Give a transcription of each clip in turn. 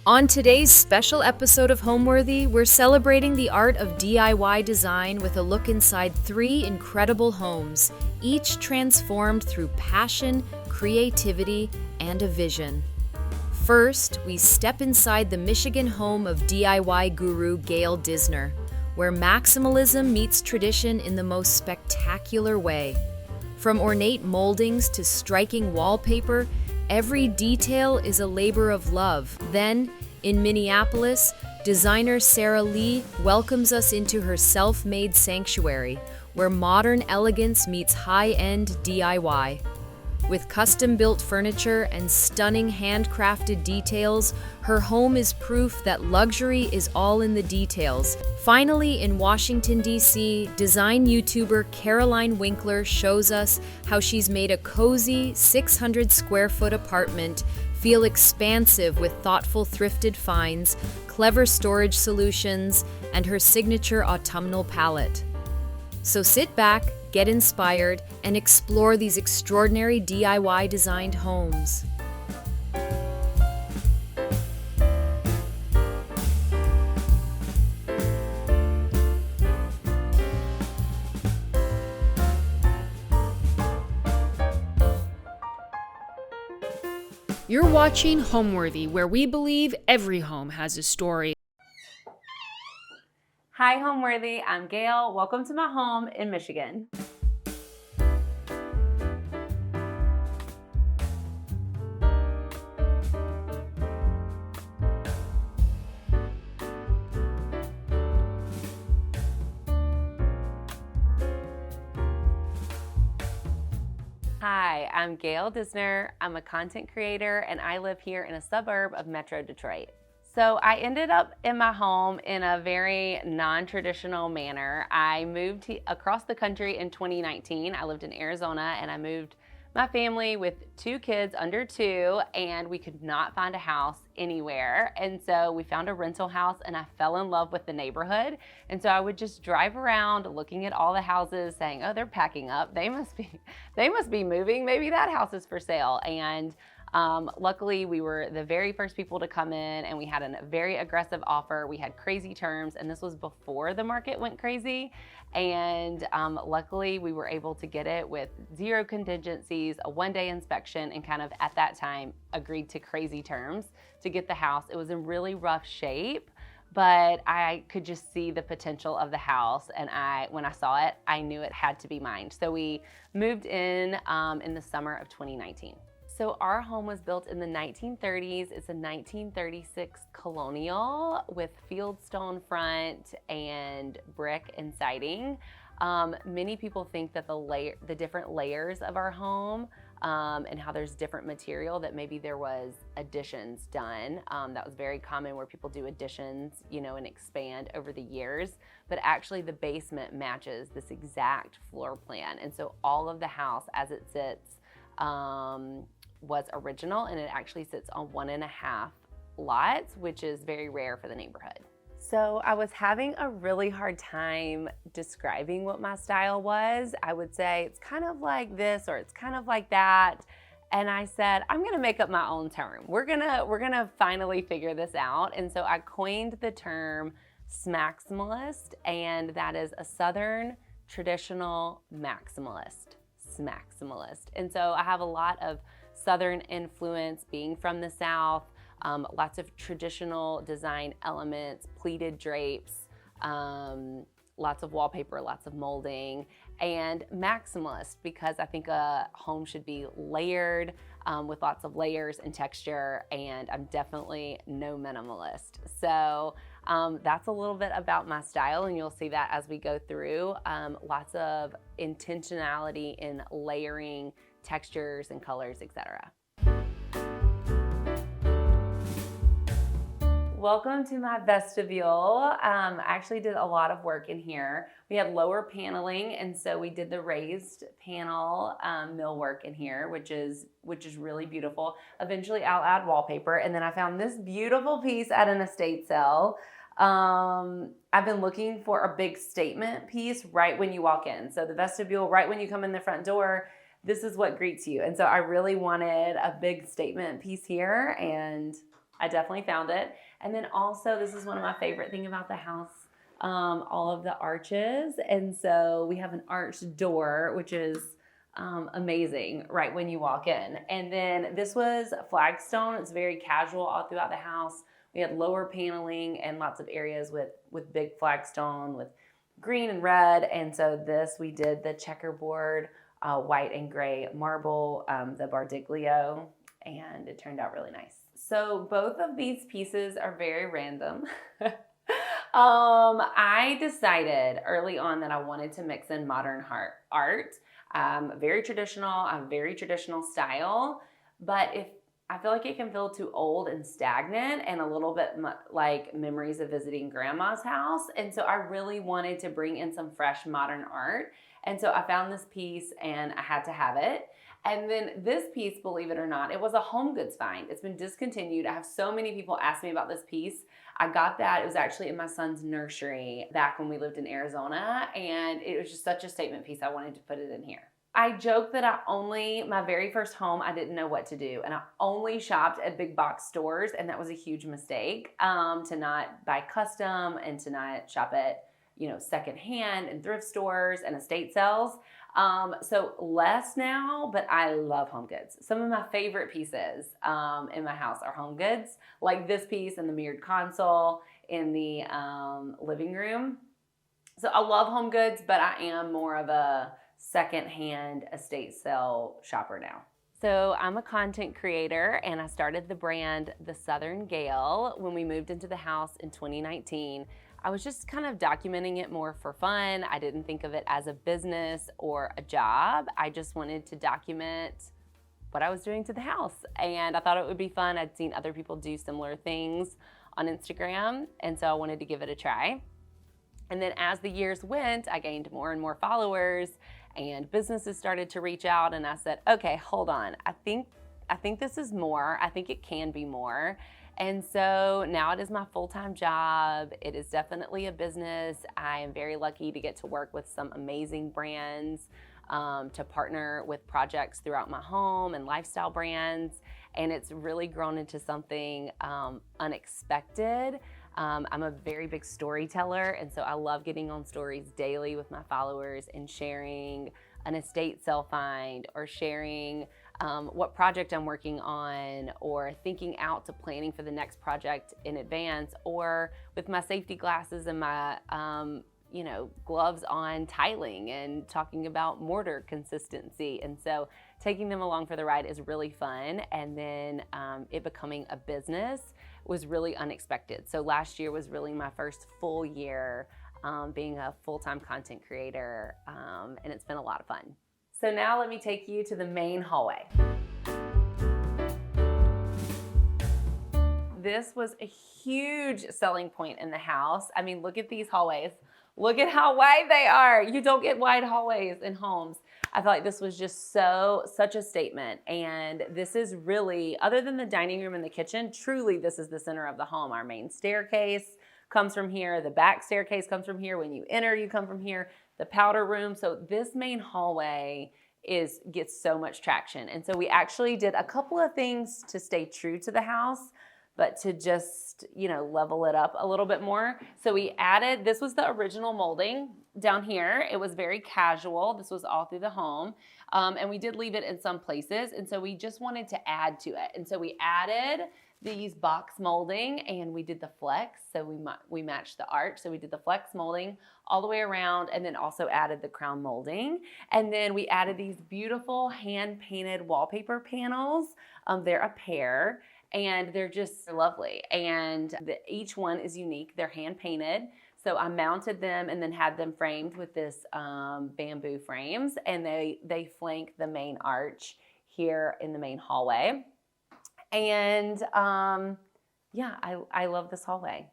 On today's special episode of Homeworthy, we're celebrating the art of DIY design with a look inside 3 incredible homes, each transformed through passion, creativity, and a vision. First, we step inside the Michigan home of DIY guru Gail Disner, where maximalism meets tradition in the most spectacular way. From ornate moldings to striking wallpaper, every detail is a labor of love. Then, in Minneapolis, designer Sara welcomes us into her self-made sanctuary, where modern elegance meets high-end DIY. With custom-built furniture and stunning handcrafted details, her home is proof that luxury is all in the details. Finally, in Washington, D.C., design YouTuber Caroline Winkler shows us how she's made a cozy 600-square-foot apartment feel expansive with thoughtful thrifted finds, clever storage solutions, and her signature autumnal palette. So sit back, get inspired, and explore these extraordinary DIY designed homes. You're watching Homeworthy, where we believe every home has a story. Hi, Homeworthy. I'm Gail. Welcome to my home in Michigan. Hi, I'm Gail Disner. I'm a content creator and I live here in a suburb of Metro Detroit. So I ended up in my home in a very non-traditional manner. I moved across the country in 2019. I lived in Arizona and I moved my family with 2 kids under 2, and we could not find a house anywhere. And so we found a rental house and I fell in love with the neighborhood. And so I would just drive around looking at all the houses saying, oh, they're packing up. They must be moving. Maybe that house is for sale. And luckily, we were the very first people to come in and we had a very aggressive offer. We had crazy terms, and this was before the market went crazy. And luckily, we were able to get it with 0 contingencies, a 1-day inspection, and kind of at that time agreed to crazy terms to get the house. It was in really rough shape, but I could just see the potential of the house, and when I saw it, I knew it had to be mine. So we moved in the summer of 2019. So our home was built in the 1930s. It's a 1936 colonial with fieldstone front and brick and siding. Many people think that the different layers of our home and how there's different material, that maybe there was additions done. That was very common where people do additions, and expand over the years. But actually the basement matches this exact floor plan. And so all of the house as it sits was original, and it actually sits on 1.5 lots, which is very rare for the neighborhood. So I was having a really hard time describing what my style was. I would say it's kind of like this or it's kind of like that. And I said, I'm gonna make up my own term. We're gonna finally figure this out. And so I coined the term smaximalist, and that is a Southern traditional maximalist. Smaximalist. And so I have a lot of Southern influence, being from the South, lots of traditional design elements, pleated drapes, lots of wallpaper, lots of molding, and maximalist because I think a home should be layered with lots of layers and texture, and I'm definitely no minimalist. So that's a little bit about my style, and you'll see that as we go through. Lots of intentionality in layering textures and colors, etc. Welcome to my vestibule. I actually did a lot of work in here. We had lower paneling, and so we did the raised panel millwork in here, which is really beautiful. Eventually I'll add wallpaper, and then I found this beautiful piece at an estate sale. I've been looking for a big statement piece right when you walk in. So the vestibule, right when you come in the front door, this is what greets you. And so I really wanted a big statement piece here, and I definitely found it. And then also, this is one of my favorite things about the house, all of the arches. And so we have an arched door, which is amazing right when you walk in. And then this was flagstone. It's very casual all throughout the house. We had lower paneling and lots of areas with big flagstone with green and red. And so this, we did the checkerboard, white and gray marble, the Bardiglio, and it turned out really nice. So both of these pieces are very random. I decided early on that I wanted to mix in modern art. Very traditional, I'm very traditional style, but if I feel like it can feel too old and stagnant and a little bit like memories of visiting grandma's house. And so I really wanted to bring in some fresh modern art. And so I found this piece and I had to have it. And then this piece, believe it or not, it was a home goods find. It's been discontinued. I have so many people ask me about this piece. I got that. It was actually in my son's nursery back when we lived in Arizona. And it was just such a statement piece. I wanted to put it in here. I joke that my very first home, I didn't know what to do. And I only shopped at big box stores. And that was a huge mistake, to not buy custom and to not shop at, secondhand and thrift stores and estate sales. So less now, but I love home goods. Some of my favorite pieces in my house are home goods, like this piece and the mirrored console in the living room. So I love home goods, but I am more of a secondhand estate sale shopper now. So I'm a content creator and I started the brand The Southern Gail when we moved into the house in 2019. I was just kind of documenting it more for fun. I didn't think of it as a business or a job. I just wanted to document what I was doing to the house. And I thought it would be fun. I'd seen other people do similar things on Instagram. And so I wanted to give it a try. And then as the years went, I gained more and more followers and businesses started to reach out. And I said, okay, hold on. I think this is more. I think it can be more. And so now it is my full-time job. It is definitely a business. I am very lucky to get to work with some amazing brands, to partner with projects throughout my home and lifestyle brands. And it's really grown into something unexpected. I'm a very big storyteller, and so I love getting on stories daily with my followers and sharing an estate sale find or sharing what project I'm working on or thinking out to planning for the next project in advance, or with my safety glasses and my gloves on tiling and talking about mortar consistency. And so taking them along for the ride is really fun. And then it becoming a business was really unexpected. So last year was really my first full year being a full-time content creator, and it's been a lot of fun. So now let me take you to the main hallway. This was a huge selling point in the house. I mean, look at these hallways. Look at how wide they are. You don't get wide hallways in homes. I felt like this was just such a statement. And this is really, other than the dining room and the kitchen, truly this is the center of the home. Our main staircase comes from here. The back staircase comes from here. When you enter, you come from here. The powder room. So this main hallway gets so much traction. And so we actually did a couple of things to stay true to the house, but to just, level it up a little bit more. So we added, this was the original molding down here. It was very casual. This was all through the home. And we did leave it in some places. And so we just wanted to add to it. And so we added these box molding and we did the flex. So we matched the arch. So we did the flex molding all the way around and then also added the crown molding. And then we added these beautiful hand painted wallpaper panels. They're a pair. And they're just lovely. And each one is unique. They're hand painted. So I mounted them and then had them framed with this bamboo frames. And they flank the main arch here in the main hallway. And I love this hallway.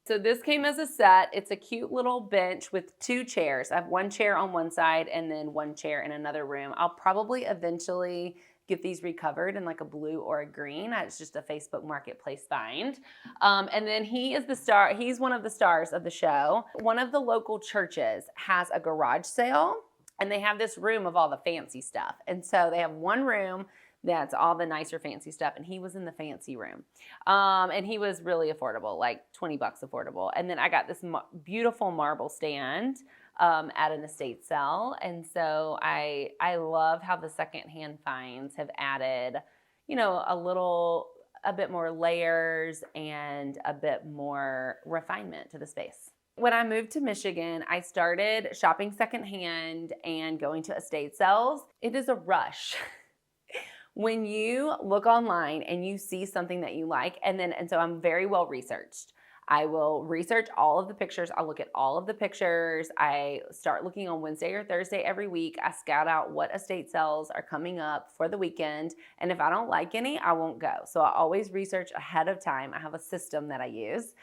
So this came as a set. It's a cute little bench with 2 chairs. I have 1 chair on one side and then 1 chair in another room. I'll probably eventually get these recovered in like a blue or a green. It's just a Facebook Marketplace find. And then he is the star. He's one of the stars of the show. One of the local churches has a garage sale and they have this room of all the fancy stuff. And so they have one room That's all the nicer fancy stuff. And he was in the fancy room. And he was really affordable, like $20 affordable. And then I got this beautiful marble stand at an estate sale. And so I love how the secondhand finds have added, you know, a bit more layers and a bit more refinement to the space. When I moved to Michigan, I started shopping secondhand and going to estate sales. It is a rush. When you look online and you see something that you like, and so I'm very well researched. I will research all of the pictures. I'll look at all of the pictures. I start looking on Wednesday or Thursday every week. I scout out what estate sales are coming up for the weekend. And if I don't like any, I won't go. So I always research ahead of time. I have a system that I use.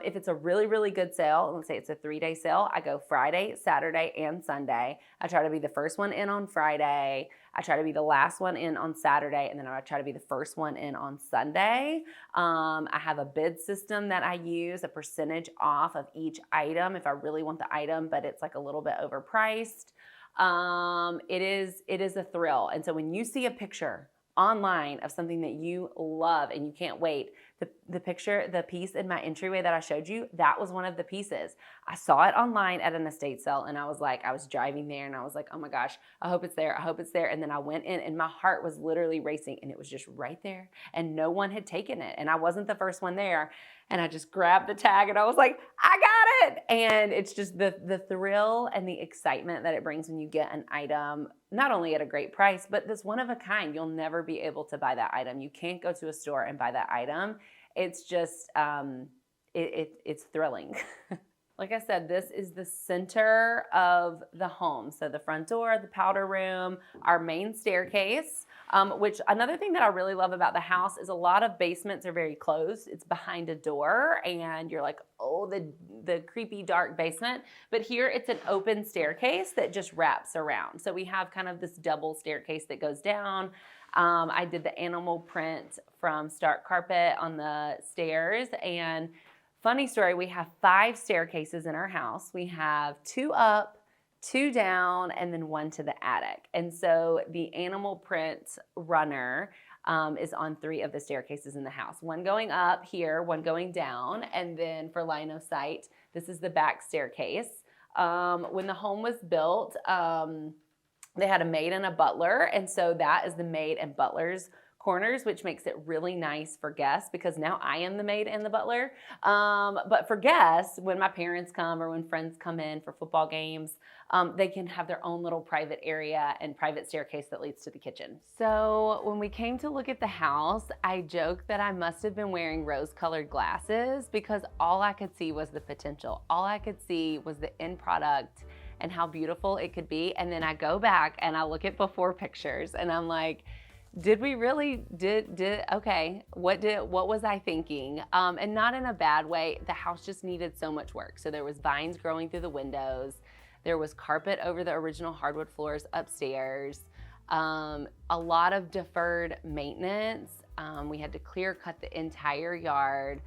If it's a really, really good sale, let's say it's a 3-day sale, I go Friday, Saturday, and Sunday. I try to be the first one in on Friday. I try to be the last one in on Saturday, and then I try to be the first one in on Sunday. I have a bid system that I use, a percentage off of each item if I really want the item, but it's like a little bit overpriced. It is a thrill. And so when you see a picture online of something that you love and you can't wait, the piece in my entryway that I showed you, that was one of the pieces. I saw it online at an estate sale and I was driving there and I was like, oh my gosh, I hope it's there. I hope it's there. And then I went in and my heart was literally racing and it was just right there and no one had taken it. And I wasn't the first one there. And I just grabbed the tag and I was like, I got it. And it's just the thrill and the excitement that it brings when you get an item, not only at a great price, but this one of a kind. You'll never be able to buy that item. You can't go to a store and buy that item. It's just, it's thrilling. Like I said, this is the center of the home. So the front door, the powder room, our main staircase, which another thing that I really love about the house is a lot of basements are very closed. It's behind a door and you're like, oh, the creepy dark basement. But here it's an open staircase that just wraps around. So we have kind of this double staircase that goes down. I did the animal print from Stark Carpet on the stairs, and funny story, we have 5 staircases in our house. We have 2 up, 2 down, and then 1 to the attic. And so the animal print runner is on 3 of the staircases in the house. 1 going up here, 1 going down, and then for line of sight, this is the back staircase. When the home was built, they had a maid and a butler, and so that is the maid and butler's corners, which makes it really nice for guests because now I am the maid and the butler. But for guests, when my parents come or when friends come in for football games, they can have their own little private area and private staircase that leads to the kitchen. So when we came to look at the house, I joked that I must have been wearing rose-colored glasses because all I could see was the potential. All I could see was the end product and how beautiful it could be. And then I go back and I look at before pictures and I'm like, did we really, okay, what was I thinking? And not in a bad way. The house just needed so much work. So there was vines growing through the windows. There was carpet over the original hardwood floors upstairs. A lot of deferred maintenance. We had to clear cut the entire yard.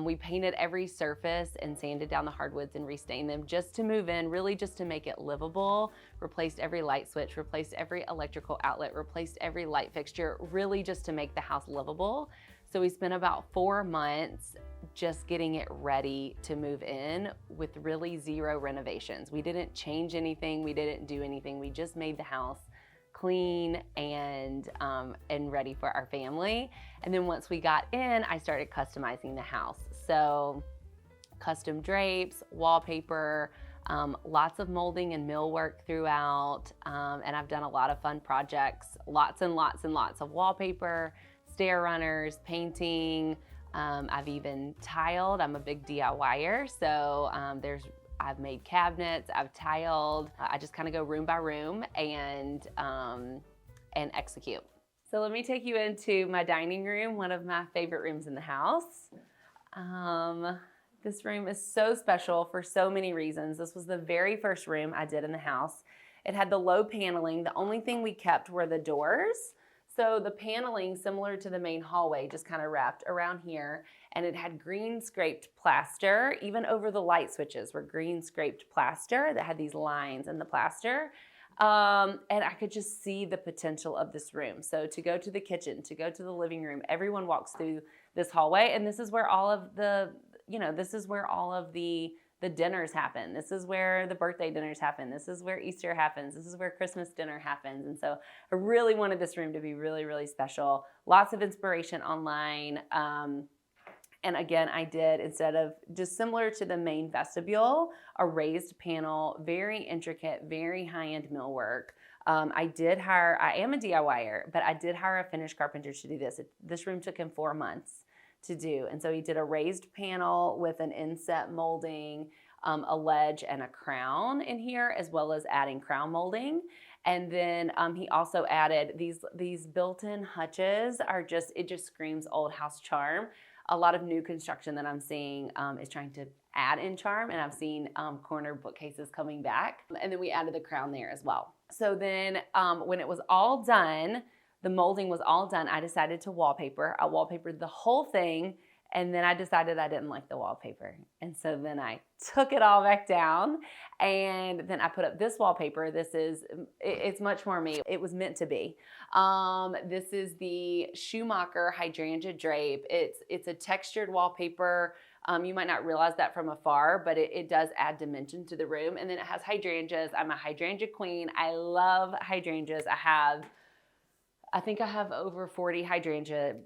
We painted every surface and sanded down the hardwoods and restained them just to move in, really just to make it livable. Replaced every light switch, replaced every electrical outlet, replaced every light fixture, really just to make the house livable. So we spent about 4 months just getting it ready to move in with really 0 renovations. We didn't change anything, we didn't do anything, we just made the house clean and ready for our family. And then once we got in, I started customizing the house. So custom drapes, wallpaper, lots of molding and millwork throughout. And I've done a lot of fun projects, lots and lots and lots of wallpaper, stair runners, painting. I've even tiled. I'm a big DIYer. So I've made cabinets, I've tiled. I just kind of go room by room and execute. So let me take you into my dining room, one of my favorite rooms in the house. This room is so special for so many reasons. This was the very first room I did in the house. It had the low paneling. The only thing we kept were the doors. So the paneling, similar to the main hallway, just kind of wrapped around here, and it had green scraped plaster. Even over the light switches were green scraped plaster that had these lines in the plaster. And I could just see the potential of this room. So to go to the kitchen, to go to the living room, everyone walks through this hallway, and this is where all of the, this is where all of the dinners happen. This is where the birthday dinners happen. This is where Easter happens. This is where Christmas dinner happens. And so I really wanted this room to be really, really special. Lots of inspiration online. And again, I did, instead of just similar to the main vestibule, a raised panel, very intricate, very high-end millwork. I am a DIYer, but I did hire a finished carpenter to do this. This room took him 4 months to do. And so he did a raised panel with an inset molding, a ledge, and a crown in here, as well as adding crown molding. And then he also added these built-in hutches. It just screams old house charm. A lot of new construction that I'm seeing is trying to add in charm, and I've seen corner bookcases coming back. And then we added the crown there as well. So then when it was all done, the molding was all done, I decided to wallpaper. I wallpapered the whole thing, and then I decided I didn't like the wallpaper. And so then I took it all back down, and then I put up this wallpaper. It's much more me. It was meant to be. This is the Schumacher hydrangea drape. It's a textured wallpaper. You might not realize that from afar, but it does add dimension to the room. And then it has hydrangeas. I'm a hydrangea queen. I love hydrangeas. I think I have over 40 hydrangea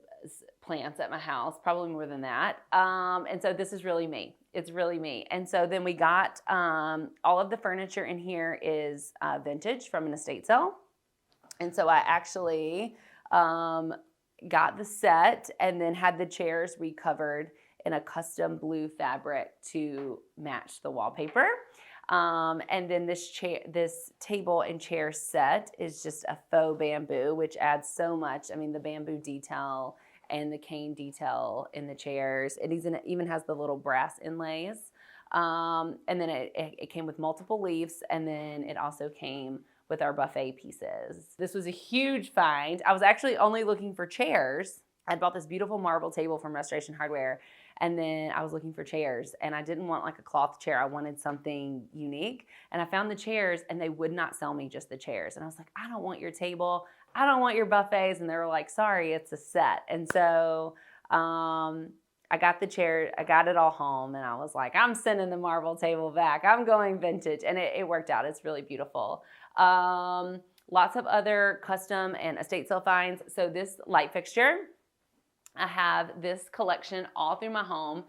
plants at my house, probably more than that. And so this is really me. It's really me. And so then we got all of the furniture in here is vintage from an estate sale. And so I actually got the set and then had the chairs recovered in a custom blue fabric to match the wallpaper. And then this table and chair set is just a faux bamboo, which adds so much. I mean, the bamboo detail and the cane detail in the chairs. It even has the little brass inlays. And then it came with multiple leaves, and then it also came with our buffet pieces. This was a huge find. I was actually only looking for chairs. I bought this beautiful marble table from Restoration Hardware, and then I was looking for chairs, and I didn't want like a cloth chair. I wanted something unique, and I found the chairs, and they would not sell me just the chairs. And I was like, I don't want your table. I don't want your buffets. And they were like, sorry, it's a set. And so I got the chair, I got it all home, and I was like, I'm sending the marble table back. I'm going vintage, and it worked out. It's really beautiful. Lots of other custom and estate sale finds. So this light fixture, I have this collection all through my home.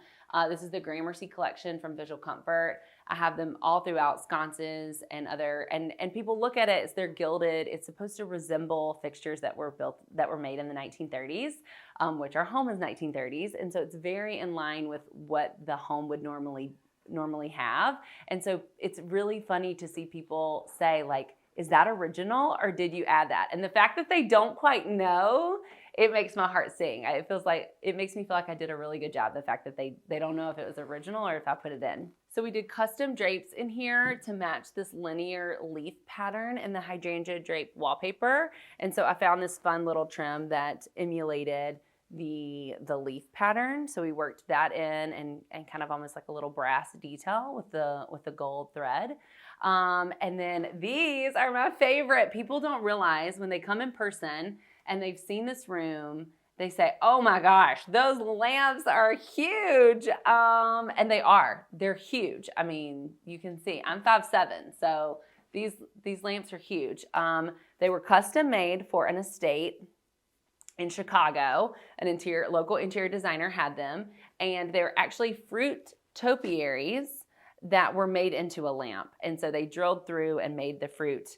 This is the Gramercy collection from Visual Comfort. I have them all throughout sconces and and people look at it as they're gilded. It's supposed to resemble fixtures that were made in the 1930s, which our home is 1930s. And so it's very in line with what the home would normally have. And so it's really funny to see people say, like, is that original or did you add that? And the fact that they don't quite know, it makes my heart sing. It makes me feel like I did a really good job. The fact that they don't know if it was original or if I put it in. So we did custom drapes in here to match this linear leaf pattern in the hydrangea drape wallpaper. And so I found this fun little trim that emulated the leaf pattern. So we worked that in and kind of almost like a little brass detail with the gold thread. And then these are my favorite. People don't realize when they come in person and they've seen this room, they say, oh my gosh, those lamps are huge. And they're huge. I mean, you can see I'm 5'7", so these lamps are huge. They were custom made for an estate in Chicago. Local interior designer had them, and they're actually fruit topiaries that were made into a lamp. And so they drilled through and made the fruit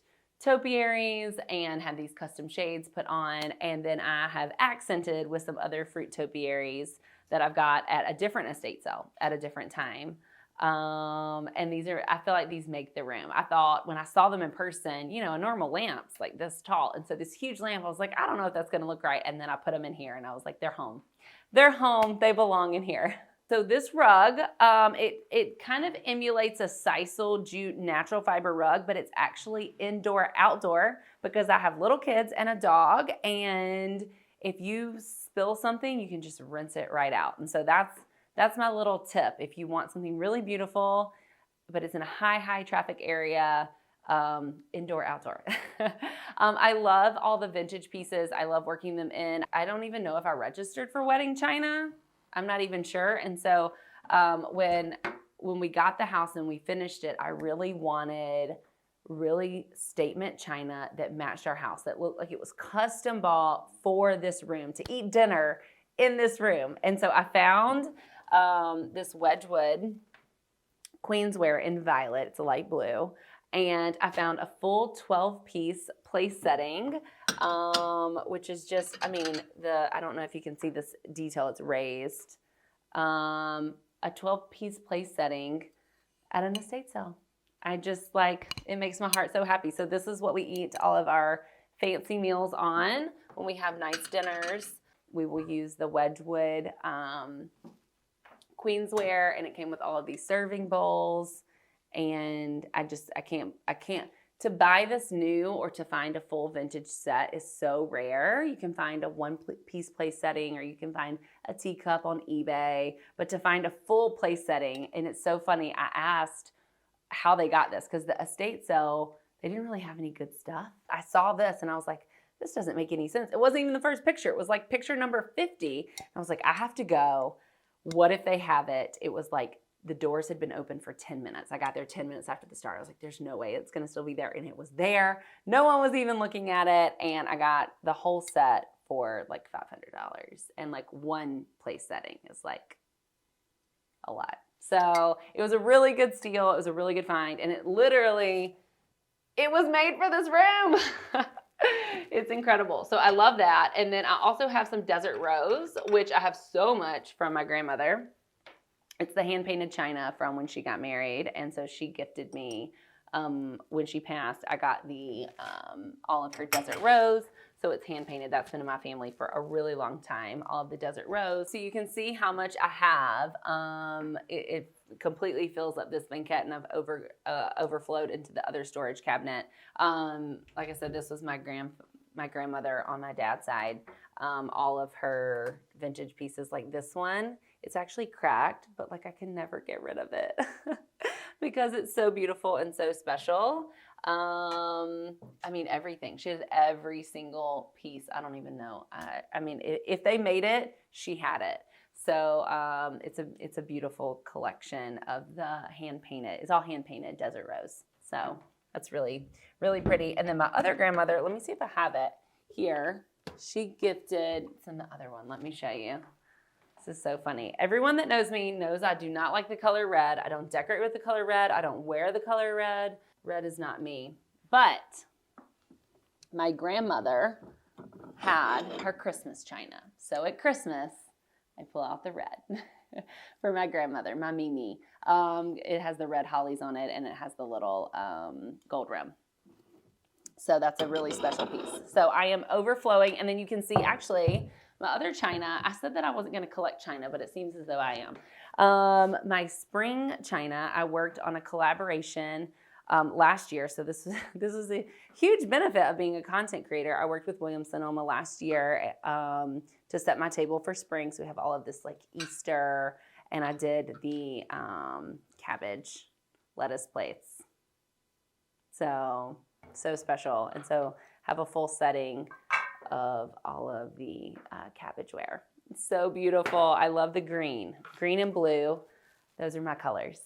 topiaries and had these custom shades put on. And then I have accented with some other fruit topiaries that I've got at a different estate sale at a different time. And I feel like these make the room. I thought when I saw them in person, a normal lamp's like this tall. And so this huge lamp, I was like, I don't know if that's going to look right. And then I put them in here and I was like, they're home. They're home. They belong in here. So this rug, it kind of emulates a sisal jute natural fiber rug, but it's actually indoor-outdoor because I have little kids and a dog. And if you spill something, you can just rinse it right out. And so that's my little tip. If you want something really beautiful, but it's in a high traffic area, indoor, outdoor. I love all the vintage pieces. I love working them in. I don't even know if I registered for wedding china. I'm not even sure. And so when we got the house and we finished it, I really wanted really statement china that matched our house, that looked like it was custom bought for this room, to eat dinner in this room. And so I found this Wedgwood Queensware in violet. It's a light blue. And I found a full 12-piece place setting, which is just, I mean, I don't know if you can see this detail, it's raised. A 12-piece place setting at an estate sale. I just it makes my heart so happy. So this is what we eat all of our fancy meals on when we have nice dinners. We will use the Wedgwood Queensware, and it came with all of these serving bowls. And I can't, to buy this new or to find a full vintage set is so rare. You can find a one-piece place setting, or you can find a teacup on eBay, but to find a full place setting, and it's so funny, I asked how they got this, because the estate sale, they didn't really have any good stuff. I saw this and I was like, this doesn't make any sense. It wasn't even the first picture. It was like picture number 50. I was like, I have to go. What if they have it? It was like the doors had been open for 10 minutes. I got there 10 minutes after the start. I was like, there's no way it's going to still be there. And it was there. No one was even looking at it. And I got the whole set for like $500. And like one place setting is like a lot. So it was a really good steal. It was a really good find. And it was made for this room. It's incredible. So I love that. And then I also have some desert rose, which I have so much from my grandmother. It's the hand-painted china from when she got married. And so she gifted me, when she passed, I got all of her desert rose. So it's hand-painted. That's been in my family for a really long time, all of the desert rose. So you can see how much I have. It completely fills up this banquette, and I've overflowed into the other storage cabinet. Like I said, this was my grandmother on my dad's side. All of her vintage pieces, like this one, it's actually cracked, but like I can never get rid of it because it's so beautiful and so special. I mean, everything. She has every single piece. I don't even know. I mean, if they made it, she had it. So it's a beautiful collection of the hand-painted. It's all hand-painted desert rose. So that's really, really pretty. And then my other grandmother, let me see if I have it here. She gifted, it's in the other one. Let me show you. This is so funny. Everyone that knows me knows I do not like the color red. I don't decorate with the color red. I don't wear the color red. Red is not me. But my grandmother had her Christmas china. So at Christmas, I pull out the red for my grandmother, my Mimi. It has the red hollies on it, and it has the little gold rim. So that's a really special piece. So I am overflowing, and then you can see actually my other china. I said that I wasn't going to collect china, but it seems as though I am. My spring china, I worked on a collaboration last year. So this is a huge benefit of being a content creator. I worked with Williams-Sonoma last year to set my table for spring. So we have all of this like Easter, and I did the cabbage lettuce plates. So special. And so have a full setting of all of the cabbageware. It's so beautiful. I love the green and blue. Those are my colors.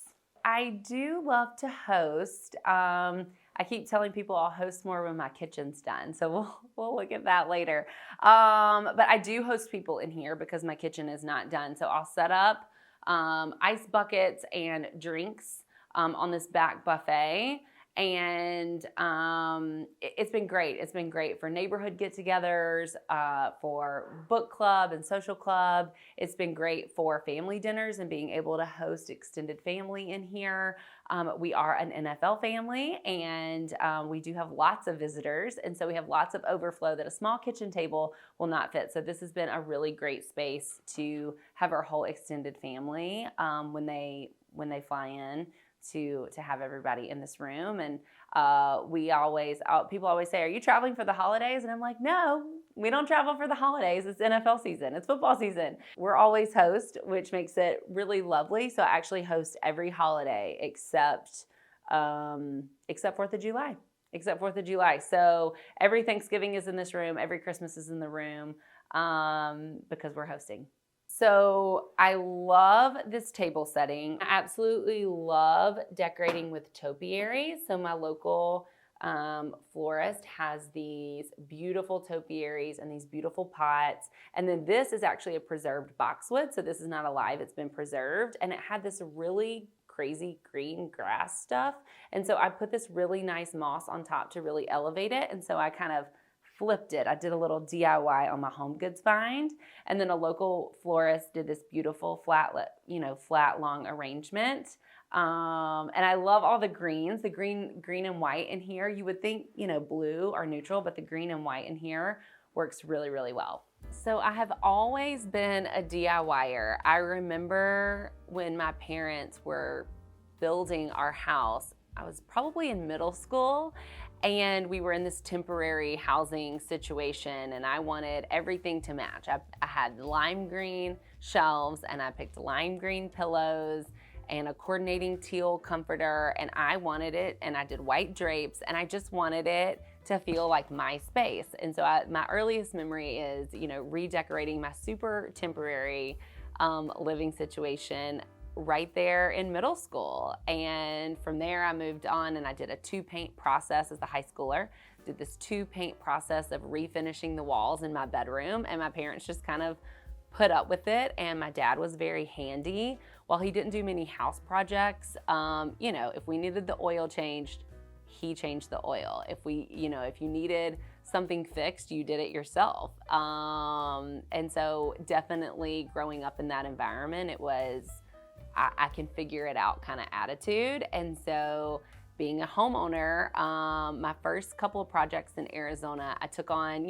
I do love to host. I keep telling people I'll host more when my kitchen's done. So we'll look at that later. But I do host people in here because my kitchen is not done. So I'll set up ice buckets and drinks on this back buffet. And it's been great. It's been great for neighborhood get-togethers, for book club and social club. It's been great for family dinners and being able to host extended family in here. We are an NFL family, and we do have lots of visitors, and so we have lots of overflow that a small kitchen table will not fit. So this has been a really great space to have our whole extended family when they fly in. To have everybody in this room. And people always say, are you traveling for the holidays? And I'm like, no, we don't travel for the holidays. It's NFL season. It's football season. We're always host, which makes it really lovely. So I actually host every holiday except except 4th of July. Except 4th of July. So every Thanksgiving is in this room. Every Christmas is in the room because we're hosting. So I love this table setting. I absolutely love decorating with topiaries. So my local florist has these beautiful topiaries and these beautiful pots. And then this is actually a preserved boxwood. So this is not alive, it's been preserved. And it had this really crazy green grass stuff. And so I put this really nice moss on top to really elevate it. And so I kind of flipped it. I did a little DIY on my home goods find, and then a local florist did this beautiful flat long arrangement. And I love all the greens, the green and white in here. You would think, blue or neutral, but the green and white in here works really, really well. So I have always been a DIYer. I remember when my parents were building our house, I was probably in middle school, and we were in this temporary housing situation, and I wanted everything to match. I had lime green shelves, and I picked lime green pillows and a coordinating teal comforter, and I wanted it, and I did white drapes, and I just wanted it to feel like my space. And so my earliest memory is, redecorating my super temporary living situation right there in middle school. And from there I moved on and I did a 2-paint process as a high schooler. Did this 2-paint process of refinishing the walls in my bedroom, and my parents just kind of put up with it. And my dad was very handy. While he didn't do many house projects, if we needed the oil changed, he changed the oil. If you needed something fixed, you did it yourself. And so definitely growing up in that environment, it was, I can figure it out kind of attitude. And so being a homeowner, my first couple of projects in Arizona, I took on,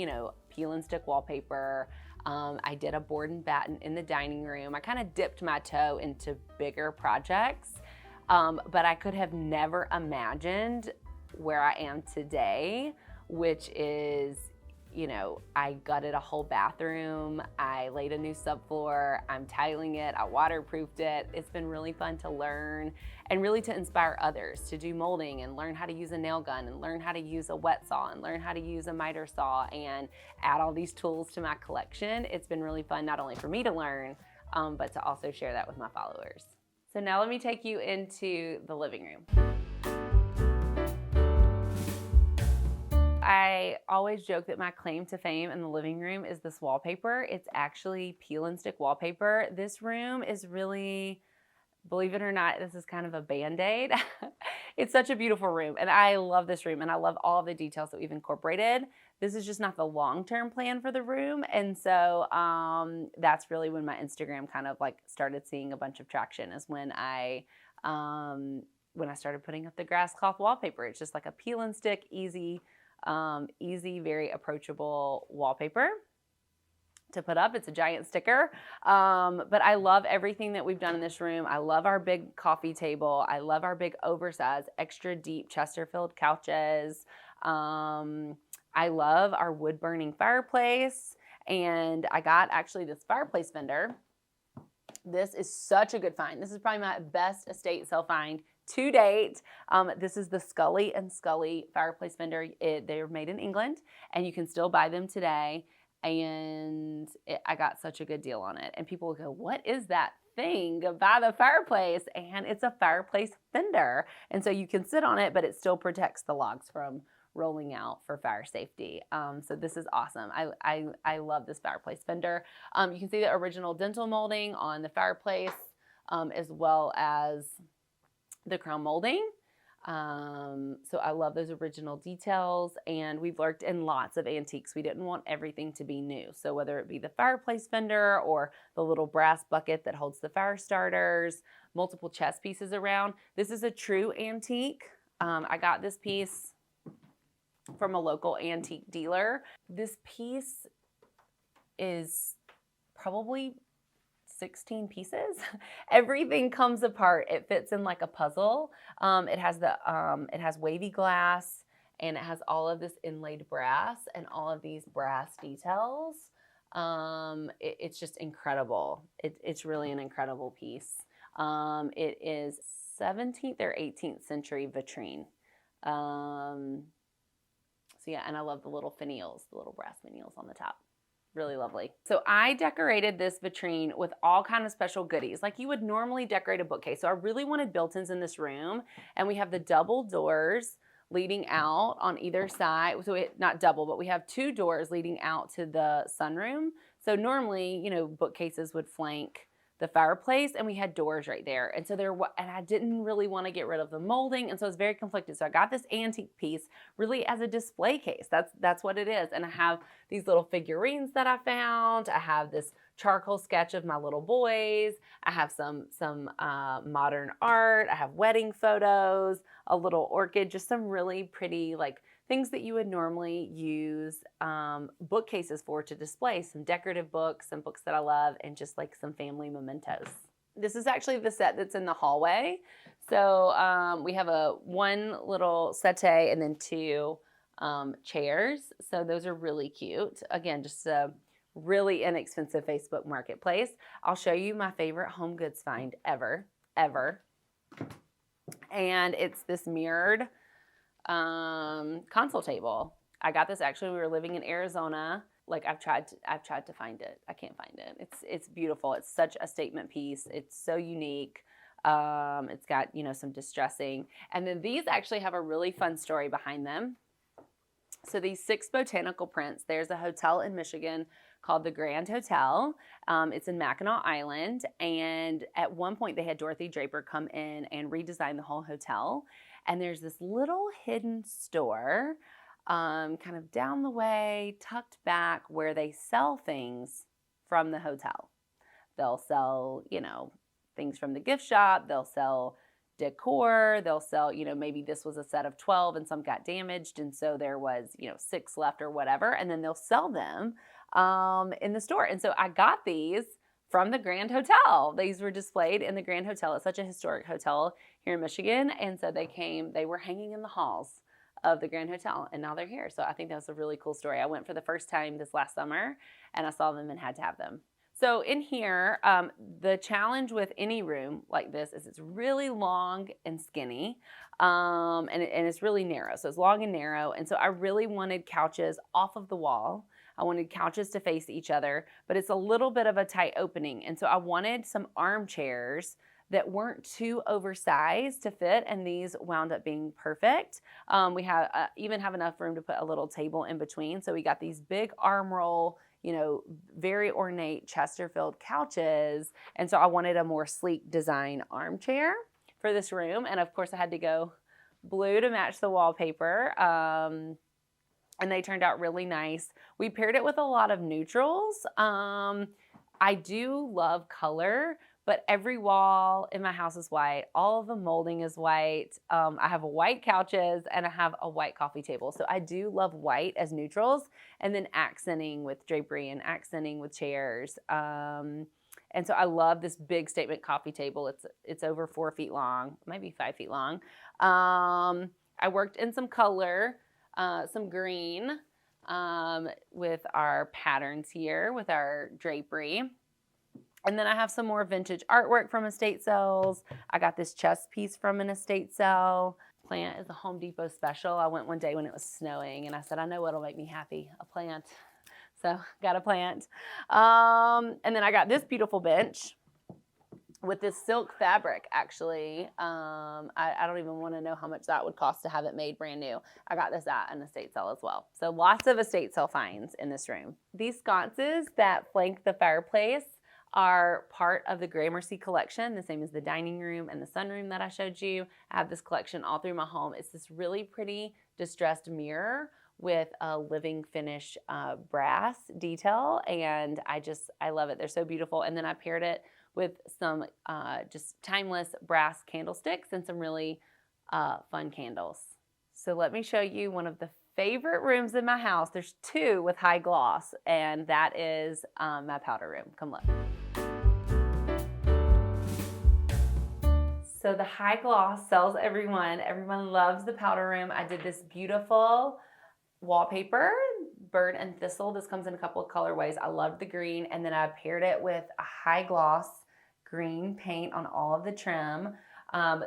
peel and stick wallpaper. I did a board and batten in the dining room. I kind of dipped my toe into bigger projects, but I could have never imagined where I am today, which is, I gutted a whole bathroom, I laid a new subfloor, I'm tiling it, I waterproofed it. It's been really fun to learn and really to inspire others to do molding and learn how to use a nail gun and learn how to use a wet saw and learn how to use a miter saw and add all these tools to my collection. It's been really fun not only for me to learn, but to also share that with my followers. So now let me take you into the living room. I always joke that my claim to fame in the living room is this wallpaper. It's actually peel and stick wallpaper. This room is really, believe it or not, this is kind of a Band-Aid. It's such a beautiful room, and I love this room, and I love all of the details that we've incorporated. This is just not the long-term plan for the room, and so that's really when my Instagram kind of started seeing a bunch of traction, is when I started putting up the grass cloth wallpaper. It's just like a peel and stick, easy, very approachable wallpaper to put up. It's a giant sticker. But I love everything that we've done in this room. I love our big coffee table. I love our big oversized, extra deep Chesterfield couches. I love our wood burning fireplace. And I got actually this fireplace fender. This is such a good find. This is probably my best estate sale find to date. This is the Scully & Scully fireplace fender. They're made in England, and you can still buy them today. And I got such a good deal on it. And people will go, what is that thing by the fireplace? And it's a fireplace fender. And so you can sit on it, but it still protects the logs from rolling out for fire safety. So this is awesome. I love this fireplace fender. You can see the original dental molding on the fireplace, as well as the crown molding. So I love those original details, and we've worked in lots of antiques. We didn't want everything to be new. So whether it be the fireplace fender or the little brass bucket that holds the fire starters, multiple chess pieces around. This is a true antique. I got this piece from a local antique dealer. This piece is probably 16 pieces. Everything comes apart. It fits in like a puzzle. It has wavy glass, and it has all of this inlaid brass and all of these brass details. It's just incredible. It's really an incredible piece. It is 17th or 18th century vitrine. So yeah, and I love the little finials, the little brass finials on the top. Really lovely. So I decorated this vitrine with all kind of special goodies, like you would normally decorate a bookcase. So I really wanted built-ins in this room, and we have the double doors leading out on either side. So not double, but we have 2 doors leading out to the sunroom. So normally, you know, bookcases would flank the fireplace, and we had doors right there. And so and I didn't really want to get rid of the molding, and so I was very conflicted. So I got this antique piece really as a display case. That's what it is. And I have these little figurines that I found. I have this charcoal sketch of my little boys. I have some modern art. I have wedding photos, a little orchid, just some really pretty like things that you would normally use bookcases for to display, some decorative books, some books that I love, and just like some family mementos. This is actually the set that's in the hallway. So we have one little settee and then 2 chairs. So those are really cute. Again, just a really inexpensive Facebook Marketplace. I'll show you my favorite home goods find ever. And it's this mirrored console table. I got this actually when we were living in Arizona. Like I've tried to find it. I can't find it. It's beautiful. It's such a statement piece. It's so unique. It's got, you know, some distressing. And then these actually have a really fun story behind them. So these 6 botanical prints, there's a hotel in Michigan called the Grand Hotel. It's in Mackinac Island. And at one point they had Dorothy Draper come in and redesign the whole hotel. And there's this little hidden store kind of down the way, tucked back, where they sell things from the hotel. They'll sell, you know, things from the gift shop. They'll sell decor. They'll sell, you know, maybe this was a set of 12 and some got damaged, and so there was, you know, 6 left or whatever, and then they'll sell them in the store. And so I got these from the Grand Hotel. These were displayed in the Grand Hotel. It's such a historic hotel here in Michigan. And so they were hanging in the halls of the Grand Hotel, and now they're here. So I think that's a really cool story. I went for the first time this last summer, and I saw them and had to have them. So in here, the challenge with any room like this is it's really long and skinny, and it's really narrow. So it's long and narrow. And so I really wanted couches off of the wall. I wanted couches to face each other, but it's a little bit of a tight opening. And so I wanted some armchairs that weren't too oversized to fit, and these wound up being perfect. We even have enough room to put a little table in between. So we got these big arm roll, you know, very ornate Chesterfield couches. And so I wanted a more sleek design armchair for this room. And of course I had to go blue to match the wallpaper. And they turned out really nice. We paired it with a lot of neutrals. I do love color, but every wall in my house is white. All of the molding is white. I have white couches and I have a white coffee table. So I do love white as neutrals, and then accenting with drapery and accenting with chairs. And so I love this big statement coffee table. It's over 4 feet long, maybe 5 feet long. I worked in some color, some green with our patterns here, with our drapery. And then I have some more vintage artwork from estate sales. I got this chess piece from an estate sale. Plant is a Home Depot special. I went one day when it was snowing, and I said, I know what'll make me happy, a plant. So got a plant. And then I got this beautiful bench with this silk fabric, actually. I don't even want to know how much that would cost to have it made brand new. I got this at an estate sale as well. So lots of estate sale finds in this room. These sconces that flank the fireplace are part of the Gramercy collection, the same as the dining room and the sunroom that I showed you. I have this collection all through my home. It's this really pretty distressed mirror with a living finish brass detail, and I love it. They're so beautiful. And then I paired it with some just timeless brass candlesticks and some really fun candles. So let me show you one of the favorite rooms in my house. There's 2 with high gloss, and that is my powder room. Come look. So the high gloss sells everyone. Everyone loves the powder room. I did this beautiful wallpaper, bird and thistle. This comes in a couple of colorways. I loved the green, and then I paired it with a high gloss green paint on all of the trim.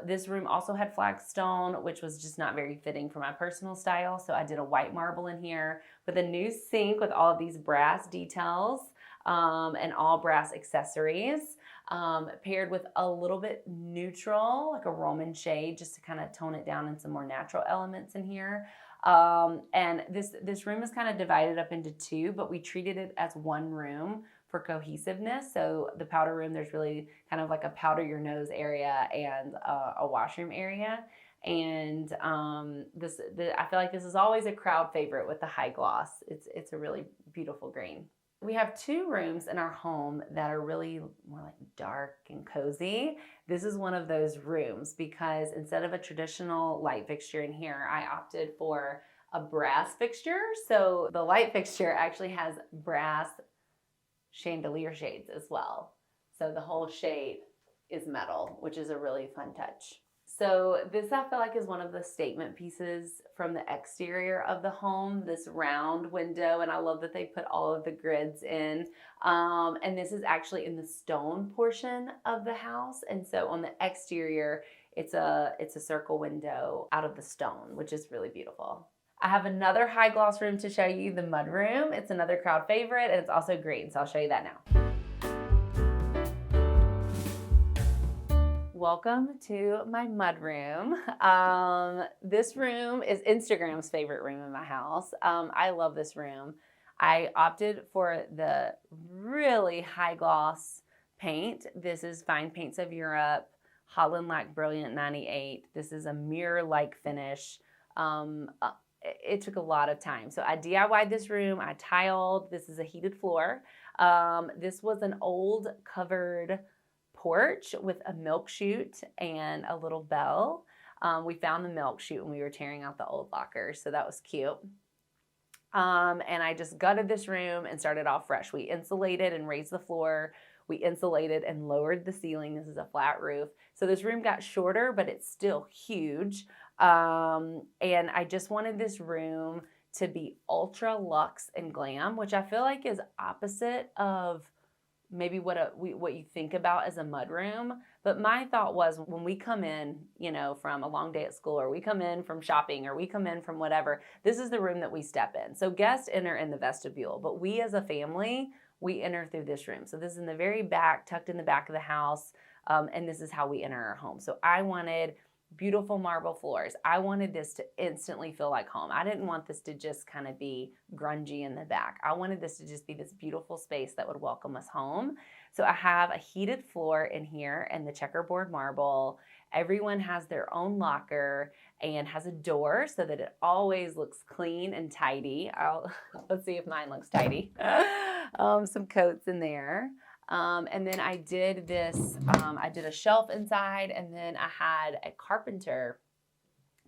This room also had flagstone, which was just not very fitting for my personal style. So I did a white marble in here with a new sink with all of these brass details and all brass accessories, paired with a little bit neutral, like a Roman shade, just to kind of tone it down in some more natural elements in here. And this room is kind of divided up into two, but we treated it as one room for cohesiveness. So the powder room, there's really kind of like a powder your nose area and a washroom area. And I feel like this is always a crowd favorite with the high gloss. It's a really beautiful green. We have two rooms in our home that are really more like dark and cozy. This is one of those rooms because instead of a traditional light fixture in here, I opted for a brass fixture. So the light fixture actually has brass chandelier shades as well. So the whole shade is metal, which is a really fun touch. So this I feel like is one of the statement pieces from the exterior of the home, this round window, and I love that they put all of the grids in. And this is actually in the stone portion of the house. And so on the exterior, it's a circle window out of the stone, which is really beautiful. I have another high gloss room to show you, the Mudroom. It's another crowd favorite and it's also green, so I'll show you that now. Welcome to my Mudroom. This room is Instagram's favorite room in my house. I love this room. I opted for the really high gloss paint. This is Fine Paints of Europe, Holland Lac Brilliant 98. This is a mirror-like finish. It took a lot of time. So I DIY'd this room, I tiled, this is a heated floor. This was an old covered porch with a milk chute and a little bell. We found the milk chute when we were tearing out the old lockers, so that was cute. And I just gutted this room and started off fresh. We insulated and raised the floor. We insulated and lowered the ceiling. This is a flat roof. So this room got shorter, but it's still huge. And I just wanted this room to be ultra luxe and glam, which I feel like is opposite of maybe what you think about as a mudroom. But my thought was when we come in, you know, from a long day at school, or we come in from shopping, or we come in from whatever, this is the room that we step in. So guests enter in the vestibule, but we as a family, we enter through this room. So this is in the very back, tucked in the back of the house, and this is how we enter our home. So I wanted beautiful marble floors. I wanted this to instantly feel like home. I didn't want this to just kind of be grungy in the back. I wanted this to just be this beautiful space that would welcome us home. So I have a heated floor in here and the checkerboard marble. Everyone has their own locker and has a door so that it always looks clean and tidy. Let's see if mine looks tidy. Some coats in there. And then I did this, I did a shelf inside, and then I had a carpenter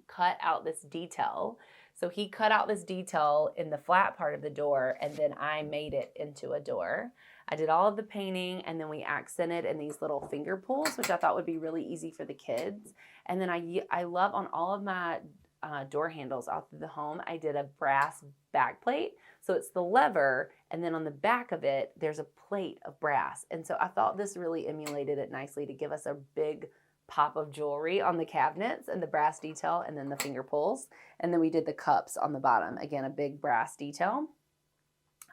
cut out this detail. So he cut out this detail in the flat part of the door, and then I made it into a door. I did all of the painting, and then we accented in these little finger pulls, which I thought would be really easy for the kids. And then I love on all of my door handles out through the home, I did a brass back plate. So it's the lever, and then on the back of it, there's a plate of brass. And so I thought this really emulated it nicely to give us a big pop of jewelry on the cabinets and the brass detail, and then the finger pulls. And then we did the cups on the bottom. Again, a big brass detail.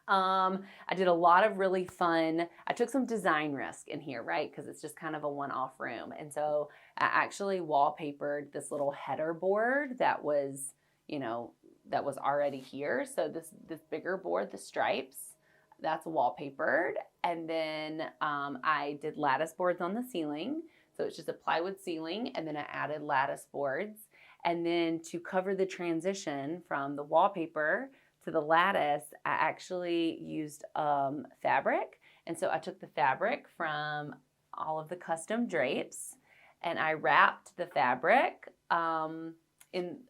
I did a lot of really fun, I took some design risk in here, right? Because it's just kind of a one-off room. And so I actually wallpapered this little header board that was, you know, that was already here. So this bigger board, the stripes, that's wallpapered. And then I did lattice boards on the ceiling. So it's just a plywood ceiling, and then I added lattice boards. And then to cover the transition from the wallpaper to the lattice, I actually used fabric. And so I took the fabric from all of the custom drapes, and I wrapped the fabric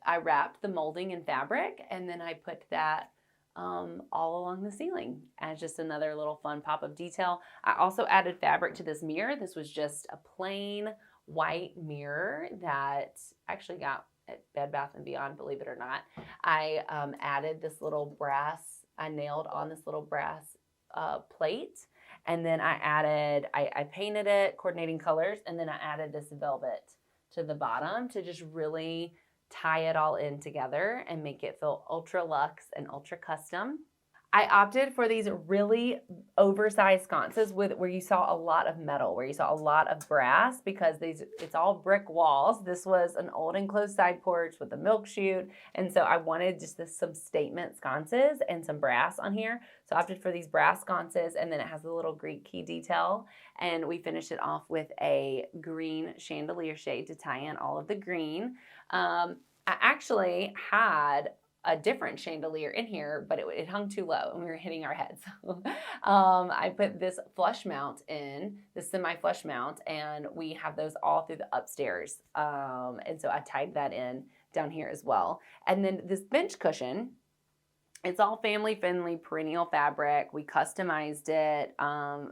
I wrapped the molding in fabric, and then I put that all along the ceiling as just another little fun pop of detail. I also added fabric to this mirror. This was just a plain white mirror that I actually got at Bed Bath & Beyond, believe it or not. I added this little brass, I nailed on this little brass plate, and then I painted it, coordinating colors, and then I added this velvet to the bottom to just really tie it all in together and make it feel ultra luxe and ultra custom. I opted for these really oversized sconces where you saw a lot of metal, where you saw a lot of brass, because it's all brick walls. This was an old enclosed side porch with a milk chute, and so I wanted just some statement sconces and some brass on here. So I opted for these brass sconces, and then it has a little Greek key detail, and we finished it off with a green chandelier shade to tie in all of the green. I actually had a different chandelier in here, but it hung too low and we were hitting our heads. I put this flush mount in, this semi-flush mount, and we have those all through the upstairs. And so I tied that in down here as well. And then this bench cushion, it's all family-friendly perennial fabric. We customized it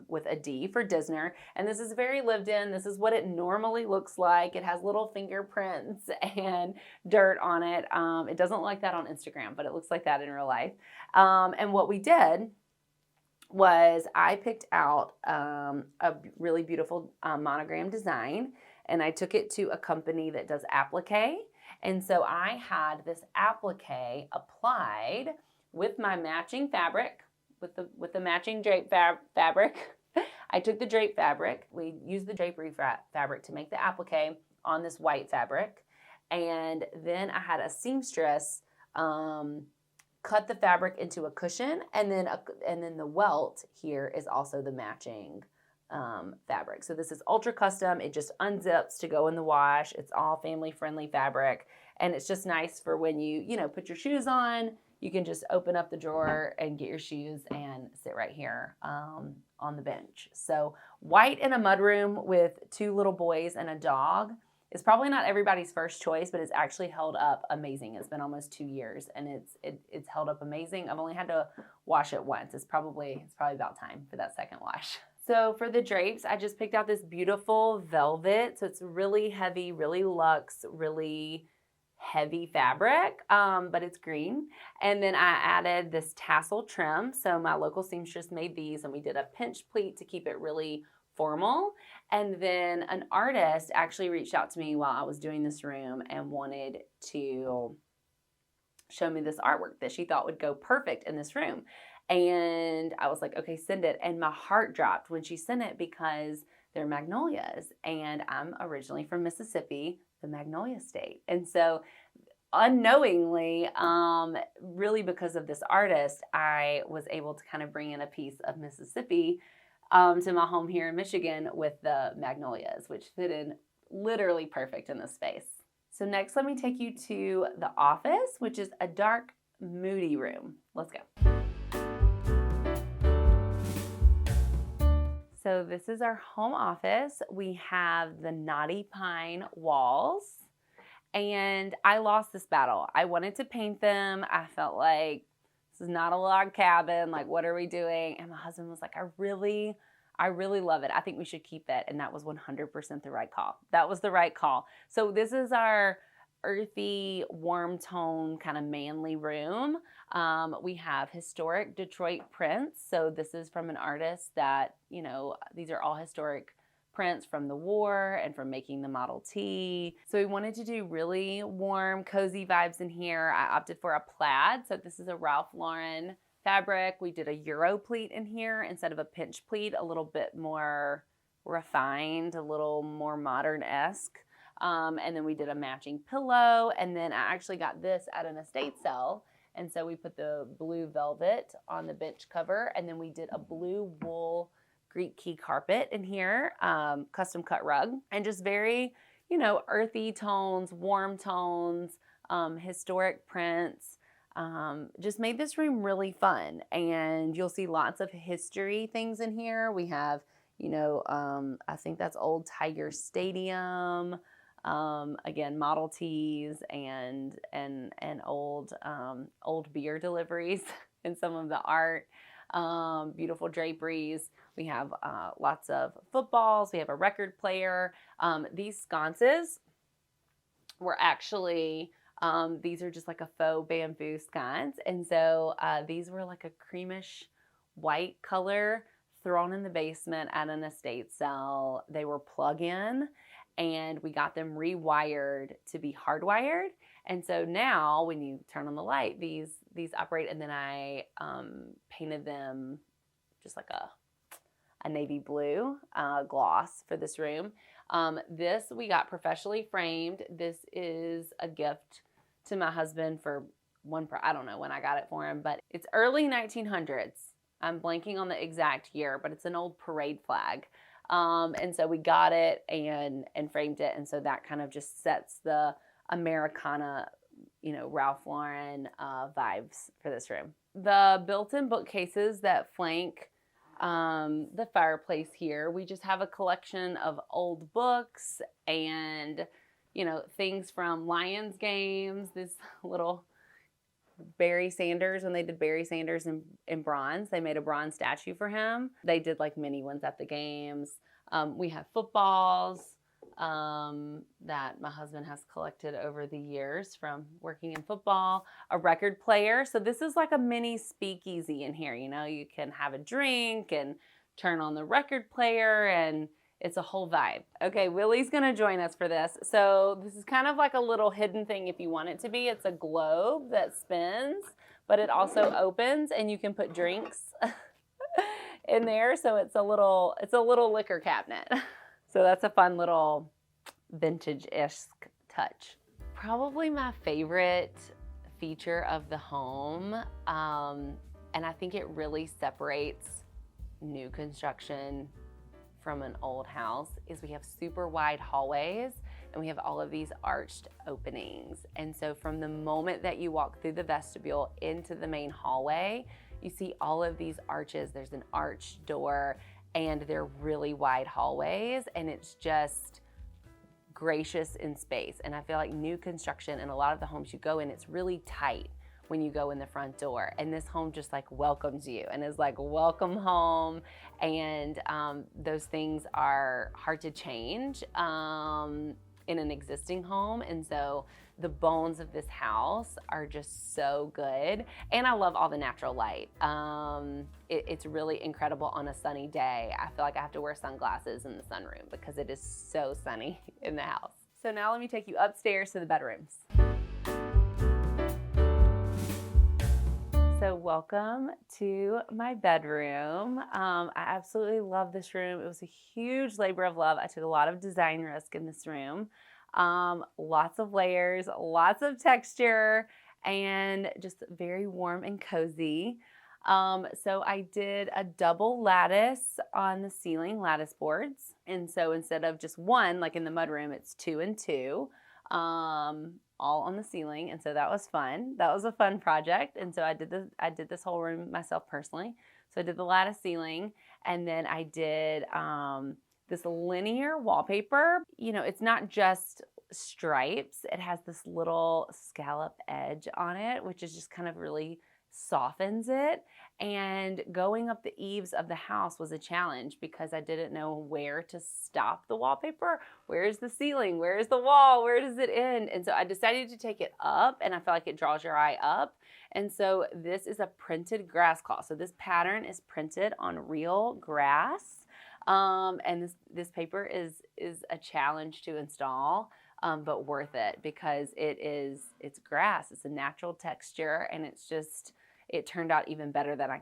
with a D for Disner. And this is very lived in. This is what it normally looks like. It has little fingerprints and dirt on it. It doesn't look like that on Instagram, but it looks like that in real life. And what we did was I picked out a really beautiful monogram design, and I took it to a company that does applique. And so I had this applique applied with my matching fabric, with the matching drape fabric. I took the drape fabric. We used the drapery fabric to make the applique on this white fabric. And then I had a seamstress cut the fabric into a cushion, and then the welt here is also the matching fabric. So this is ultra custom. It just unzips to go in the wash. It's all family friendly fabric, and it's just nice for when you put your shoes on. You can just open up the drawer and get your shoes and sit right here on the bench. So white in a mudroom with two little boys and a dog is probably not everybody's first choice, but it's actually held up amazing. It's been almost 2 years, and it's held up amazing. I've only had to wash it once. It's probably about time for that second wash. So for the drapes, I just picked out this beautiful velvet. So it's really heavy, really luxe, really heavy fabric, but it's green. And then I added this tassel trim. So my local seamstress made these, and we did a pinch pleat to keep it really formal. And then an artist actually reached out to me while I was doing this room and wanted to show me this artwork that she thought would go perfect in this room. And I was like, okay, send it. And my heart dropped when she sent it, because they're magnolias, and I'm originally from Mississippi, the Magnolia State. And so unknowingly, really because of this artist, I was able to kind of bring in a piece of Mississippi to my home here in Michigan with the magnolias, which fit in literally perfect in this space. So next, let me take you to the office, which is a dark, moody room. Let's go. So this is our home office. We have the knotty pine walls, and I lost this battle. I wanted to paint them. I felt like this is not a log cabin. Like, what are we doing? And my husband was like, I really love it. I think we should keep it. And that was 100% the right call. That was the right call. So this is our earthy, warm tone, kind of manly room. We have historic Detroit prints. So this is from an artist that, these are all historic prints from the war and from making the Model T. So we wanted to do really warm, cozy vibes in here. I opted for a plaid. So this is a Ralph Lauren fabric. We did a Euro pleat in here instead of a pinch pleat, a little bit more refined, a little more modern-esque. And then we did a matching pillow, and then I actually got this at an estate sale, and so we put the blue velvet on the bench cover, and then we did a blue wool Greek key carpet in here, custom cut rug, and just very, earthy tones, warm tones, historic prints. Just made this room really fun, and you'll see lots of history things in here. We have, I think that's old Tiger Stadium. Again, Model Ts and old beer deliveries in some of the art. Beautiful draperies. We have lots of footballs. We have a record player. These sconces were actually, these are just like a faux bamboo sconce. And so these were like a creamish white color thrown in the basement at an estate sale. They were plug-in. and we got them rewired to be hardwired. And so now when you turn on the light, these operate, and then I painted them just like a navy blue gloss for this room. This we got professionally framed. This is a gift to my husband for I don't know when I got it for him, but it's early 1900s. I'm blanking on the exact year, but it's an old parade flag. And so we got it and framed it. And so that kind of just sets the Americana, Ralph Lauren vibes for this room. The built-in bookcases that flank the fireplace here, we just have a collection of old books and, things from Lions games, this little Barry Sanders, when they did Barry Sanders in bronze, they made a bronze statue for him. They did like mini ones at the games. We have footballs that my husband has collected over the years from working in football, a record player. So this is like a mini speakeasy in here. You can have a drink and turn on the record player, and it's a whole vibe. Okay, Willie's gonna join us for this. So this is kind of like a little hidden thing if you want it to be. It's a globe that spins, but it also opens and you can put drinks in there. So it's a little liquor cabinet. So that's a fun little vintage-esque touch. Probably my favorite feature of the home, and I think it really separates new construction from an old house, is we have super wide hallways and we have all of these arched openings. And so from the moment that you walk through the vestibule into the main hallway, you see all of these arches. There's an arched door and they're really wide hallways, and it's just gracious in space. And I feel like new construction and a lot of the homes you go in, it's really tight when you go in the front door, and this home just like welcomes you and is like, welcome home. And those things are hard to change in an existing home. And so the bones of this house are just so good. And I love all the natural light. It's really incredible on a sunny day. I feel like I have to wear sunglasses in the sunroom because it is so sunny in the house. So now let me take you upstairs to the bedrooms. So welcome to my bedroom. I absolutely love this room. It was a huge labor of love. I took a lot of design risk in this room. Lots of layers, lots of texture, and just very warm and cozy. So I did a double lattice on the ceiling, lattice boards. And so instead of just one, like in the mudroom, it's 2 and 2. All on the ceiling, and so that was fun. That was a fun project, and so I did this whole room myself personally. So I did the lattice ceiling, and then I did this linear wallpaper. It's not just stripes. It has this little scallop edge on it, which is just kind of really softens it. And going up the eaves of the house was a challenge because I didn't know where to stop the wallpaper. Where's the ceiling? Where's the wall? Where does it end? And so I decided to take it up, and I feel like it draws your eye up. And so this is a printed grass cloth. So this pattern is printed on real grass. And this paper is a challenge to install, but worth it because it's grass. It's a natural texture, and it turned out even better than I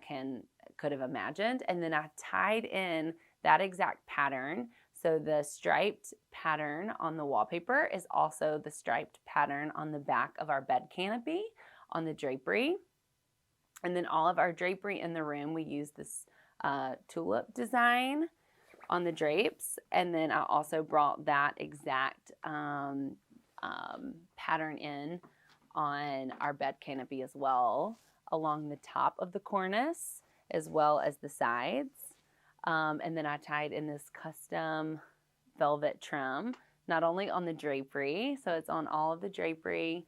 could have imagined. And then I tied in that exact pattern. So the striped pattern on the wallpaper is also the striped pattern on the back of our bed canopy on the drapery. And then all of our drapery in the room, we use this tulip design on the drapes. And then I also brought that exact pattern in on our bed canopy as well, along the top of the cornice as well as the sides. And then I tied in this custom velvet trim, not only on the drapery, so it's on all of the drapery,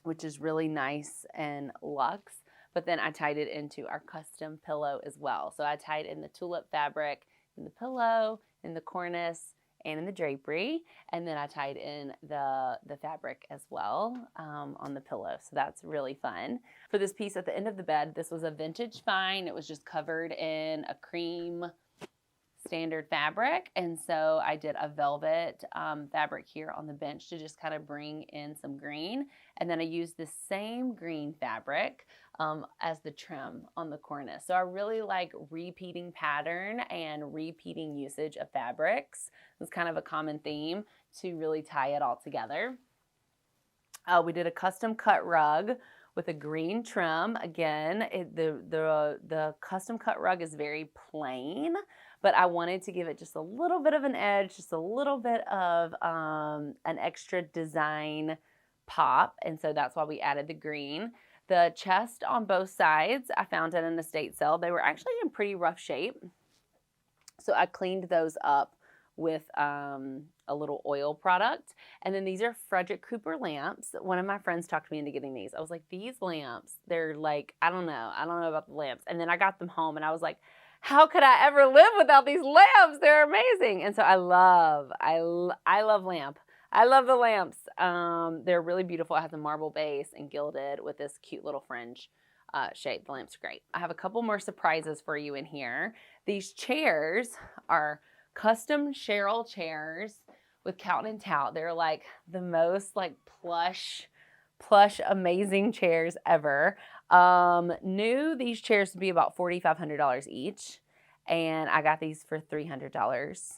which is really nice and luxe, but then I tied it into our custom pillow as well. So I tied in the tulip fabric in the pillow, in the cornice, and in the drapery, and then I tied in the fabric as well on the pillow. So that's really fun. For this piece at the end of the bed, this was a vintage find. It was just covered in a cream standard fabric, and so I did a velvet fabric here on the bench to just kind of bring in some green, and then I used the same green fabric as the trim on the cornice. So I really like repeating pattern and repeating usage of fabrics. It's kind of a common theme to really tie it all together. We did a custom cut rug with a green trim. Again, the custom cut rug is very plain, but I wanted to give it just a little bit of an edge, just a little bit of an extra design pop, and so that's why we added the green. The chest on both sides, I found at an estate sale. They were actually in pretty rough shape, so I cleaned those up with a little oil product. And then these are Frederick Cooper lamps. One of my friends talked me into getting these. I was like, these lamps, they're like, I don't know about the lamps. And then I got them home and I was like, how could I ever live without these lamps? They're amazing. And so I love lamp. I love the lamps. They're really beautiful. It has a marble base and gilded with this cute little fringe shape. The lamp's great. I have a couple more surprises for you in here. These chairs are custom Cheryl chairs with Count and Tout. They're like the most like plush, amazing chairs ever. Knew these chairs to be about $4,500 each, and I got these for $300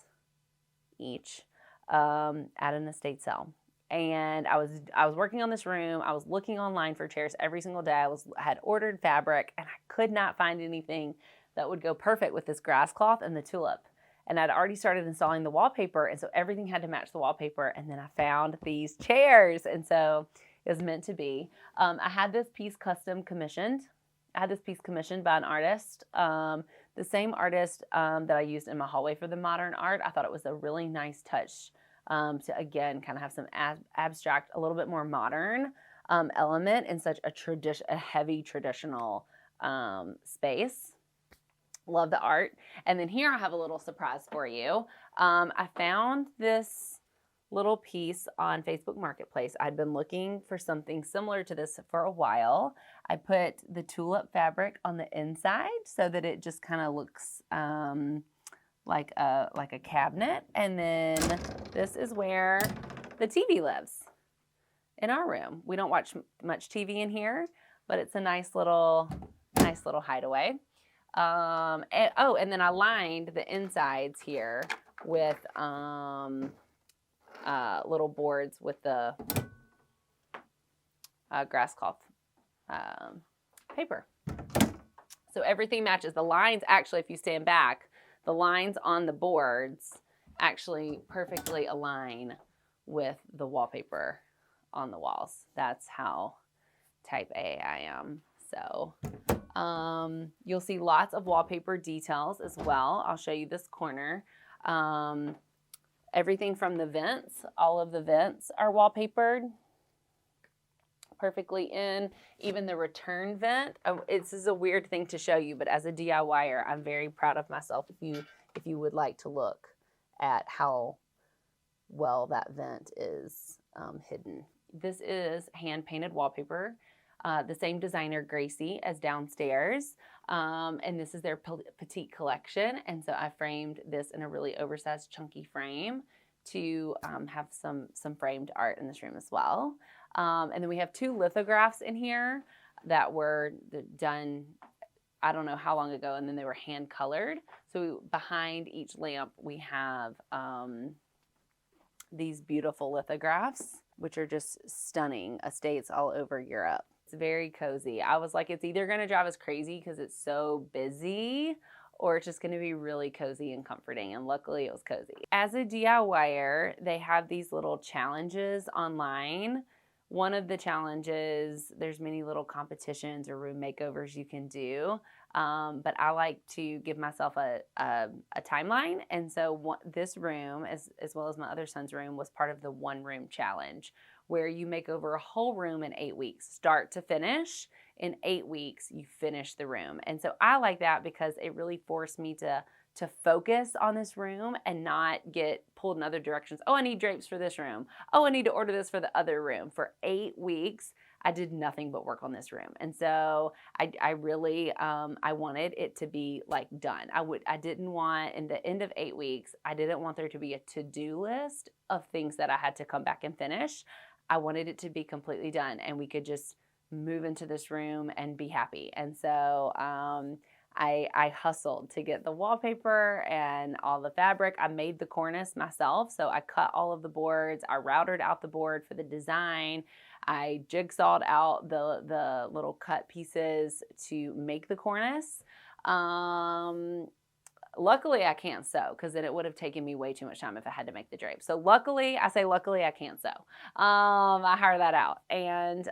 each at an estate sale. And I was working on this room. I was looking online for chairs every single day. I had ordered fabric, and I could not find anything that would go perfect with this grass cloth and the tulip. And I'd already started installing the wallpaper, and so everything had to match the wallpaper. And then I found these chairs, and so it was meant to be. I had this piece custom commissioned. I had this piece commissioned by an artist, the same artist that I used in my hallway for the modern art. I thought it was a really nice touch to, again, kind of have some abstract, a little bit more modern element in such a heavy traditional space. Love the art. And then here I have a little surprise for you. I found this little piece on Facebook Marketplace. I'd been looking for something similar to this for a while. I put the tulip fabric on the inside so that it just kind of looks like a cabinet. And then this is where the TV lives in our room. We don't watch much TV in here, but it's a nice little hideaway. And then I lined the insides here with little boards with the grass cloth paper. So everything matches. The lines, actually, if you stand back, the lines on the boards actually perfectly align with the wallpaper on the walls. That's how type A I am. So you'll see lots of wallpaper details as well. I'll show you this corner. Everything from the vents, all of the vents are wallpapered perfectly in. Even the return vent. This is a weird thing to show you, but as a DIYer, I'm very proud of myself if you would like to look at how well that vent is hidden. This is hand-painted wallpaper. The same designer, Gracie, as downstairs. And this is their petite collection. And so I framed this in a really oversized, chunky frame to have some framed art in this room as well. And then we have two lithographs in here that were done, I don't know how long ago, and then they were hand colored. So behind each lamp, we have these beautiful lithographs, which are just stunning. Estates all over Europe. It's very cozy. I was like, it's either going to drive us crazy because it's so busy, or it's just going to be really cozy and comforting. And luckily it was cozy. As a DIYer, they have these little challenges online. One of the challenges, there's many little competitions or room makeovers you can do. But I like to give myself a timeline. And so this room, as well as my other son's room, was part of the 1 room challenge, where you make over a whole room in 8 weeks, start to finish. In 8 weeks, you finish the room. And so I like that because it really forced me to focus on this room and not get pulled in other directions. Oh, I need drapes for this room. Oh, I need to order this for the other room. For 8 weeks, I did nothing but work on this room. And so I really, I wanted it to be like done. I didn't want, in the end of 8 weeks, I didn't want there to be a to-do list of things that I had to come back and finish. I wanted it to be completely done and we could just move into this room and be happy. And so, I hustled to get the wallpaper and all the fabric. I made the cornice myself. So I cut all of the boards. I routed out the board for the design. I jigsawed out the little cut pieces to make the cornice. Luckily, I can't sew because then it would have taken me way too much time if I had to make the drape. So luckily, I can't sew. I hired that out. And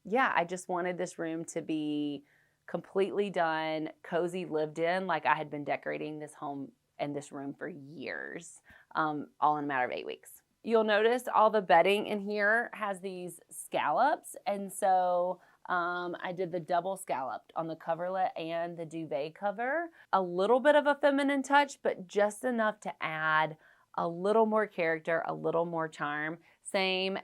yeah, I just wanted this room to be completely done, cozy, lived in, like I had been decorating this home and this room for years, all in a matter of 8 weeks. You'll notice all the bedding in here has these scallops. And so I did the double scalloped on the coverlet and the duvet cover. A little bit of a feminine touch, but just enough to add a little more character, a little more charm. Same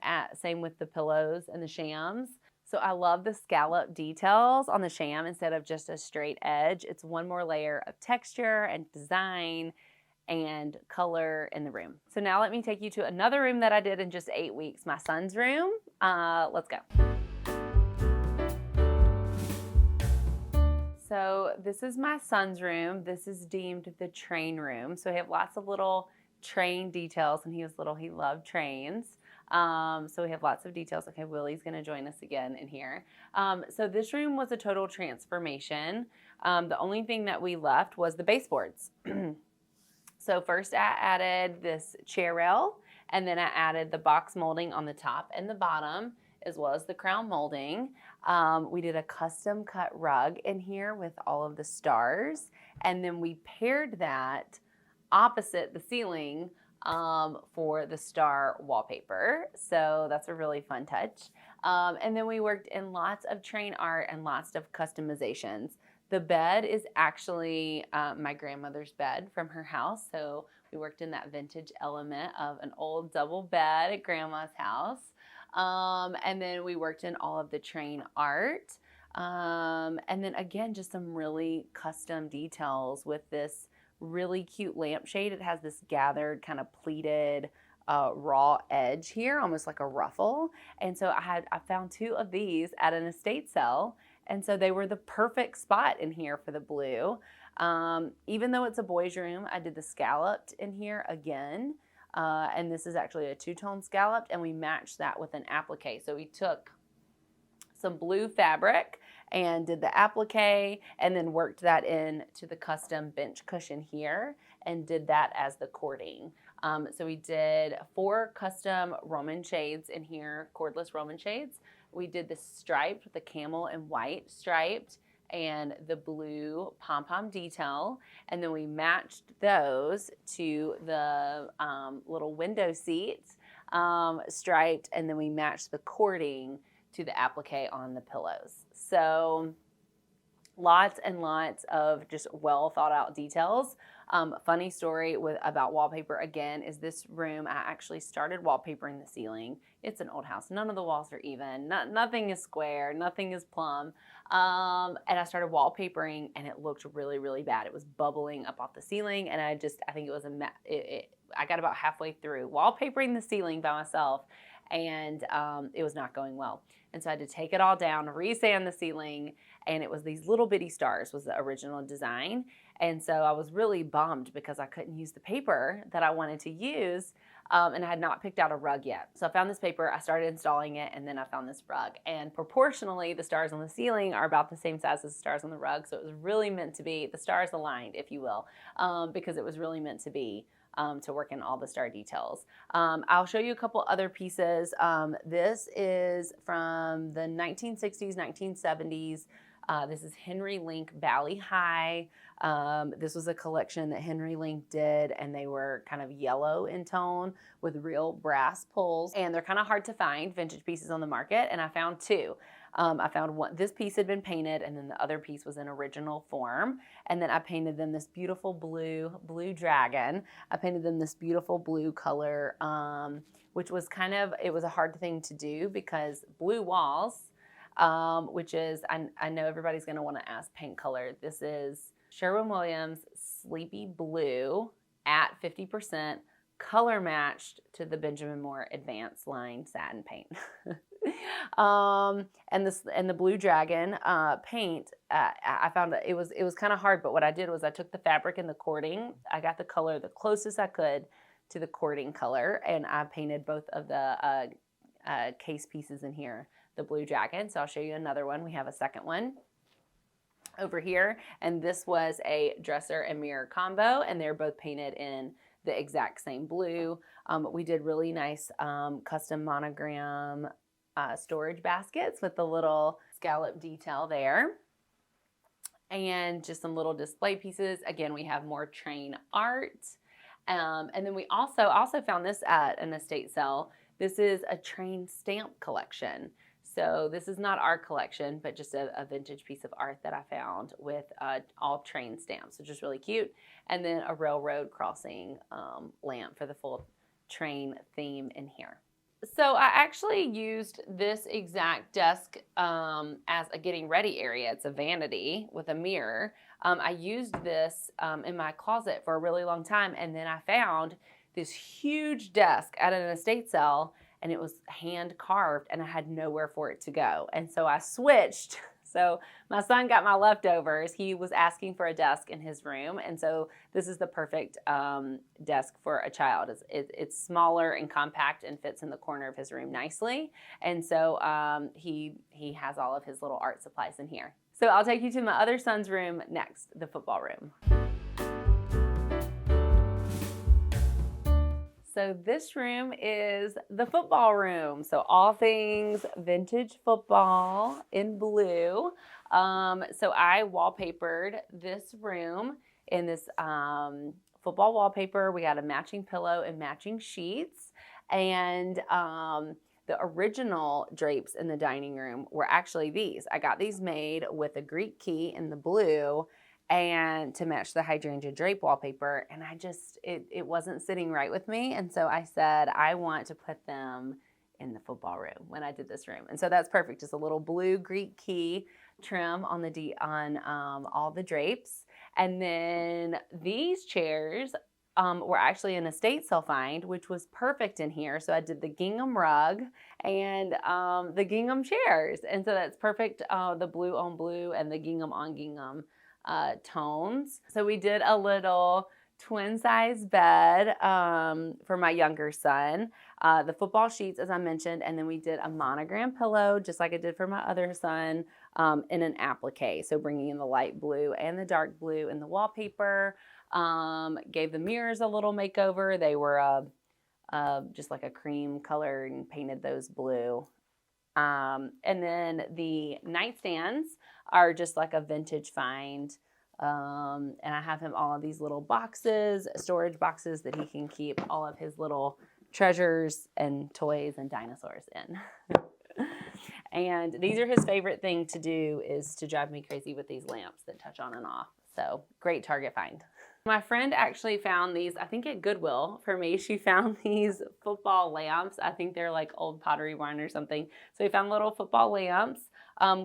with the pillows and the shams. So I love the scallop details on the sham instead of just a straight edge. It's one more layer of texture and design and color in the room. So now let me take you to another room that I did in just 8 weeks, my son's room. Let's go. So this is my son's room. This is deemed the train room. So we have lots of little train details. When he was little, he loved trains. So we have lots of details. Okay, Willie's gonna join us again in here. So this room was a total transformation. The only thing that we left was the baseboards. So first I added this chair rail, and then I added the box molding on the top and the bottom, as well as the crown molding. We did a custom cut rug in here with all of the stars, and then we paired that opposite the ceiling for the star wallpaper. So that's a really fun touch. And then we worked in lots of train art and lots of customizations. The bed is actually my grandmother's bed from her house. So we worked in that vintage element of an old double bed at grandma's house. And then we worked in all of the train art. And then again, just some really custom details with this really cute lampshade. It has this gathered kind of pleated raw edge here, almost like a ruffle. And so I found 2 of these at an estate sale. And so they were the perfect spot in here for the blue. Even though it's a boy's room, I did the scalloped in here again. And this is actually a 2-tone scalloped, and we matched that with an applique. So we took some blue fabric and did the applique and then worked that in to the custom bench cushion here and did that as the cording. So we did 4 custom Roman shades in here, cordless Roman shades. We did the striped, the camel and white striped, and the blue pom-pom detail. And then we matched those to the little window seats, striped, and then we matched the cording to the applique on the pillows. So lots and lots of just well thought out details. Funny story about wallpaper again is this room, I actually started wallpapering the ceiling. It's an old house. None of the walls are even. Nothing is square. Nothing is plumb. And I started wallpapering and it looked really, really bad. It was bubbling up off the ceiling and I think it was I got about halfway through wallpapering the ceiling by myself and it was not going well. And so I had to take it all down, resand the ceiling, and it was these little bitty stars was the original design. And so I was really bummed because I couldn't use the paper that I wanted to use, and I had not picked out a rug yet. So I found this paper, I started installing it, and then I found this rug. And proportionally, the stars on the ceiling are about the same size as the stars on the rug, so it was really meant to be, the stars aligned, if you will, because it was really meant to be to work in all the star details. I'll show you a couple other pieces. This is from the 1960s, 1970s. This is Henry Link Valley High. This was a collection that Henry Link did, and they were kind of yellow in tone with real brass pulls. And they're kind of hard to find, vintage pieces on the market, and I found 2. I found one, this piece had been painted, and then the other piece was in original form. And then I painted them this beautiful blue dragon. I painted them this beautiful blue color, which was it was a hard thing to do because blue walls which is, I know everybody's going to want to ask paint color. This is Sherwin-Williams Sleepy Blue at 50%, color matched to the Benjamin Moore Advanced Line Satin Paint. And the Blue Dragon paint, I found that it was kind of hard, but what I did was I took the fabric and the cording. I got the color the closest I could to the cording color, and I painted both of the case pieces in here, the Blue Dragon. So I'll show you another one. We have a second one over here, and this was a dresser and mirror combo, and they're both painted in the exact same blue. We did really nice custom monogram storage baskets with the little scallop detail there, and just some little display pieces. Again, we have more train art, and then we also found this at an estate sale. This is a train stamp collection. So this is not our collection, but just a vintage piece of art that I found with all train stamps, which is really cute. And then a railroad crossing lamp for the full train theme in here. So I actually used this exact desk as a getting ready area. It's a vanity with a mirror. I used this in my closet for a really long time, and then I found this huge desk at an estate sale, and it was hand carved, and I had nowhere for it to go. And so I switched. So my son got my leftovers. He was asking for a desk in his room, and so this is the perfect desk for a child. It's smaller and compact and fits in the corner of his room nicely. And so he has all of his little art supplies in here. So I'll take you to my other son's room next, the football room. So this room is the football room. So all things vintage football in blue. So I wallpapered this room in this football wallpaper. We got a matching pillow and matching sheets. And the original drapes in the dining room were actually these. I got these made with a Greek key in the blue and to match the hydrangea drape wallpaper, and it wasn't sitting right with me, and so I said I want to put them in the football room when I did this room. And so that's perfect, just a little blue Greek key trim on all the drapes. And then these chairs were actually an estate sale find, which was perfect in here. So I did the gingham rug and the gingham chairs, and so that's perfect, the blue on blue and the gingham on gingham tones. So we did a little twin size bed for my younger son, the football sheets, as I mentioned, and then we did a monogram pillow, just like I did for my other son, in an applique. So bringing in the light blue and the dark blue in the wallpaper. Gave the mirrors a little makeover. They were just like a cream color and painted those blue. And then the nightstands are just like a vintage find. And I have him all of these little boxes, storage boxes that he can keep all of his little treasures and toys and dinosaurs in. And these are his favorite thing to do, is to drive me crazy with these lamps that touch on and off. So great Target find. My friend actually found these, I think at Goodwill for me. She found these football lamps. I think they're like old Pottery Barn or something. So we found little football lamps.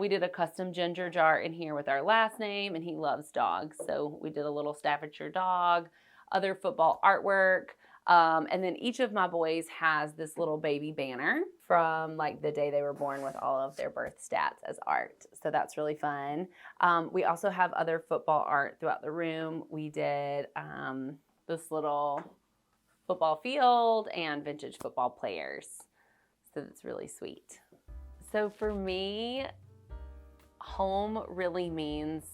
We did a custom ginger jar in here with our last name, and he loves dogs. So we did a little Staffordshire dog, other football artwork. And then each of my boys has this little baby banner from like the day they were born with all of their birth stats as art. So that's really fun. We also have other football art throughout the room. We did this little football field and vintage football players. So that's really sweet. So for me, home really means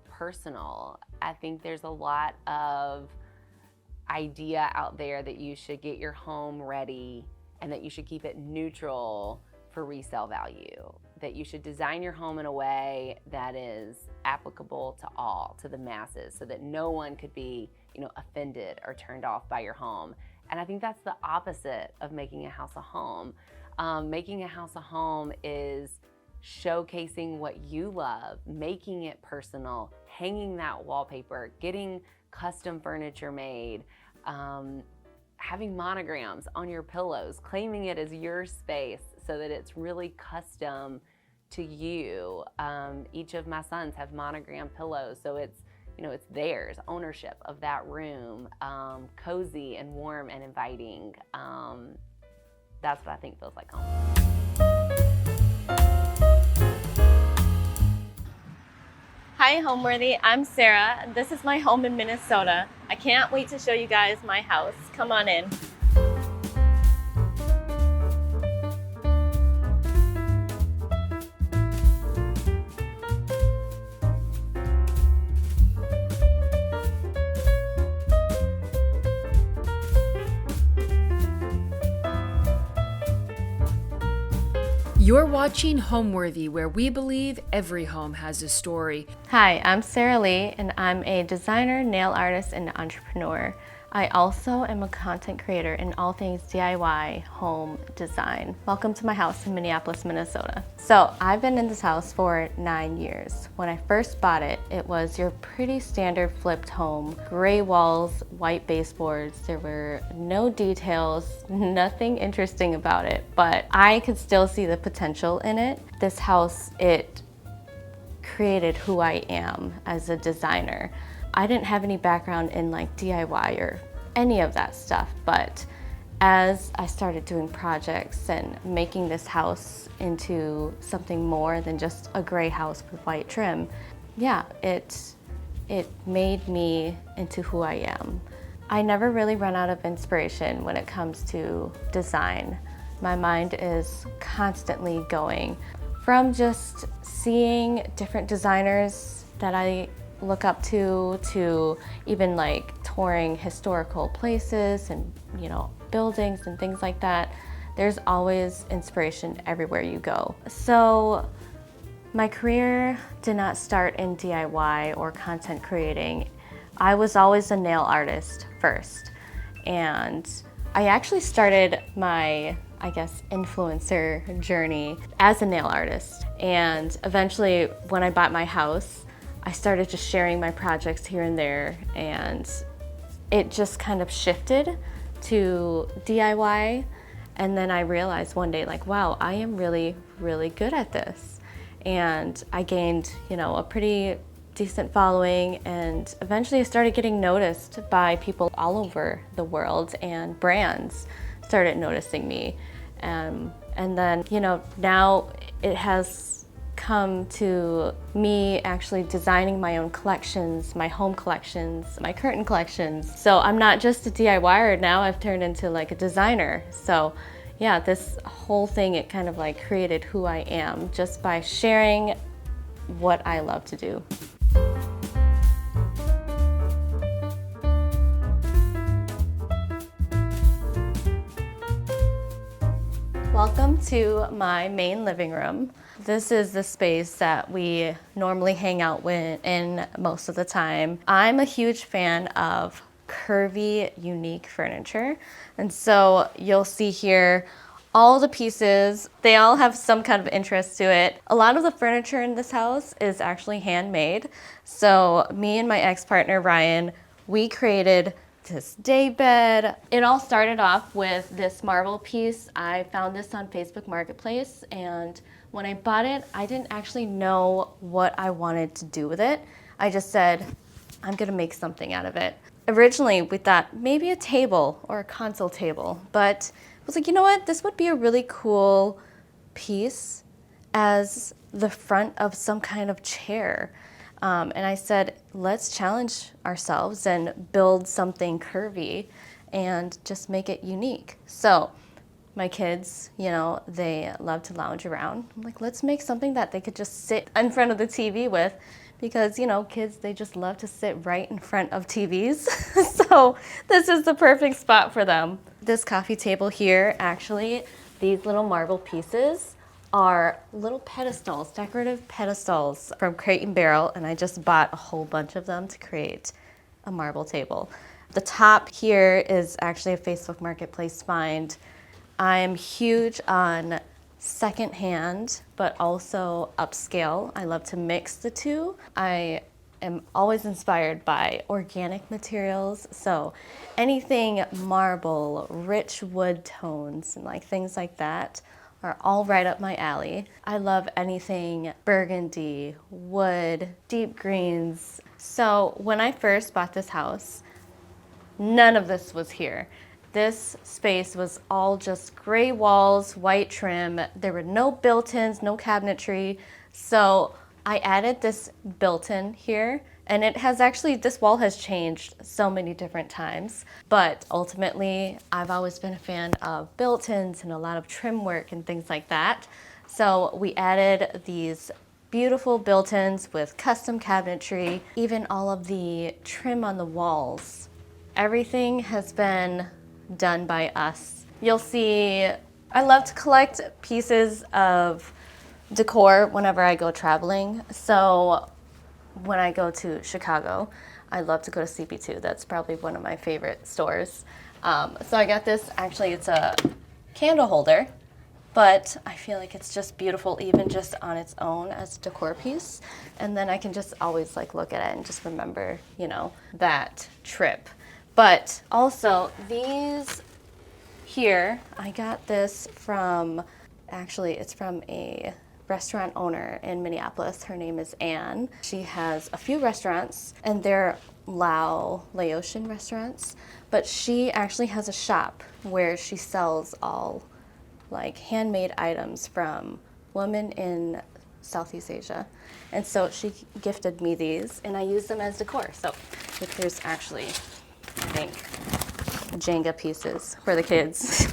personal. I think there's a lot of idea out there that you should get your home ready and that you should keep it neutral for resale value, that you should design your home in a way that is applicable to all, to the masses, so that no one could be, offended or turned off by your home. And I think that's the opposite of making a house a home. Making a house a home is showcasing what you love, making it personal, hanging that wallpaper, getting custom furniture made, having monograms on your pillows, claiming it as your space so that it's really custom to you. Each of my sons have monogram pillows, so it's, you know, it's theirs, ownership of that room, cozy and warm and inviting. That's what I think feels like home. Hi Homeworthy, I'm Sara. This is my home in Minnesota. I can't wait to show you guys my house. Come on in. You're watching Homeworthy, where we believe every home has a story. Hi, I'm Sara Lee, and I'm a designer, nail artist, and entrepreneur. I also am a content creator in all things DIY home design. Welcome to my house in Minneapolis, Minnesota. So I've been in this house for 9 years. When I first bought it, it was your pretty standard flipped home. Gray walls, white baseboards. There were no details, nothing interesting about it, but I could still see the potential in it. This house, it created who I am as a designer. I didn't have any background in like DIY or any of that stuff, but as I started doing projects and making this house into something more than just a gray house with white trim, yeah, it made me into who I am. I never really run out of inspiration when it comes to design. My mind is constantly going from just seeing different designers that I look up to even like touring historical places and, you know, buildings and things like that. There's always inspiration everywhere you go. So my career did not start in DIY or content creating. I was always a nail artist first. And I actually started my, I guess, influencer journey as a nail artist. And eventually when I bought my house, I started just sharing my projects here and there, and it just kind of shifted to DIY. And then I realized one day, like, wow, I am really, really good at this. And I gained, you know, a pretty decent following, and eventually I started getting noticed by people all over the world, and brands started noticing me. And then, you know, now it has come to me actually designing my own collections, my home collections, my curtain collections. So I'm not just a DIYer now, I've turned into like a designer. So yeah, this whole thing, it kind of like created who I am just by sharing what I love to do. Welcome to my main living room. This is the space that we normally hang out in most of the time. I'm a huge fan of curvy, unique furniture. And so you'll see here all the pieces, they all have some kind of interest to it. A lot of the furniture in this house is actually handmade. So me and my ex-partner, Ryan, we created this day bed. It all started off with this marble piece. I found this on Facebook Marketplace, and when I bought it, I didn't actually know what I wanted to do with it. I just said, I'm gonna make something out of it. Originally, we thought maybe a table or a console table, but I was like, you know what? This would be a really cool piece as the front of some kind of chair. And I said, let's challenge ourselves and build something curvy and just make it unique. So my kids, you know, they love to lounge around. I'm like, let's make something that they could just sit in front of the TV with, because, you know, kids, they just love to sit right in front of TVs. So this is the perfect spot for them. This coffee table here, actually, these little marble pieces are little pedestals, decorative pedestals from Crate & Barrel, and I just bought a whole bunch of them to create a marble table. The top here is actually a Facebook Marketplace find. I'm huge on secondhand, but also upscale. I love to mix the two. I am always inspired by organic materials, so anything marble, rich wood tones, and like things like that are all right up my alley. I love anything burgundy, wood, deep greens. So when I first bought this house, none of this was here. This space was all just gray walls, white trim. There were no built-ins, no cabinetry. So I added this built-in here, and it has actually, this wall has changed so many different times. But ultimately, I've always been a fan of built-ins and a lot of trim work and things like that. So we added these beautiful built-ins with custom cabinetry, even all of the trim on the walls. Everything has been done by us. You'll see, I love to collect pieces of decor whenever I go traveling. So when I go to Chicago, I love to go to CP2. That's probably one of my favorite stores. So I got this, actually it's a candle holder, but I feel like it's just beautiful even just on its own as a decor piece. And then I can just always like look at it and just remember, you know, that trip. But also these here, I got this from, actually it's from a restaurant owner in Minneapolis. Her name is Anne. She has a few restaurants and they're Laotian restaurants, but she actually has a shop where she sells all like handmade items from women in Southeast Asia. And so she gifted me these and I use them as decor. So there's actually, I think, Jenga pieces for the kids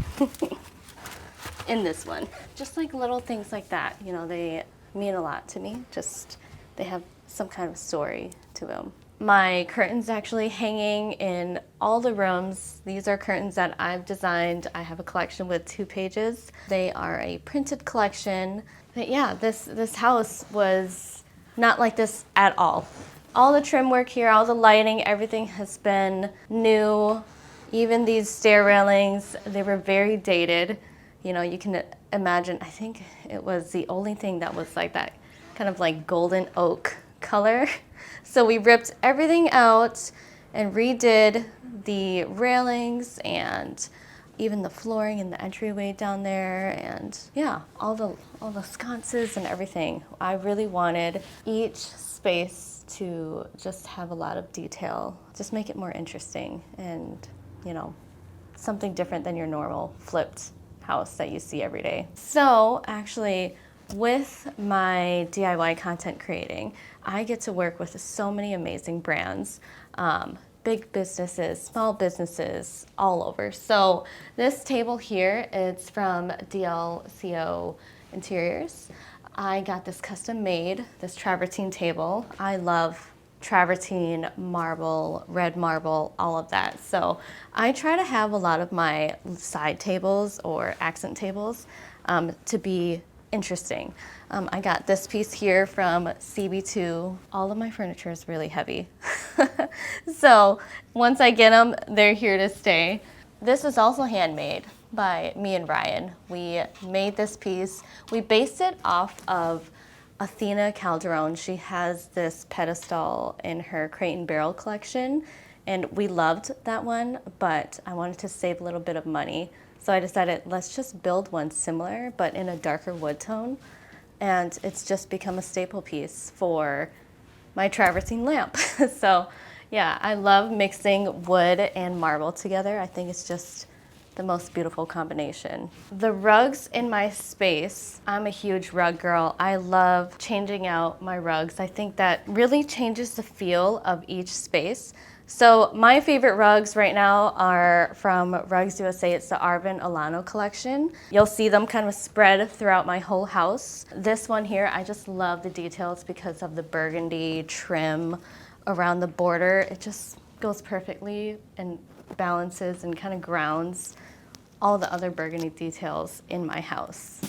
in this one. Just like little things like that, you know, they mean a lot to me. Just, they have some kind of story to them. My curtains actually hanging in all the rooms. These are curtains that I've designed. I have a collection with 2 pages. They are a printed collection. But yeah, this house was not like this at all. All the trim work here, all the lighting, everything has been new. Even these stair railings, they were very dated. You know, you can imagine, I think it was the only thing that was like that kind of like golden oak color. So we ripped everything out and redid the railings and even the flooring in the entryway down there, and yeah, all the sconces and everything. I really wanted each space to just have a lot of detail, just make it more interesting and, you know, something different than your normal flipped house that you see every day. So actually, with my DIY content creating, I get to work with so many amazing brands, big businesses, small businesses, all over. So this table here, it's from DLCO Interiors. I got this custom made, this travertine table. I love travertine, marble, red marble, all of that. So I try to have a lot of my side tables or accent tables to be interesting. I got this piece here from CB2. All of my furniture is really heavy. So once I get them, they're here to stay. This is also handmade by me and Ryan. We made this piece. We based it off of Athena Calderon. She has this pedestal in her Crate and Barrel collection, and we loved that one, but I wanted to save a little bit of money. So I decided, let's just build one similar, but in a darker wood tone. And it's just become a staple piece for my travertine lamp. So yeah, I love mixing wood and marble together. I think it's just the most beautiful combination. The rugs in my space, I'm a huge rug girl. I love changing out my rugs. I think that really changes the feel of each space. So my favorite rugs right now are from Rugs USA. It's the Arvin Alano collection. You'll see them kind of spread throughout my whole house. This one here, I just love the details because of the burgundy trim around the border. It just goes perfectly and balances and kind of grounds all the other burgundy details in my house.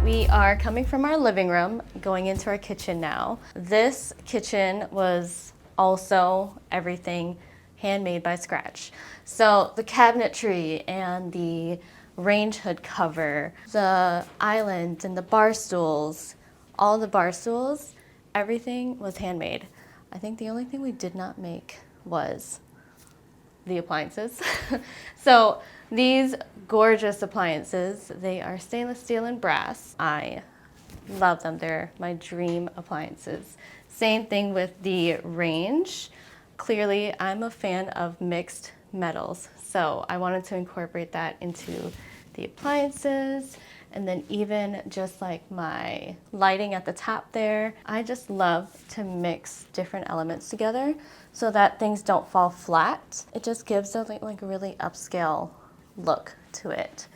We are coming from our living room, going into our kitchen now. This kitchen was also everything handmade by scratch. So the cabinetry and the range hood cover, the island and the bar stools, all the bar stools, everything was handmade. I think the only thing we did not make was the appliances. So these gorgeous appliances, they are stainless steel and brass. I love them. They're my dream appliances. Same thing with the range. Clearly, I'm a fan of mixed metals, so I wanted to incorporate that into the appliances. And then even just like my lighting at the top there, I just love to mix different elements together so that things don't fall flat. It just gives a like a really upscale look to it.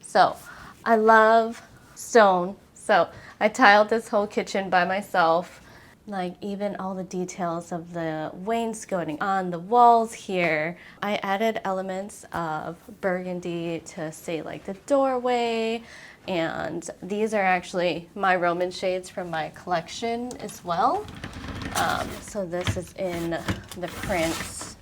So I love stone. So I tiled this whole kitchen by myself. Like even all the details of the wainscoting on the walls here. I added elements of burgundy to say like the doorway, and these are actually my Roman shades from my collection as well. So this is in the prints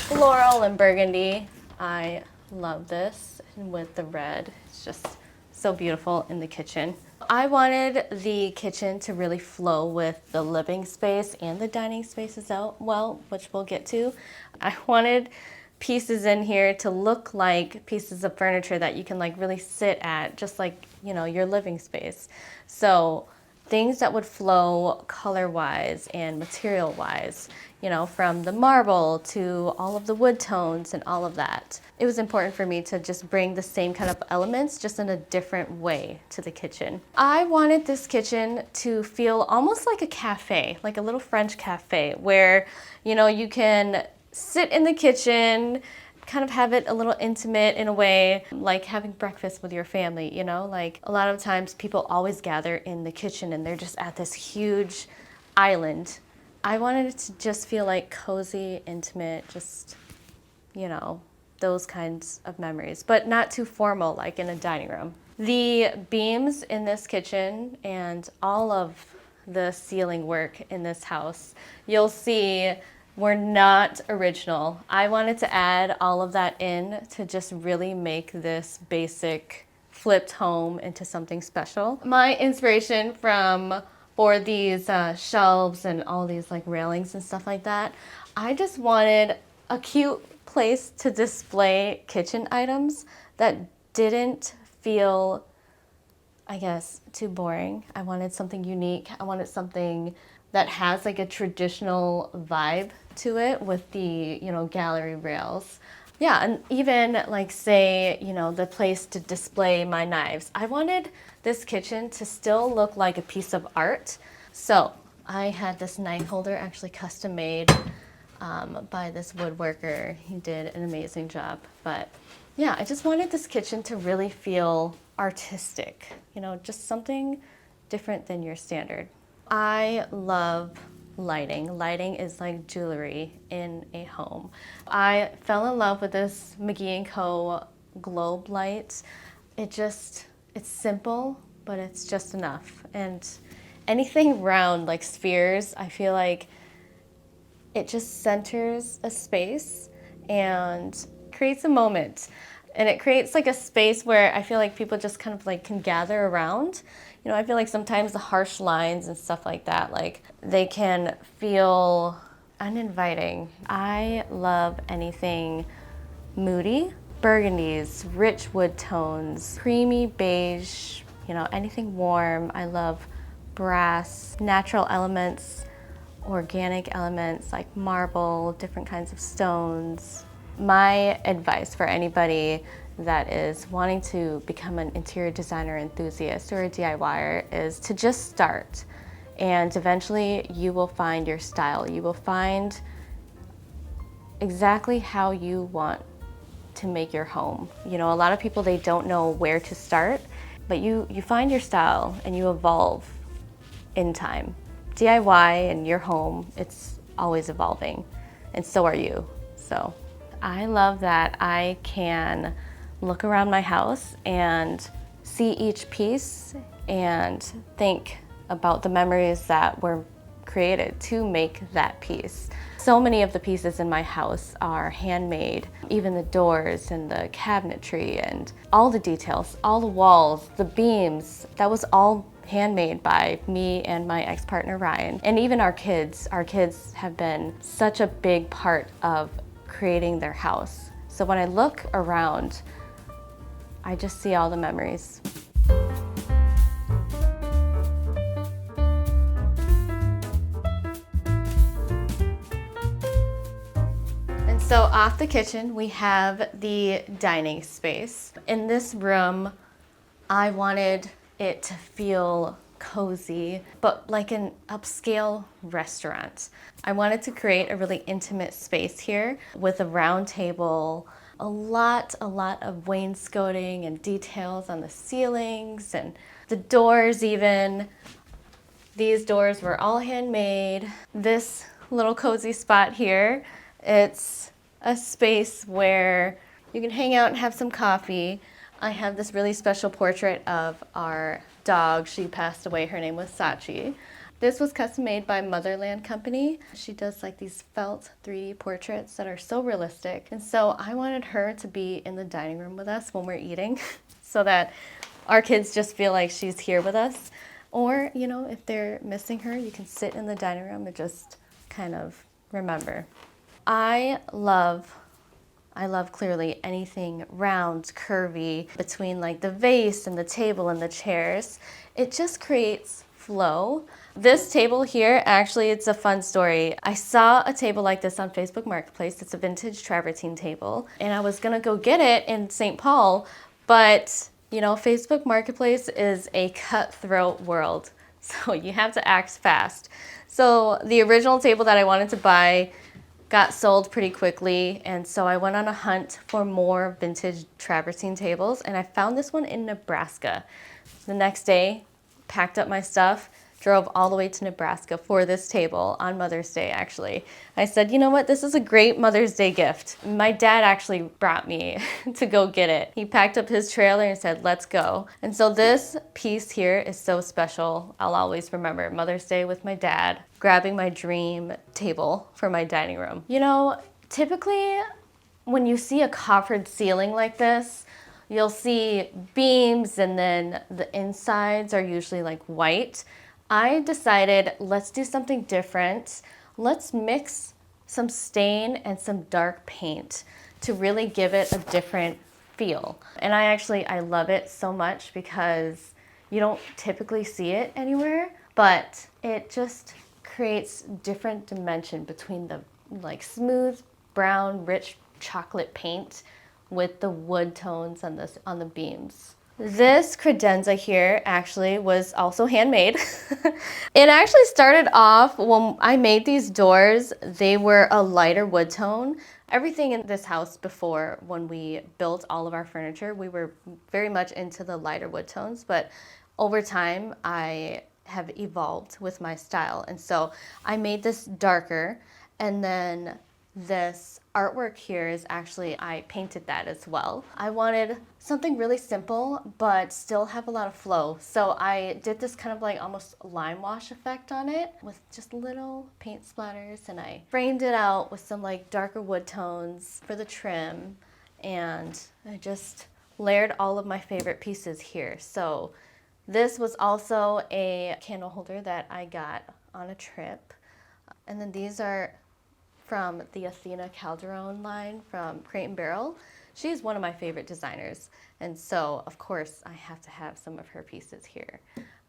floral and burgundy. I love this, and with the red, it's just so beautiful in the kitchen. I wanted the kitchen to really flow with the living space and the dining spaces out well, which we'll get to. I wanted pieces in here to look like pieces of furniture that you can like really sit at, just like, you know, your living space. So things that would flow color-wise and material-wise, you know, from the marble to all of the wood tones and all of that. It was important for me to just bring the same kind of elements, just in a different way to the kitchen. I wanted this kitchen to feel almost like a cafe, like a little French cafe, where, you know, you can sit in the kitchen, kind of have it a little intimate in a way, like having breakfast with your family, you know? Like a lot of times people always gather in the kitchen and they're just at this huge island. I wanted it to just feel like cozy, intimate, just, you know, those kinds of memories, but not too formal like in a dining room. The beams in this kitchen and all of the ceiling work in this house, you'll see were not original. I wanted to add all of that in to just really make this basic flipped home into something special. My inspiration for these shelves and all these like railings and stuff like that, I just wanted a cute place to display kitchen items that didn't feel, I guess, too boring. I wanted something unique. I wanted something that has like a traditional vibe to it with the, you know, gallery rails. Yeah, and even like say, you know, the place to display my knives. I wanted this kitchen to still look like a piece of art. So I had this knife holder actually custom made by this woodworker. He did an amazing job. But yeah, I just wanted this kitchen to really feel artistic, you know, just something different than your standard. I love lighting. Lighting is like jewelry in a home. I fell in love with this McGee & Co. globe light. It's simple, but it's just enough. And anything round, like spheres, I feel like it just centers a space and creates a moment. And it creates like a space where I feel like people just kind of like can gather around. You know, I feel like sometimes the harsh lines and stuff like that, like they can feel uninviting. I love anything moody, burgundies, rich wood tones, creamy beige, you know, anything warm. I love brass, natural elements, organic elements like marble, different kinds of stones. My advice for anybody that is wanting to become an interior designer enthusiast or a DIYer is to just start, and eventually you will find your style. You will find exactly how you want to make your home. You know, a lot of people, they don't know where to start, but you find your style and you evolve in time. DIY and your home, it's always evolving, and so are you. So I love that I can look around my house and see each piece and think about the memories that were created to make that piece. So many of the pieces in my house are handmade, even the doors and the cabinetry and all the details, all the walls, the beams, that was all handmade by me and my ex-partner Ryan. And even our kids have been such a big part of creating their house. So when I look around, I just see all the memories. And so off the kitchen, we have the dining space. In this room, I wanted it to feel cozy, but like an upscale restaurant. I wanted to create a really intimate space here with a round table, a lot of wainscoting and details on the ceilings and the doors even. These doors were all handmade. This little cozy spot here, it's a space where you can hang out and have some coffee. I have this really special portrait of our dog. She passed away. Her name was Sachi. This was custom made by Motherland Company. She does like these felt 3D portraits that are so realistic. And so I wanted her to be in the dining room with us when we're eating so that our kids just feel like she's here with us. Or, you know, if they're missing her, you can sit in the dining room and just kind of remember. I love clearly anything round, curvy, between like the vase and the table and the chairs. It just creates flow. This table here, actually, it's a fun story. I saw a table like this on Facebook Marketplace. It's a vintage travertine table, and I was gonna go get it in St. Paul, but you know, Facebook Marketplace is a cutthroat world, so you have to act fast. So the original table that I wanted to buy got sold pretty quickly, and so I went on a hunt for more vintage travertine tables, and I found this one in Nebraska. The next day, packed up my stuff, drove all the way to Nebraska for this table on Mother's Day, actually. I said, you know what, this is a great Mother's Day gift. My dad actually brought me to go get it. He packed up his trailer and said, let's go. And so this piece here is so special. I'll always remember Mother's Day with my dad, grabbing my dream table for my dining room. You know, typically when you see a coffered ceiling like this, you'll see beams and then the insides are usually like white. I decided, let's do something different. Let's mix some stain and some dark paint to really give it a different feel. And I love it so much because you don't typically see it anywhere, but it just creates different dimension between the like smooth, brown, rich chocolate paint with the wood tones on the beams. This credenza here actually was also handmade. It actually started off when I made these doors, they were a lighter wood tone. Everything in this house before, when we built all of our furniture, we were very much into the lighter wood tones, but over time I have evolved with my style. And so I made this darker, and then this artwork here is actually, I painted that as well. I wanted something really simple, but still have a lot of flow. So I did this kind of like almost lime wash effect on it with just little paint splatters, and I framed it out with some like darker wood tones for the trim, and I just layered all of my favorite pieces here. So this was also a candle holder that I got on a trip. And then these are from the Athena Calderon line from Crate & Barrel. She's one of my favorite designers, and so of course I have to have some of her pieces here.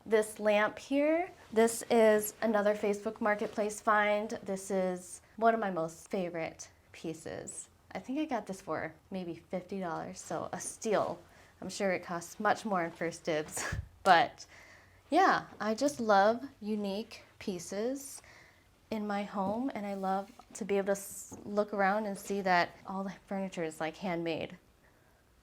This lamp here, this is another Facebook Marketplace find. This is one of my most favorite pieces. I think I got this for maybe $50, so a steal. I'm sure it costs much more in First Dibs, but yeah, I just love unique pieces in my home, and I love to be able to look around and see that all the furniture is like handmade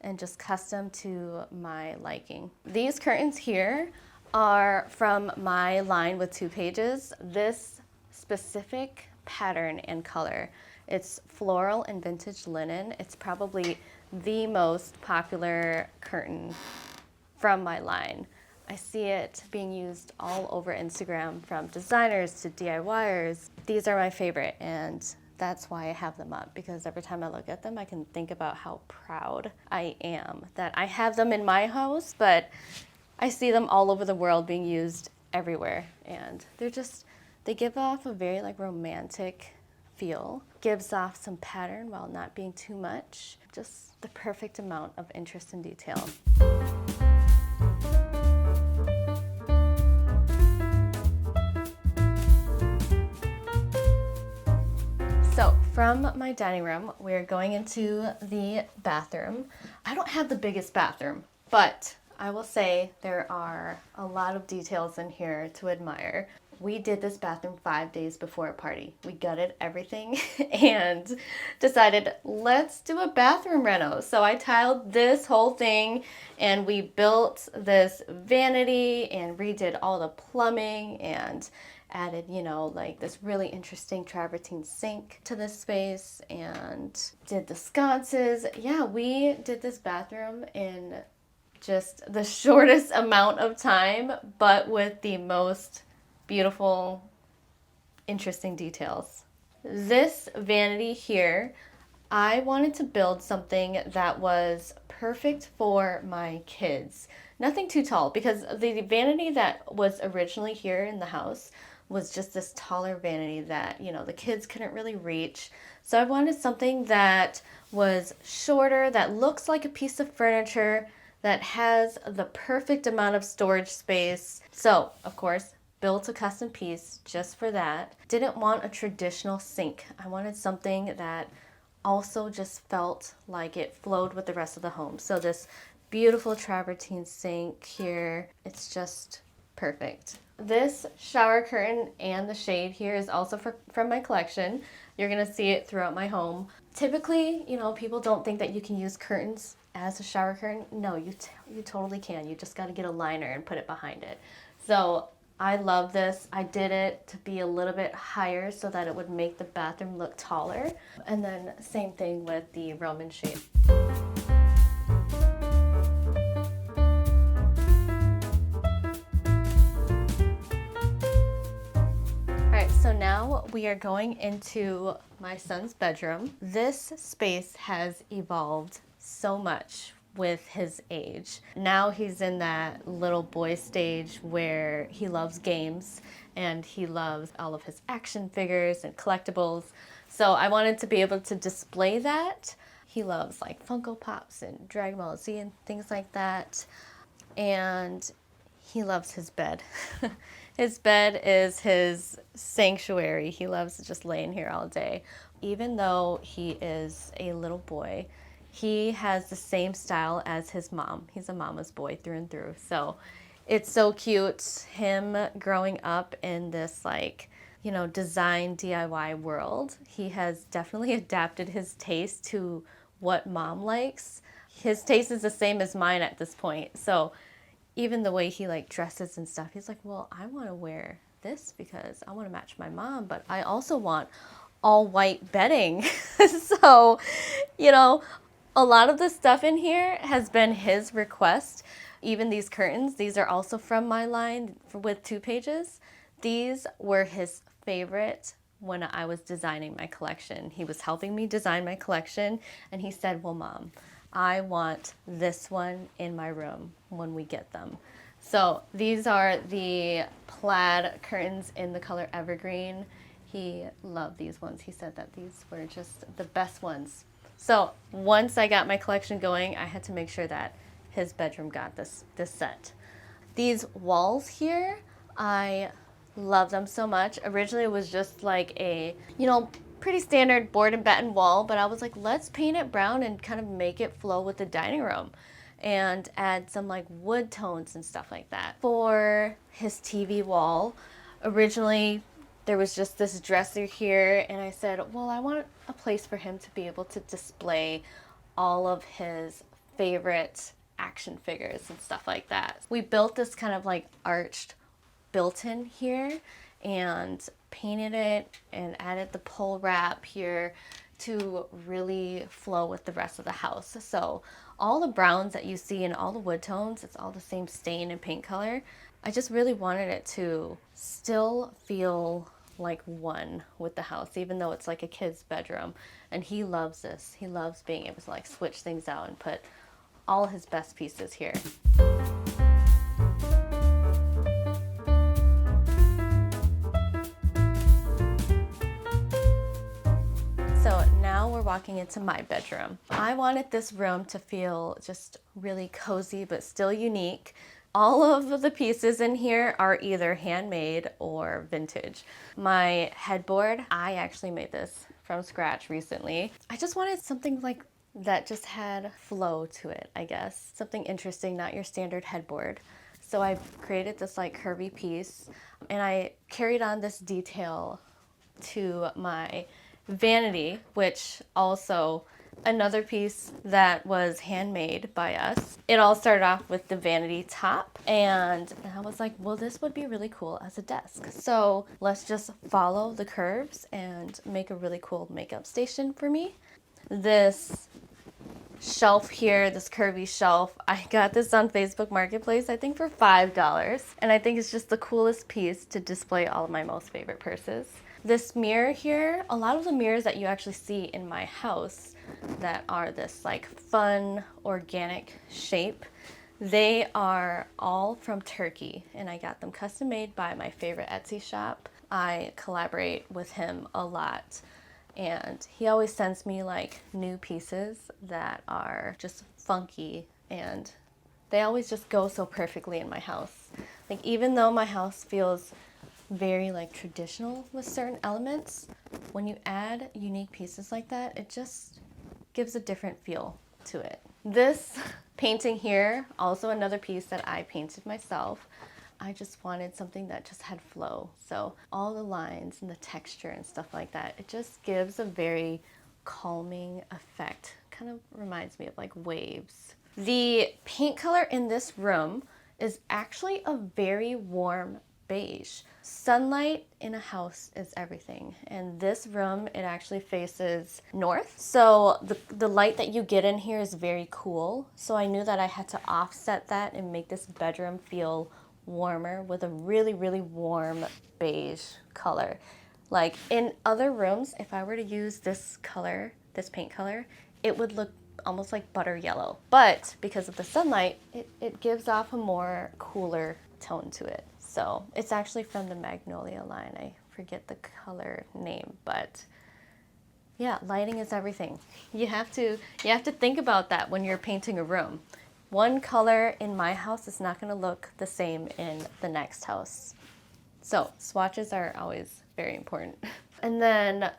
and just custom to my liking. These curtains here are from my line with 2 pages. This specific pattern and color, it's floral and vintage linen. It's probably the most popular curtain from my line. I see it being used all over Instagram, from designers to DIYers. These are my favorite, and that's why I have them up, because every time I look at them, I can think about how proud I am that I have them in my house, but I see them all over the world being used everywhere, and they give off a very like romantic feel. Gives off some pattern while not being too much. Just the perfect amount of interest and detail. So from my dining room, we're going into the bathroom. I don't have the biggest bathroom, but I will say there are a lot of details in here to admire. We did this bathroom 5 days before a party. We gutted everything and decided, let's do a bathroom reno. So I tiled this whole thing and we built this vanity and redid all the plumbing and added, like this really interesting travertine sink to this space and did the sconces. Yeah, we did this bathroom in just the shortest amount of time, but with the most beautiful, interesting details. This vanity here, I wanted to build something that was perfect for my kids. Nothing too tall, because the vanity that was originally here in the house was just this taller vanity that, the kids couldn't really reach. So I wanted something that was shorter, that looks like a piece of furniture, that has the perfect amount of storage space. So, of course, built a custom piece just for that. Didn't want a traditional sink. I wanted something that also just felt like it flowed with the rest of the home. So this beautiful travertine sink here, it's just perfect. This shower curtain and the shade here is also from my collection. You're gonna see it throughout my home. Typically, people don't think that you can use curtains as a shower curtain. No, you totally can. You just gotta get a liner and put it behind it. So I love this. I did it to be a little bit higher so that it would make the bathroom look taller. And then same thing with the Roman shade. So now we are going into my son's bedroom. This space has evolved so much with his age. Now he's in that little boy stage where he loves games and he loves all of his action figures and collectibles. So I wanted to be able to display that. He loves like Funko Pops and Dragon Ball Z and things like that. And he loves his bed. His bed is his sanctuary. He loves just laying here all day. Even though he is a little boy, he has the same style as his mom. He's a mama's boy through and through. So it's so cute, him growing up in this design DIY world. He has definitely adapted his taste to what mom likes. His taste is the same as mine at this point. So even the way he dresses and stuff, he's like, well, I want to wear this because I want to match my mom, but I also want all white bedding. So, a lot of the stuff in here has been his request. Even these curtains, these are also from my line with 2 pages. These were his favorite when I was designing my collection. He was helping me design my collection and he said, well, Mom, I want this one in my room when we get them. So these are the plaid curtains in the color evergreen. He loved these ones. He said that these were just the best ones. So once I got my collection going, I had to make sure that his bedroom got this set. These walls here, I love them so much. Originally it was just like a, pretty standard board and batten wall, but I was like, let's paint it brown and kind of make it flow with the dining room and add some wood tones and stuff like that. For his TV wall, originally there was just this dresser here and I said, well, I want a place for him to be able to display all of his favorite action figures and stuff like that. We built this kind of arched built-in here and painted it and added the pole wrap here to really flow with the rest of the house. So all the browns that you see and all the wood tones, it's all the same stain and paint color. I just really wanted it to still feel like one with the house, even though it's like a kid's bedroom. And he loves this. He loves being able to switch things out and put all his best pieces here. we're walking into my bedroom. I wanted this room to feel just really cozy but still unique. All of the pieces in here are either handmade or vintage. My headboard, I actually made this from scratch recently. I just wanted something like that just had flow to it, I guess. Something interesting, not your standard headboard. So I created this like curvy piece, and I carried on this detail to my vanity, which also another piece that was handmade by us. It all started off with the vanity top, and I was like, well, this would be really cool as a desk. So let's just follow the curves and make a really cool makeup station for me. This shelf here, this curvy shelf, I got this on Facebook Marketplace, I think for $5. And I think it's just the coolest piece to display all of my most favorite purses. This mirror here, a lot of the mirrors that you actually see in my house that are this like fun, organic shape, they are all from Turkey, and I got them custom made by my favorite Etsy shop. I collaborate with him a lot. And he always sends me like new pieces that are just funky, and they always just go so perfectly in my house. Like even though my house feels very like traditional with certain elements, when you add unique pieces like that, it just gives a different feel to it. This painting here, also another piece that I painted myself. I just wanted something that just had flow. So all the lines and the texture and stuff like that, it just gives a very calming effect. Kind of reminds me of like waves. The paint color in this room is actually a very warm beige. Sunlight in a house is everything. And this room, it actually faces north. So the light that you get in here is very cool. So I knew that I had to offset that and make this bedroom feel warmer with a really, really warm beige color. Like in other rooms, if I were to use this color, this paint color, it would look almost like butter yellow. But because of the sunlight, it gives off a more cooler tone to it. So it's actually from the Magnolia line. I forget the color name, but yeah, lighting is everything. You have to think about that when you're painting a room. One color in my house is not going to look the same in the next house. So swatches are always very important. And then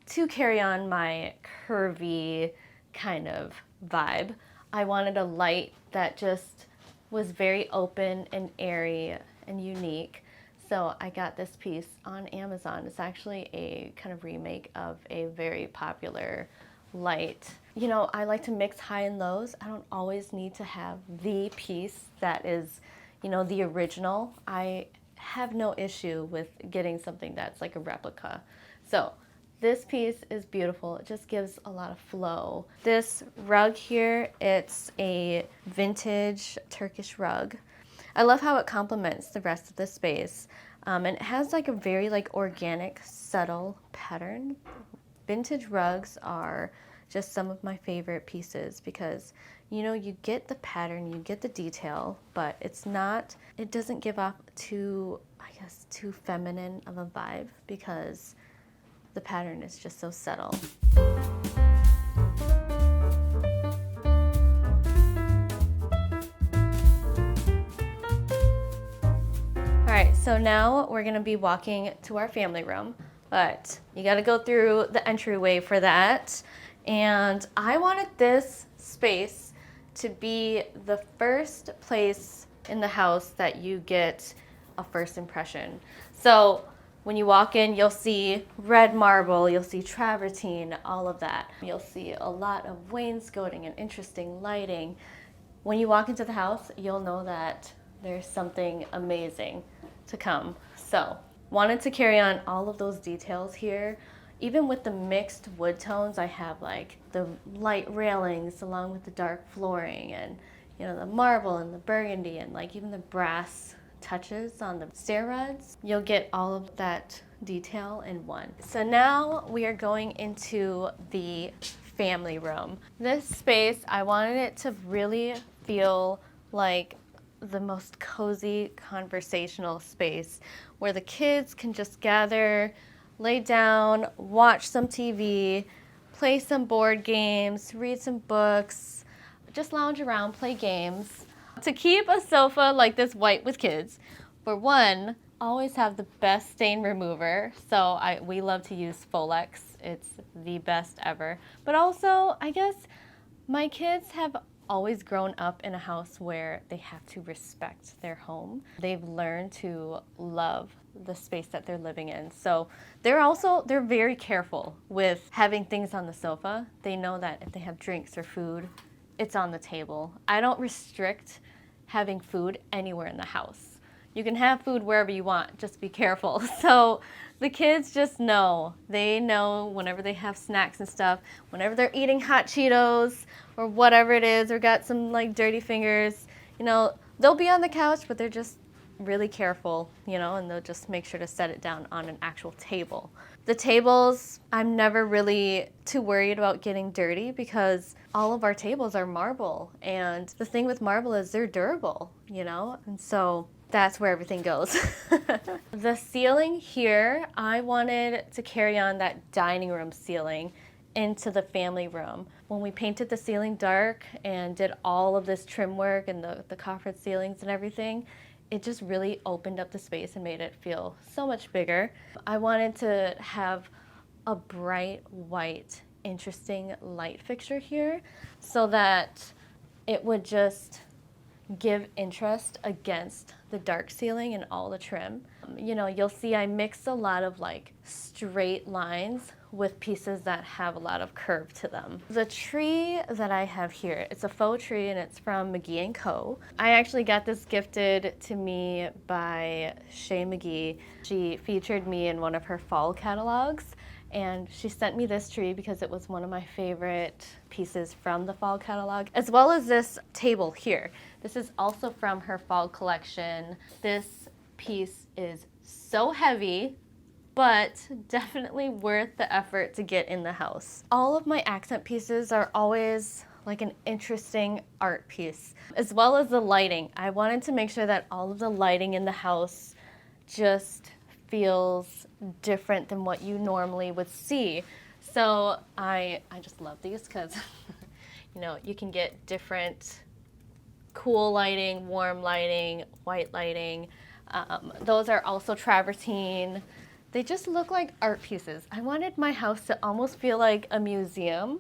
to carry on my curvy kind of vibe, I wanted a light that just was very open and airy and unique. So I got this piece on Amazon. It's actually a kind of remake of a very popular light. You know, I like to mix high and lows. I don't always need to have the piece that is, you know, the original. I have no issue with getting something that's like a replica. So this piece is beautiful. It just gives a lot of flow. This rug here, it's a vintage Turkish rug. I love how it complements the rest of the space. And it has like a very like organic, subtle pattern. Vintage rugs are just some of my favorite pieces because, you know, you get the pattern, you get the detail, but it doesn't give off too feminine of a vibe because the pattern is just so subtle. All right, so now we're gonna be walking to our family room, but you gotta go through the entryway for that. And I wanted this space to be the first place in the house that you get a first impression. So when you walk in, you'll see red marble, you'll see travertine, all of that. You'll see a lot of wainscoting and interesting lighting. When you walk into the house, you'll know that there's something amazing to come. So wanted to carry on all of those details here. Even with the mixed wood tones, I have like the light railings along with the dark flooring and, you know, the marble and the burgundy and like even the brass touches on the stair rods. You'll get all of that detail in one. So now we are going into the family room. This space, I wanted it to really feel like the most cozy conversational space where the kids can just gather, lay down, watch some TV, play some board games, read some books, just lounge around, play games. To keep a sofa like this white with kids, for one, always have the best stain remover. So we love to use Folex. It's the best ever. But also, I guess my kids have always grown up in a house where they have to respect their home. They've learned to love the space that they're living in. So they're very careful with having things on the sofa. They know that if they have drinks or food, it's on the table. I don't restrict having food anywhere in the house. You can have food wherever you want, just be careful. So the kids just know. They know whenever they have snacks and stuff, whenever they're eating hot Cheetos or whatever it is, or got some like dirty fingers, you know, they'll be on the couch, but they're just really careful, you know, and they'll just make sure to set it down on an actual table. The tables, I'm never really too worried about getting dirty because all of our tables are marble. And the thing with marble is they're durable, you know, and so that's where everything goes. The ceiling here, I wanted to carry on that dining room ceiling into the family room. When we painted the ceiling dark and did all of this trim work and the coffered ceilings and everything, it just really opened up the space and made it feel so much bigger. I wanted to have a bright white, interesting light fixture here so that it would just give interest against the dark ceiling and all the trim. You know, you'll see I mix a lot of like straight lines with pieces that have a lot of curve to them. The tree that I have here, it's a faux tree and it's from McGee & Co. I actually got this gifted to me by Shay McGee. She featured me in one of her fall catalogs, and she sent me this tree because it was one of my favorite pieces from the fall catalog, as well as this table here. This is also from her fall collection. This piece is so heavy, but definitely worth the effort to get in the house. All of my accent pieces are always like an interesting art piece, as well as the lighting. I wanted to make sure that all of the lighting in the house just feels different than what you normally would see. So I just love these because you know, you can get different cool lighting, warm lighting, white lighting. Those are also travertine. They just look like art pieces. I wanted my house to almost feel like a museum,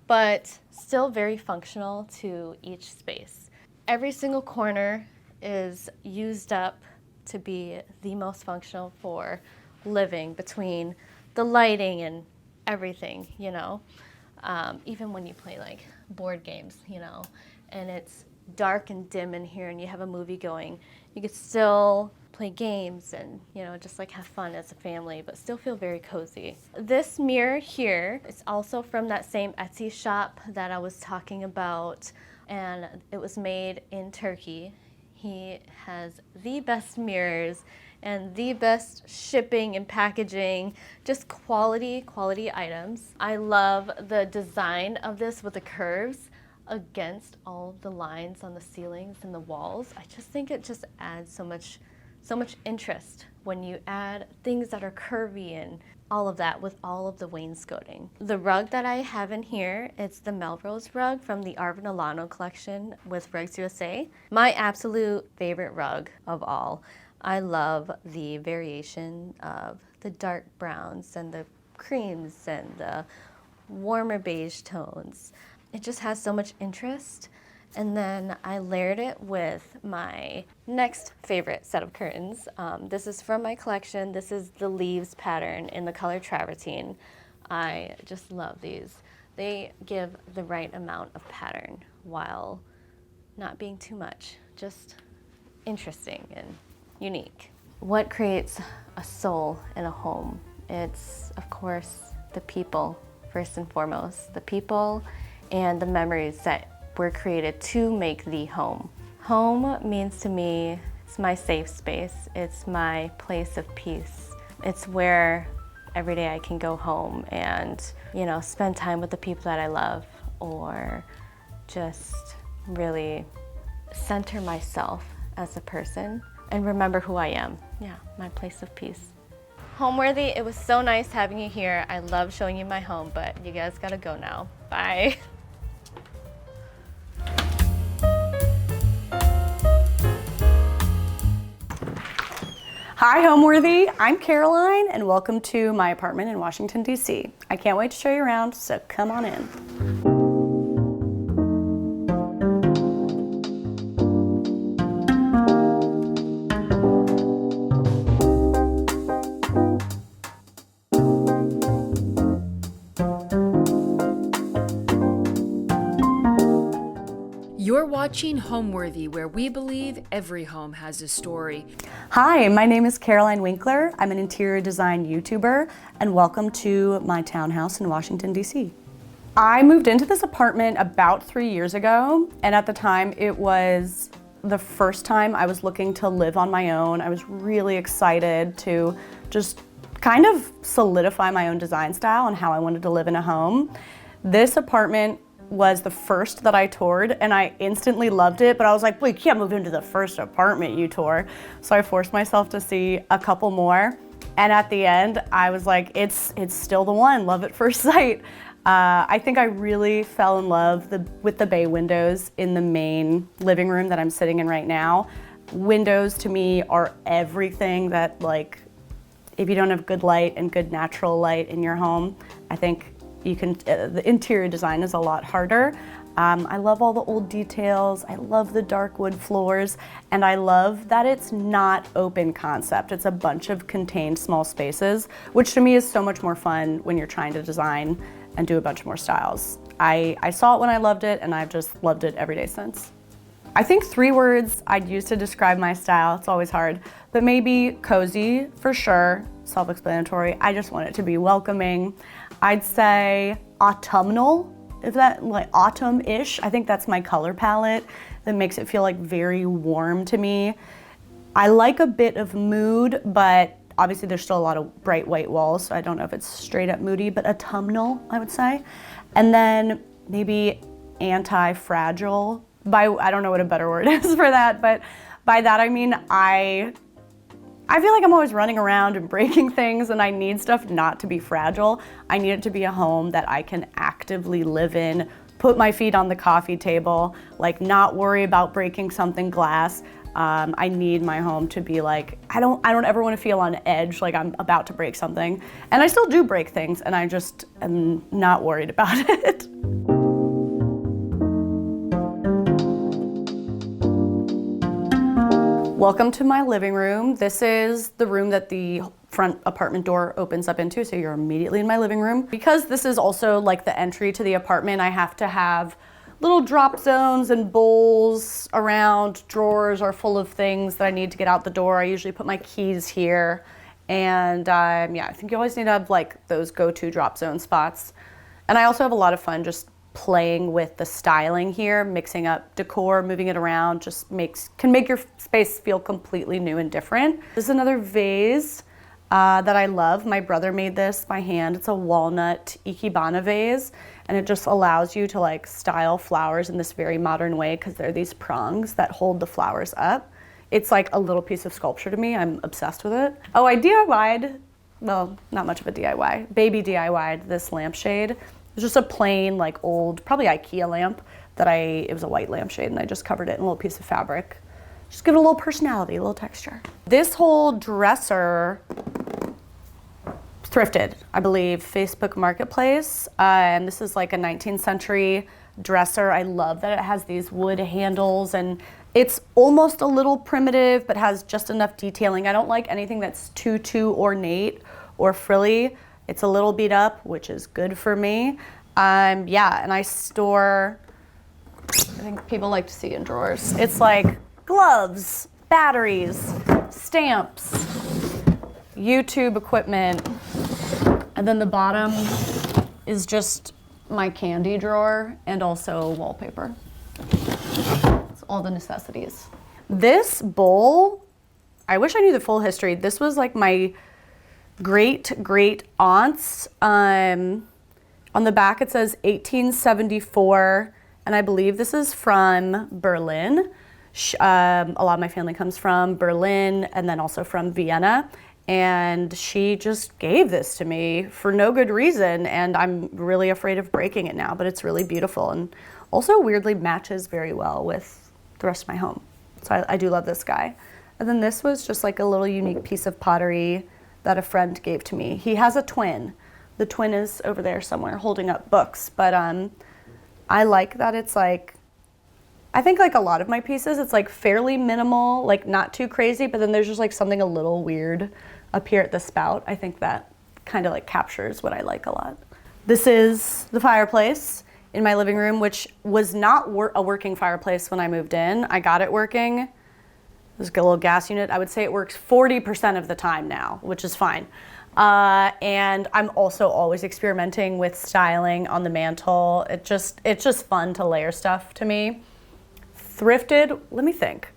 but still very functional to each space. Every single corner is used up to be the most functional for living, between the lighting and everything, you know. Even when you play like board games, you know, and it's dark and dim in here and you have a movie going, you could still play games and, you know, just like have fun as a family, but still feel very cozy. This mirror here is also from that same Etsy shop that I was talking about, and it was made in Turkey. He has the best mirrors and the best shipping and packaging, just quality items. I love the design of this with the curves against all the lines on the ceilings and the walls. I just think it just adds so much interest when you add things that are curvy and all of that with all of the wainscoting. The rug that I have in here, it's the Melrose rug from the Autumnal collection with Rugs USA. My absolute favorite rug of all. I love the variation of the dark browns and the creams and the warmer beige tones. It just has so much interest. And then I layered it with my next favorite set of curtains. This is from my collection. This is the leaves pattern in the color travertine. I just love these. They give the right amount of pattern while not being too much, just interesting and unique. What creates a soul in a home? It's, of course, the people, first and foremost. The people and the memories that were created to make the home. Home means to me, it's my safe space. It's my place of peace. It's where every day I can go home and, you know, spend time with the people that I love, or just really center myself as a person and remember who I am. Yeah, my place of peace. Homeworthy, it was so nice having you here. I love showing you my home, but you guys gotta go now. Bye. Hi Homeworthy, I'm Caroline and welcome to my apartment in Washington, D.C. I can't wait to show you around, so come on in. You're watching Homeworthy, where we believe every home has a story. Hi, my name is Caroline Winkler. I'm an interior design YouTuber and welcome to my townhouse in Washington, D.C. I moved into this apartment about 3 years ago, and at the time it was the first time I was looking to live on my own. I was really excited to just kind of solidify my own design style and how I wanted to live in a home. This apartment was the first that I toured and I instantly loved it, but I was like, well, you can't move into the first apartment you tour. So I forced myself to see a couple more. And at the end, I was like, it's still the one, love at first sight. I think I really fell in love with the bay windows in the main living room that I'm sitting in right now. Windows to me are everything that, like, if you don't have good light and good natural light in your home, I think the interior design is a lot harder. I love all the old details. I love the dark wood floors, and I love that it's not open concept. It's a bunch of contained small spaces, which to me is so much more fun when you're trying to design and do a bunch more styles. I saw it when I loved it, and I've just loved it every day since. I think 3 words I'd use to describe my style, it's always hard, but maybe cozy for sure, self-explanatory. I just want it to be welcoming. I'd say autumnal, if that, like autumn-ish. I think that's my color palette that makes it feel like very warm to me. I like a bit of mood, but obviously there's still a lot of bright white walls, so I don't know if it's straight up moody, but autumnal, I would say. And then maybe anti-fragile. I don't know what a better word is for that, but by that I mean I feel like I'm always running around and breaking things, and I need stuff not to be fragile. I need it to be a home that I can actively live in, put my feet on the coffee table, like not worry about breaking something glass. I need my home to be like, I don't ever want to feel on edge like I'm about to break something. And I still do break things, and I just am not worried about it. Welcome to my living room. This is the room that the front apartment door opens up into, so you're immediately in my living room. Because this is also like the entry to the apartment, I have to have little drop zones and bowls around. Drawers are full of things that I need to get out the door. I usually put my keys here. And yeah, I think you always need to have like those go-to drop zone spots. And I also have a lot of fun just playing with the styling here, mixing up decor, moving it around, just can make your space feel completely new and different. This is another vase that I love. My brother made this by hand. It's a walnut ikebana vase, and it just allows you to like style flowers in this very modern way because they're these prongs that hold the flowers up. It's like a little piece of sculpture to me. I'm obsessed with it. Oh, I DIY'd, well, not much of a DIY, baby DIY'd this lampshade. It's just a plain, like old, probably IKEA lamp that it was a white lampshade, and I just covered it in a little piece of fabric. Just give it a little personality, a little texture. This whole dresser, thrifted, I believe, Facebook Marketplace. And this is like a 19th century dresser. I love that it has these wood handles, and it's almost a little primitive, but has just enough detailing. I don't like anything that's too ornate or frilly. It's a little beat up, which is good for me. Yeah, and I store, I think people like to see in drawers. It's like gloves, batteries, stamps, YouTube equipment, and then the bottom is just my candy drawer and also wallpaper. It's all the necessities. This bowl, I wish I knew the full history. This was like my great aunt's. On the back it says 1874, and I believe this is from Berlin. A lot of my family comes from Berlin and then also from Vienna. and she just gave this to me for no good reason, and I'm really afraid of breaking it now, but it's really beautiful and also weirdly matches very well with the rest of my home. So I do love this guy. And then this was just like a little unique piece of pottery that a friend gave to me. He has a twin. The twin is over there somewhere holding up books, but I like that it's like, I think like a lot of my pieces, it's like fairly minimal, like not too crazy, but then there's just like something a little weird up here at the spout. I think that kind of like captures what I like a lot. This is the fireplace in my living room, which was not a working fireplace when I moved in. I got it working. There's a little gas unit. I would say it works 40% of the time now, which is fine. And I'm also always experimenting with styling on the mantle. It's just fun to layer stuff to me. Thrifted, let me think.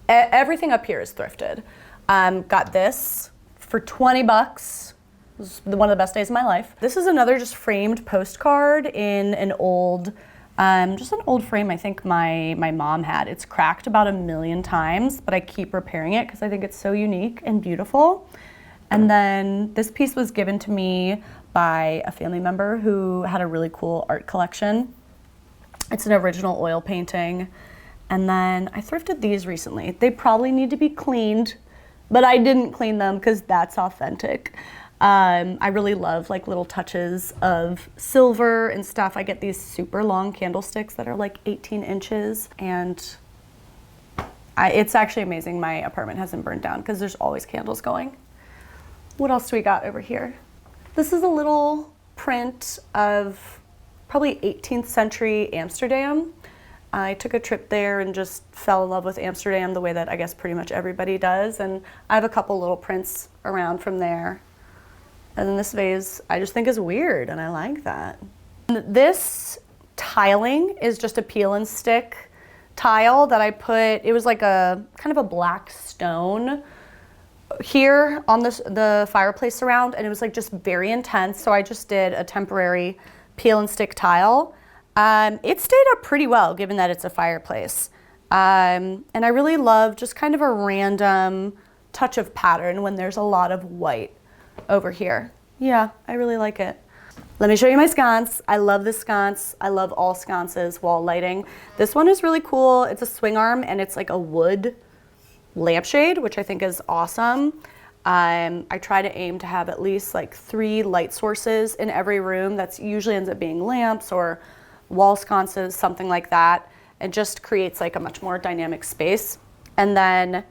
Everything up here is thrifted. Got this for 20 bucks. It was one of the best days of my life. This is another just framed postcard in an old, just an old frame I think my mom had. It's cracked about 1,000,000 times, but I keep repairing it because I think it's so unique and beautiful. And then this piece was given to me by a family member who had a really cool art collection. It's an original oil painting. And then I thrifted these recently. They probably need to be cleaned, but I didn't clean them because that's authentic. I really love like little touches of silver and stuff. I get these super long candlesticks that are like 18 inches, and it's actually amazing my apartment hasn't burned down because there's always candles going. What else do we got over here? This is a little print of probably 18th century Amsterdam. I took a trip there and just fell in love with Amsterdam the way that I guess pretty much everybody does, and I have a couple little prints around from there. And then this vase I just think is weird, and I like that. This tiling is just a peel and stick tile that I put, it was like a kind of a black stone here on the fireplace surround, and it was like just very intense, so I just did a temporary peel and stick tile. It stayed up pretty well given that it's a fireplace. And I really love just kind of a random touch of pattern when there's a lot of white over here. Yeah, I really like it. Let me show you my sconce. I love this sconce. I love all sconces, wall lighting. This one is really cool. It's a swing arm and it's like a wood lampshade, which I think is awesome. I try to aim to have at least like 3 light sources in every room. That's usually ends up being lamps or wall sconces, something like that. It just creates like a much more dynamic space. And then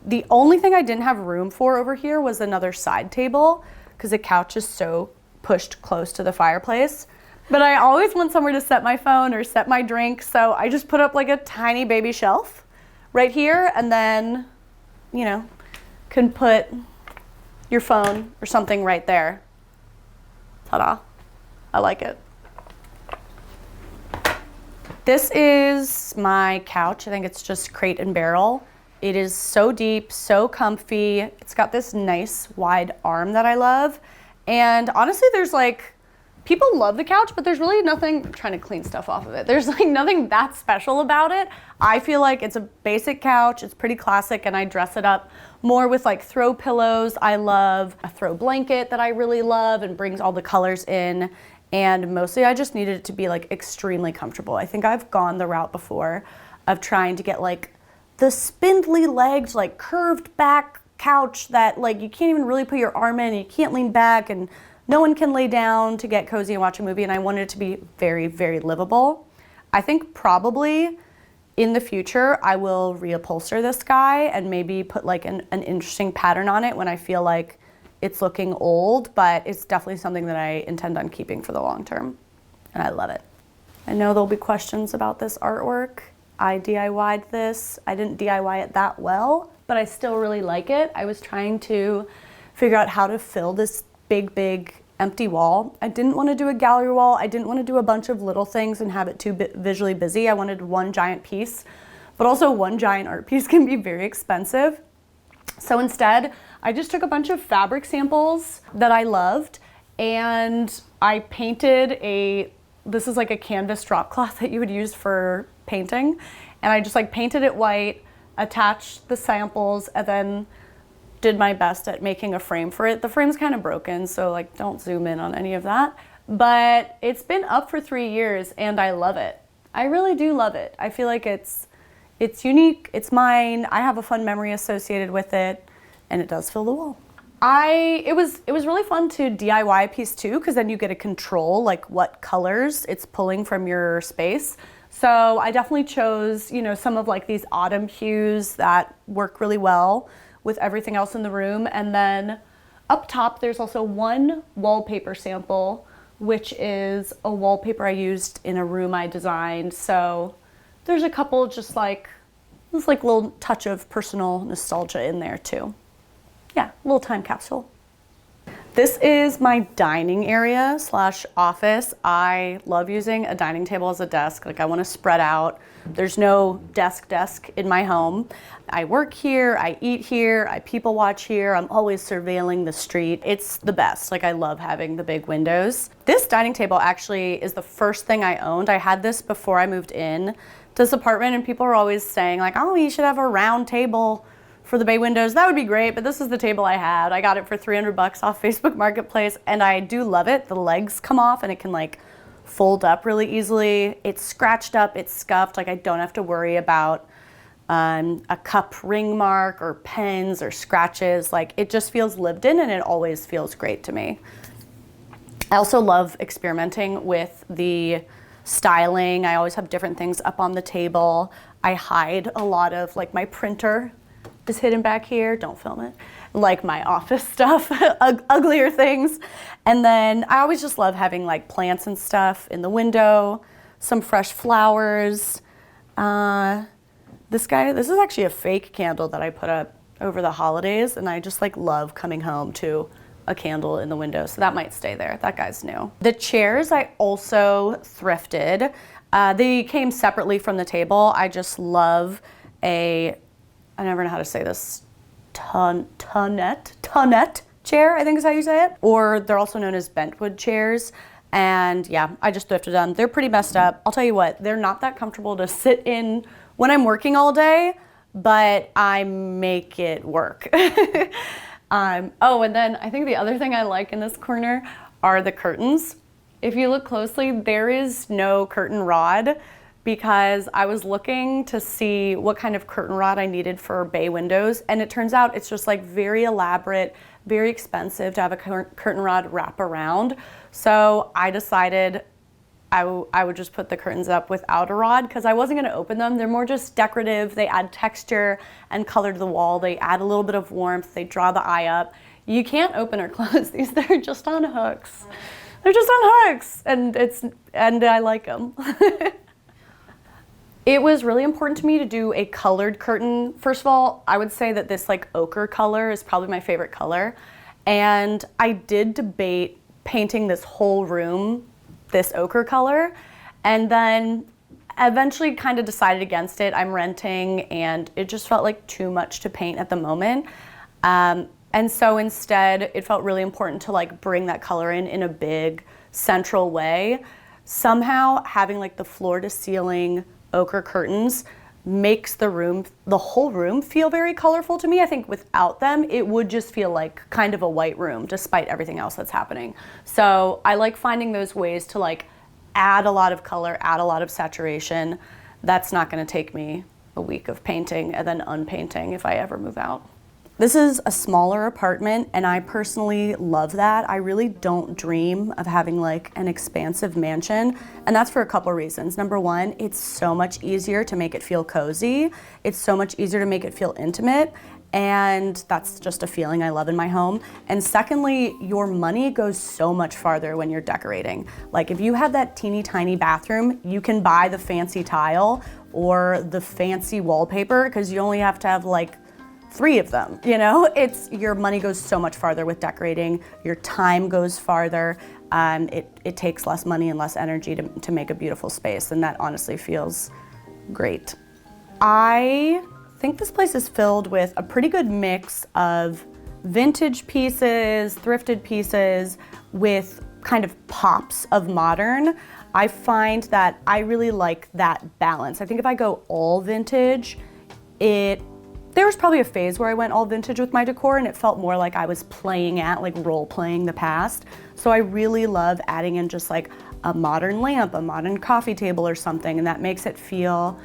the only thing I didn't have room for over here was another side table because the couch is so pushed close to the fireplace. But I always want somewhere to set my phone or set my drink, so I just put up like a tiny baby shelf right here, and then, you know, can put your phone or something right there. Ta-da. I like it. This is my couch. I think it's just crate and barrel. It is so deep, so comfy. It's got this nice wide arm that I love. And honestly, there's like, people love the couch, but there's really nothing, I'm trying to clean stuff off of it. There's like nothing that special about it. I feel like it's a basic couch. It's pretty classic, and I dress it up more with like throw pillows. I love a throw blanket that I really love and brings all the colors in. And mostly I just needed it to be like extremely comfortable. I think I've gone the route before of trying to get like the spindly legged, like curved back couch that like you can't even really put your arm in, and you can't lean back, and no one can lay down to get cozy and watch a movie. And I wanted it to be very, very livable. I think probably in the future I will reupholster this guy and maybe put like an interesting pattern on it when I feel like it's looking old, but it's definitely something that I intend on keeping for the long term, and I love it. I know there'll be questions about this artwork. I DIY'd this. I didn't DIY it that well, but I still really like it. I was trying to figure out how to fill this big empty wall. I didn't want to do a gallery wall. I didn't want to do a bunch of little things and have it too visually busy. I wanted one giant piece, but also one giant art piece can be very expensive. So instead, I just took a bunch of fabric samples that I loved, and I painted this is like a canvas drop cloth that you would use for painting, and I just like painted it white, attached the samples, and then did my best at making a frame for it. The frame's kind of broken, so like don't zoom in on any of that. But it's been up for 3 years and I love it. I really do love it. I feel like it's unique, it's mine, I have a fun memory associated with it, and it does fill the wall. It was really fun to DIY a piece too, because then you get to control like what colors it's pulling from your space. So I definitely chose, you know, some of like these autumn hues that work really well with everything else in the room. And then up top, there's also one wallpaper sample, which is a wallpaper I used in a room I designed. So there's a couple just like, this like little touch of personal nostalgia in there too. Yeah, a little time capsule. This is my dining area / office. I love using a dining table as a desk. Like I want to spread out. There's no desk in my home. I work here, I eat here, I people watch here. I'm always surveilling the street. It's the best. Like I love having the big windows. This dining table actually is the first thing I owned. I had this before I moved in to this apartment, and people are always saying like, oh, you should have a round table for the bay windows. That would be great, but this is the table I had. I got it for $300 off Facebook Marketplace, and I do love it. The legs come off and it can like fold up really easily. It's scratched up, it's scuffed, like I don't have to worry about a cup ring mark or pens or scratches. Like it just feels lived in, and it always feels great to me. I also love experimenting with the styling. I always have different things up on the table. I hide a lot of like my printer is hidden back here, don't film it, like my office stuff, uglier things. And then I always just love having like plants and stuff in the window, some fresh flowers. This is actually a fake candle that I put up over the holidays, and I just like love coming home to a candle in the window, so that might stay there. That guy's new. The chairs I also thrifted. They came separately from the table. I just love I never know how to say this, tonette chair, I think is how you say it. Or they're also known as bentwood chairs. And yeah, I just thrifted them. They're pretty messed up. I'll tell you what, they're not that comfortable to sit in when I'm working all day, but I make it work. Oh, and then I think the other thing I like in this corner are the curtains. If you look closely, there is no curtain rod, because I was looking to see what kind of curtain rod I needed for bay windows, and it turns out it's just like very elaborate, very expensive to have a curtain rod wrap around. So I decided I would just put the curtains up without a rod, because I wasn't gonna open them. They're more just decorative. They add texture and color to the wall. They add a little bit of warmth. They draw the eye up. You can't open or close these. They're just on hooks. They're just on hooks, and I like them. It was really important to me to do a colored curtain. First of all, I would say that this like ochre color is probably my favorite color. And I did debate painting this whole room this ochre color, and then eventually kind of decided against it. I'm renting, and it just felt like too much to paint at the moment. And so instead, it felt really important to like bring that color in a big central way. Somehow having like the floor to ceiling ochre curtains makes the whole room feel very colorful to me. I think without them, it would just feel like kind of a white room despite everything else that's happening. So I like finding those ways to like add a lot of color, add a lot of saturation. That's not gonna take me a week of painting and then unpainting if I ever move out. This is a smaller apartment, and I personally love that. I really don't dream of having like an expansive mansion, and that's for a couple reasons. Number one, it's so much easier to make it feel cozy. It's so much easier to make it feel intimate, and that's just a feeling I love in my home. And secondly, your money goes so much farther when you're decorating. Like if you have that teeny tiny bathroom, you can buy the fancy tile or the fancy wallpaper, because you only have to have like 3 of them, you know? Your money goes so much farther with decorating, your time goes farther, it takes less money and less energy to make a beautiful space, and that honestly feels great. I think this place is filled with a pretty good mix of vintage pieces, thrifted pieces, with kind of pops of modern. I find that I really like that balance. I think if I go all vintage, it there was probably a phase where I went all vintage with my decor and it felt more like I was playing at, like role playing the past. So I really love adding in just like a modern lamp, a modern coffee table or something, and that makes it feel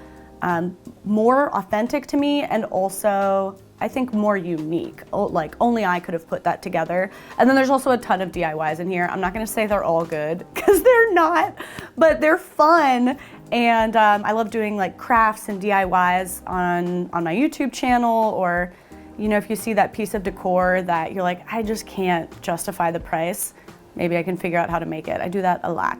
more authentic to me, and also I think more unique. Like only I could have put that together. And then there's also a ton of DIYs in here. I'm not gonna say they're all good because they're not, but they're fun. And I love doing like crafts and DIYs on my YouTube channel, or you know, if you see that piece of decor that you're like, I just can't justify the price, maybe I can figure out how to make it. I do that a lot.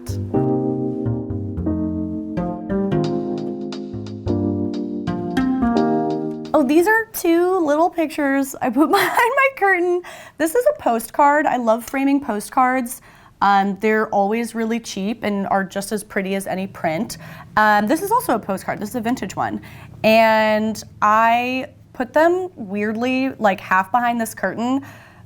Oh, these are two little pictures I put behind my curtain. This is a postcard. I love framing postcards. They're always really cheap and are just as pretty as any print. This is also a postcard. This is a vintage one. And I put them weirdly like half behind this curtain,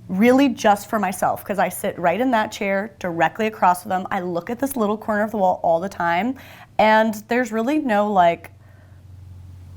really just for myself, because I sit right in that chair directly across from them. I look at this little corner of the wall all the time, and there's really no like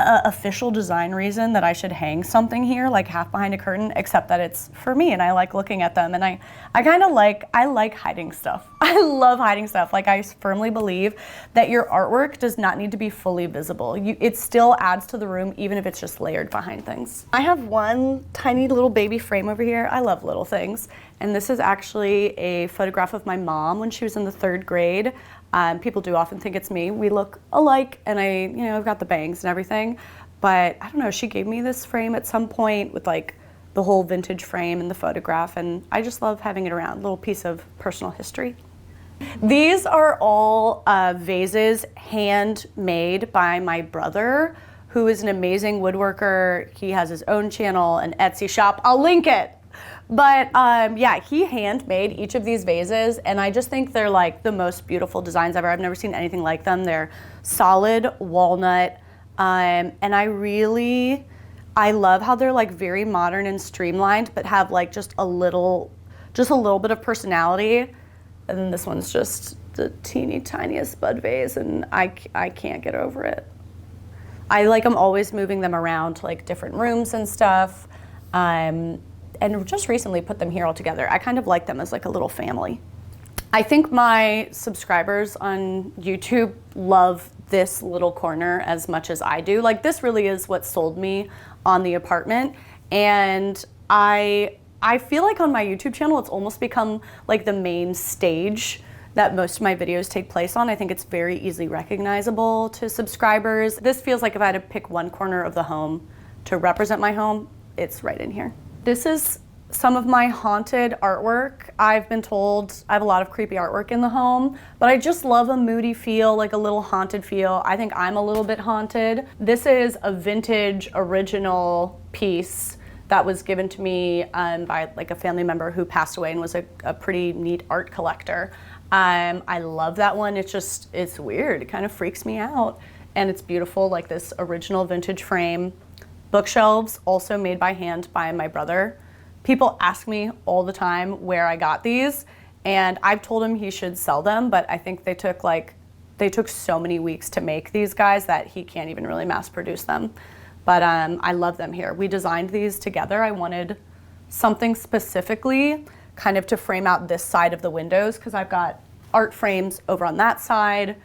official design reason that I should hang something here like half behind a curtain, except that it's for me and I like looking at them, and I kind of like hiding stuff. I love hiding stuff. Like I firmly believe that your artwork does not need to be fully visible. It still adds to the room even if it's just layered behind things. I have one tiny little baby frame over here. I love little things, and this is actually a photograph of my mom when she was in the 3rd grade. People do often think it's me. We look alike, and I've got the bangs and everything, but I don't know, she gave me this frame at some point with like the whole vintage frame and the photograph, and I just love having it around, a little piece of personal history. These are all vases handmade by my brother, who is an amazing woodworker. He has his own channel, an Etsy shop. I'll link it. But yeah, he handmade each of these vases, and I just think they're like the most beautiful designs ever. I've never seen anything like them. They're solid walnut, and I love how they're like very modern and streamlined, but have like just a little bit of personality. And then this one's just the teeny tiniest bud vase, and I can't get over it. I'm always moving them around to like different rooms and stuff. And just recently put them here all together. I kind of like them as like a little family. I think my subscribers on YouTube love this little corner as much as I do. Like this really is what sold me on the apartment. And I feel like on my YouTube channel, it's almost become like the main stage that most of my videos take place on. I think it's very easily recognizable to subscribers. This feels like if I had to pick one corner of the home to represent my home, it's right in here. This is some of my haunted artwork. I've been told I have a lot of creepy artwork in the home, but I just love a moody feel, like a little haunted feel. I think I'm a little bit haunted. This is a vintage original piece that was given to me by like a family member who passed away and was a pretty neat art collector. I love that one. It's weird. It kind of freaks me out. And it's beautiful, like this original vintage frame. Bookshelves, also made by hand by my brother. People ask me all the time where I got these, and I've told him he should sell them, but I think they took so many weeks to make these guys that he can't even really mass produce them. But I love them here. We designed these together. I wanted something specifically kind of to frame out this side of the windows, because I've got art frames over on that side,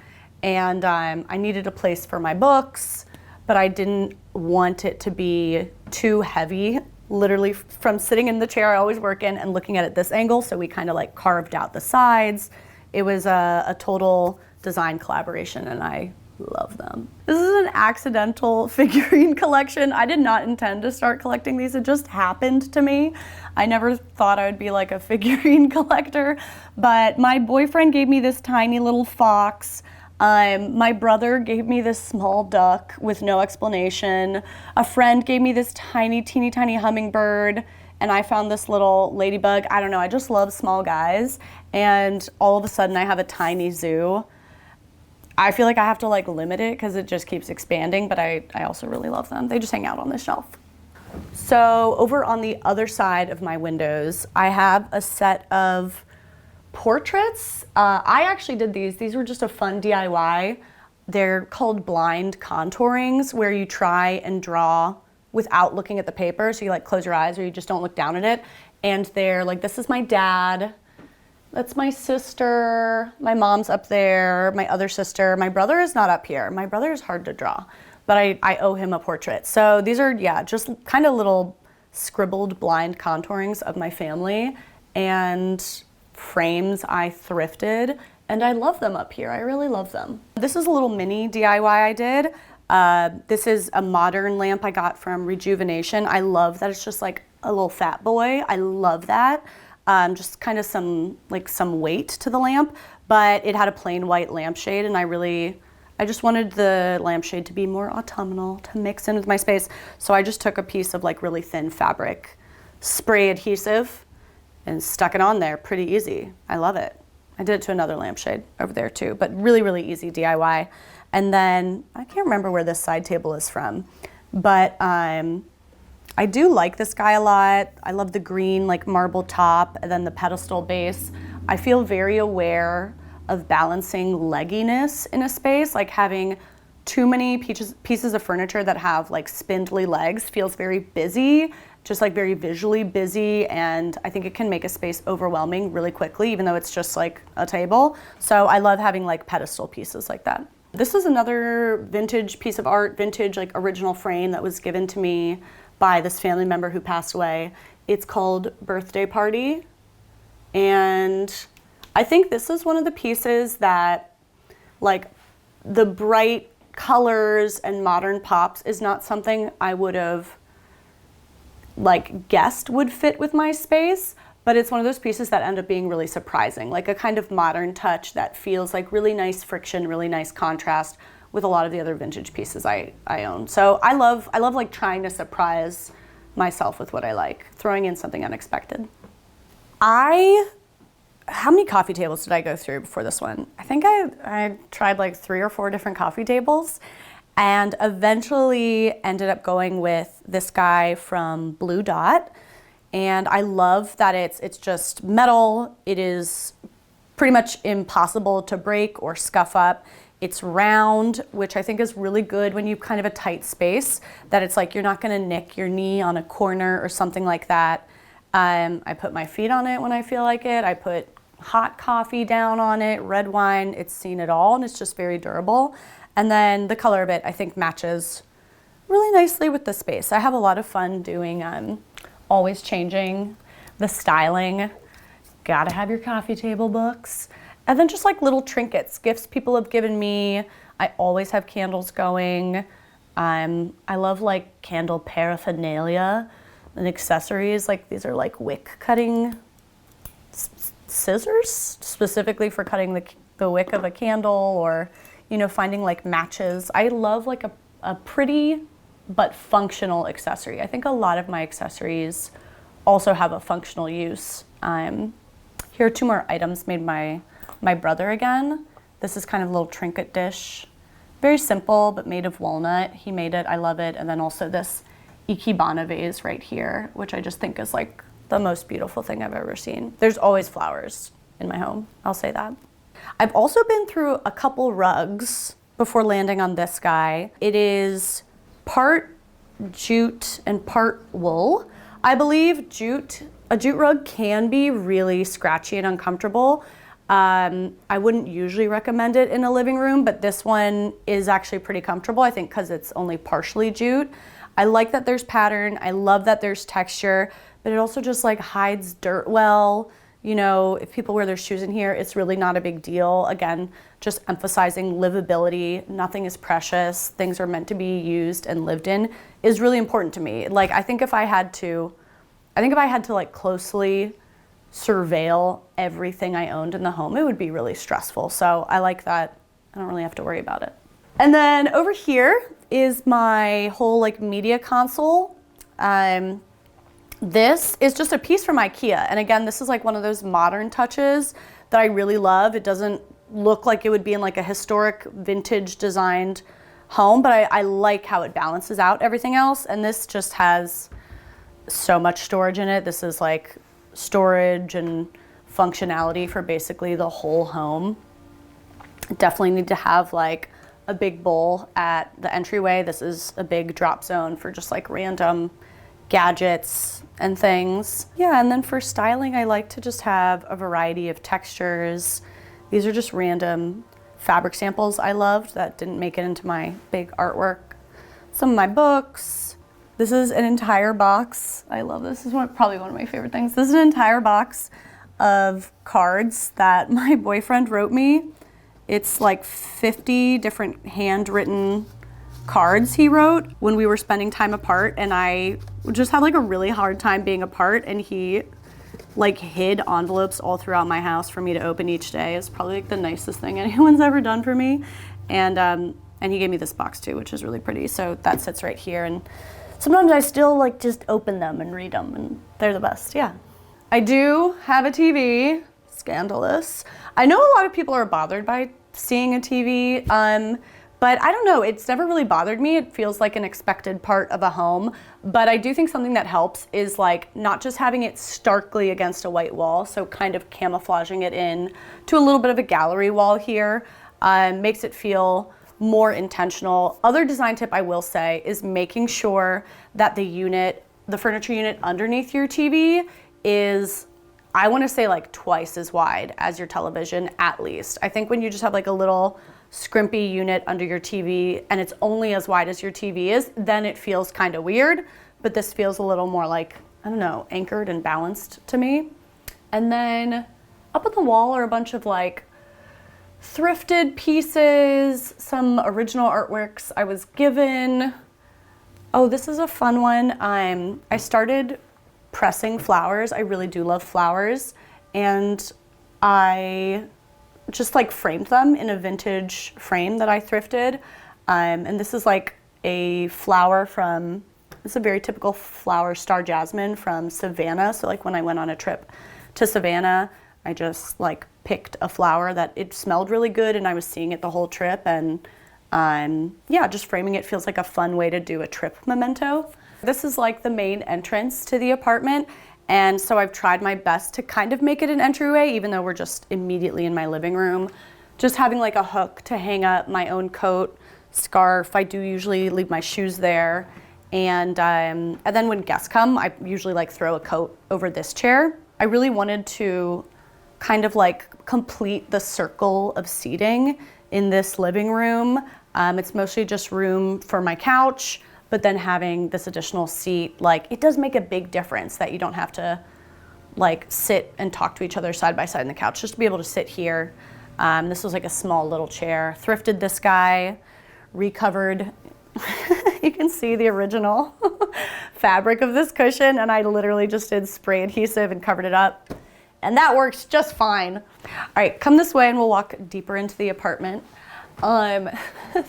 and I needed a place for my books, but I didn't want it to be too heavy. Literally from sitting in the chair I always work in and looking at it this angle, so we kind of like carved out the sides. It was a total design collaboration, and I love them. This is an accidental figurine collection. I did not intend to start collecting these. It just happened to me. I never thought I would be like a figurine collector, but my boyfriend gave me this tiny little fox. My brother gave me this small duck with no explanation. A friend gave me this teeny tiny hummingbird, and I found this little ladybug. I don't know, I just love small guys, and all of a sudden I have a tiny zoo. I feel like I have to like limit it because it just keeps expanding, but I also really love them. They just hang out on this shelf. So over on the other side of my windows, I have a set of portraits. I actually did these. These were just a fun DIY. They're called blind contourings, where you try and draw without looking at the paper. So you like close your eyes or you just don't look down at it. And they're like, this is my dad. That's my sister. My mom's up there. My other sister. My brother is not up here. My brother is hard to draw, but I owe him a portrait. So these are, yeah, just kind of little scribbled blind contourings of my family and frames I thrifted, and I love them up here. I really love them. This is a little mini DIY I did. This is a modern lamp I got from Rejuvenation. I love that it's just like a little fat boy. I love that. Just kind of some weight to the lamp, but it had a plain white lampshade, and I just wanted the lampshade to be more autumnal, to mix in with my space. So I just took a piece of like really thin fabric, spray adhesive, and stuck it on there. Pretty easy. I love it. I did it to another lampshade over there too, but really, really easy DIY. And then I can't remember where this side table is from, but I do like this guy a lot. I love the green like marble top and then the pedestal base. I feel very aware of balancing legginess in a space, like having too many pieces of furniture that have like spindly legs feels very busy, just like very visually busy, and I think it can make a space overwhelming really quickly, even though it's just like a table. So I love having like pedestal pieces like that. This is another vintage piece of art, vintage like original frame that was given to me by this family member who passed away. It's called Birthday Party, and I think this is one of the pieces that like the bright colors and modern pops is not something I would have like guessed would fit with my space, but it's one of those pieces that end up being really surprising, like a kind of modern touch that feels like really nice friction, really nice contrast with a lot of the other vintage pieces I own. So I love like trying to surprise myself with what I like, throwing in something unexpected. How many coffee tables did I go through before this one? I think I tried like 3 or 4 different coffee tables, and eventually ended up going with this guy from Blue Dot. And I love that it's just metal. It is pretty much impossible to break or scuff up. It's round, which I think is really good when you have kind of a tight space, that it's like you're not gonna nick your knee on a corner or something like that. I put my feet on it when I feel like it. I put hot coffee down on it, red wine, it's seen it all, and it's just very durable. And then the color of it, I think, matches really nicely with the space. I have a lot of fun doing, always changing the styling. Gotta have your coffee table books. And then just like little trinkets, gifts people have given me. I always have candles going. I love like candle paraphernalia and accessories. Like these are like wick cutting scissors, specifically for cutting the wick of a candle, or, you know, finding like matches. I love like a pretty but functional accessory. I think a lot of my accessories also have a functional use. Here are 2 more items made by my brother again. This is kind of a little trinket dish. Very simple, but made of walnut. He made it, I love it. And then also this Ikebana vase right here, which I just think is like the most beautiful thing I've ever seen. There's always flowers in my home, I'll say that. I've also been through a couple rugs before landing on this guy. It is part jute and part wool. I believe a jute rug can be really scratchy and uncomfortable. I wouldn't usually recommend it in a living room, but this one is actually pretty comfortable, I think, because it's only partially jute. I like that there's pattern. I love that there's texture, but it also just like hides dirt well. You know, if people wear their shoes in here, it's really not a big deal. Again, just emphasizing livability. Nothing is precious. Things are meant to be used and lived in is really important to me. Like, I think if I had to like closely surveil everything I owned in the home, it would be really stressful. So I like that I don't really have to worry about it. And then over here is my whole like media console. This is just a piece from IKEA. And again, this is like one of those modern touches that I really love. It doesn't look like it would be in like a historic vintage designed home, but I like how it balances out everything else. And this just has so much storage in it. This is like storage and functionality for basically the whole home. Definitely need to have like a big bowl at the entryway. This is a big drop zone for just like random gadgets and things. Yeah, and then for styling, I like to just have a variety of textures. These are just random fabric samples I loved that didn't make it into my big artwork. Some of my books. This is an entire box. I love this. This is probably one of my favorite things. This is an entire box of cards that my boyfriend wrote me. It's like 50 different handwritten cards he wrote when we were spending time apart, and I just had like a really hard time being apart, and he like hid envelopes all throughout my house for me to open each day. It's probably like the nicest thing anyone's ever done for me. And he gave me this box too, which is really pretty. So that sits right here, and sometimes I still like just open them and read them, and they're the best, yeah. I do have a TV, scandalous. I know a lot of people are bothered by seeing a TV, but I don't know, it's never really bothered me. It feels like an expected part of a home, but I do think something that helps is like not just having it starkly against a white wall, so kind of camouflaging it in to a little bit of a gallery wall here, makes it feel more intentional. Other design tip I will say is making sure that the furniture unit underneath your TV is, I want to say like twice as wide as your television at least. I think when you just have like a little scrimpy unit under your TV and it's only as wide as your TV is, then it feels kind of weird, but this feels a little more like, I don't know, anchored and balanced to me. And then up on the wall are a bunch of like thrifted pieces, some original artworks I was given. Oh, this is a fun one. I started pressing flowers. I really do love flowers, and I just like framed them in a vintage frame that I thrifted. And this is like a flower from, it's a very typical flower, star jasmine from Savannah. So like when I went on a trip to Savannah, I just like picked a flower that it smelled really good, and I was seeing it the whole trip, and yeah, just framing it feels like a fun way to do a trip memento. This is like the main entrance to the apartment, and so I've tried my best to kind of make it an entryway, even though we're just immediately in my living room. Just having like a hook to hang up my own coat, scarf. I do usually leave my shoes there, and then when guests come, I usually like throw a coat over this chair. I really wanted to kind of like complete the circle of seating in this living room. It's mostly just room for my couch, but then having this additional seat, like it does make a big difference that you don't have to like sit and talk to each other side by side on the couch, just to be able to sit here. This was like a small little chair. Thrifted this guy, recovered. You can see the original fabric of this cushion, and I literally just did spray adhesive and covered it up. And that works just fine. All right, come this way and we'll walk deeper into the apartment.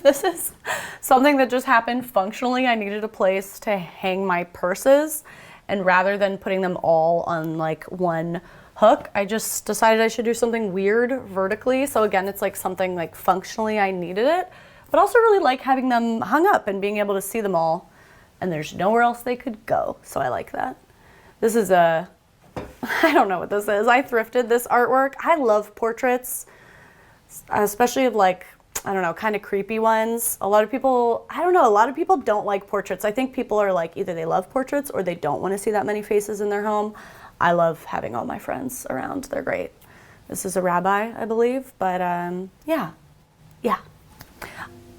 This is something that just happened functionally. I needed a place to hang my purses, and rather than putting them all on like one hook, I just decided I should do something weird vertically. So again, it's like something like functionally I needed it, but also really like having them hung up and being able to see them all, and there's nowhere else they could go. So I like that. This is I don't know what this is. I thrifted this artwork. I love portraits, especially of like, I don't know, kind of creepy ones. A lot of people, I don't know, a lot of people don't like portraits. I think people are like, either they love portraits or they don't want to see that many faces in their home. I love having all my friends around. They're great. This is a rabbi, I believe, but yeah.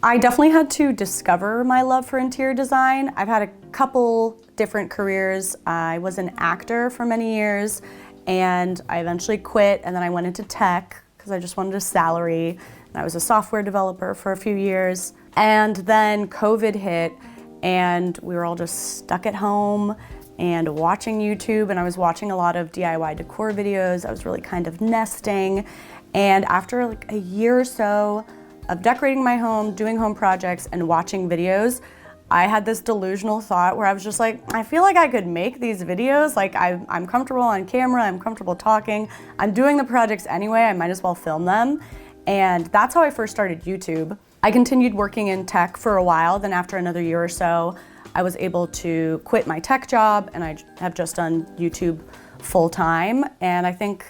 I definitely had to discover my love for interior design. I've had a couple different careers. I was an actor for many years, and I eventually quit, and then I went into tech because I just wanted a salary. And I was a software developer for a few years. And then COVID hit, and we were all just stuck at home and watching YouTube, and I was watching a lot of DIY decor videos. I was really kind of nesting. And after like a year or so of decorating my home, doing home projects, and watching videos, I had this delusional thought where I was just like, I feel like I could make these videos. Like I'm comfortable on camera, I'm comfortable talking, I'm doing the projects anyway, I might as well film them. And that's how I first started YouTube. I continued working in tech for a while, then after another year or so, I was able to quit my tech job, and I have just done YouTube full time. And I think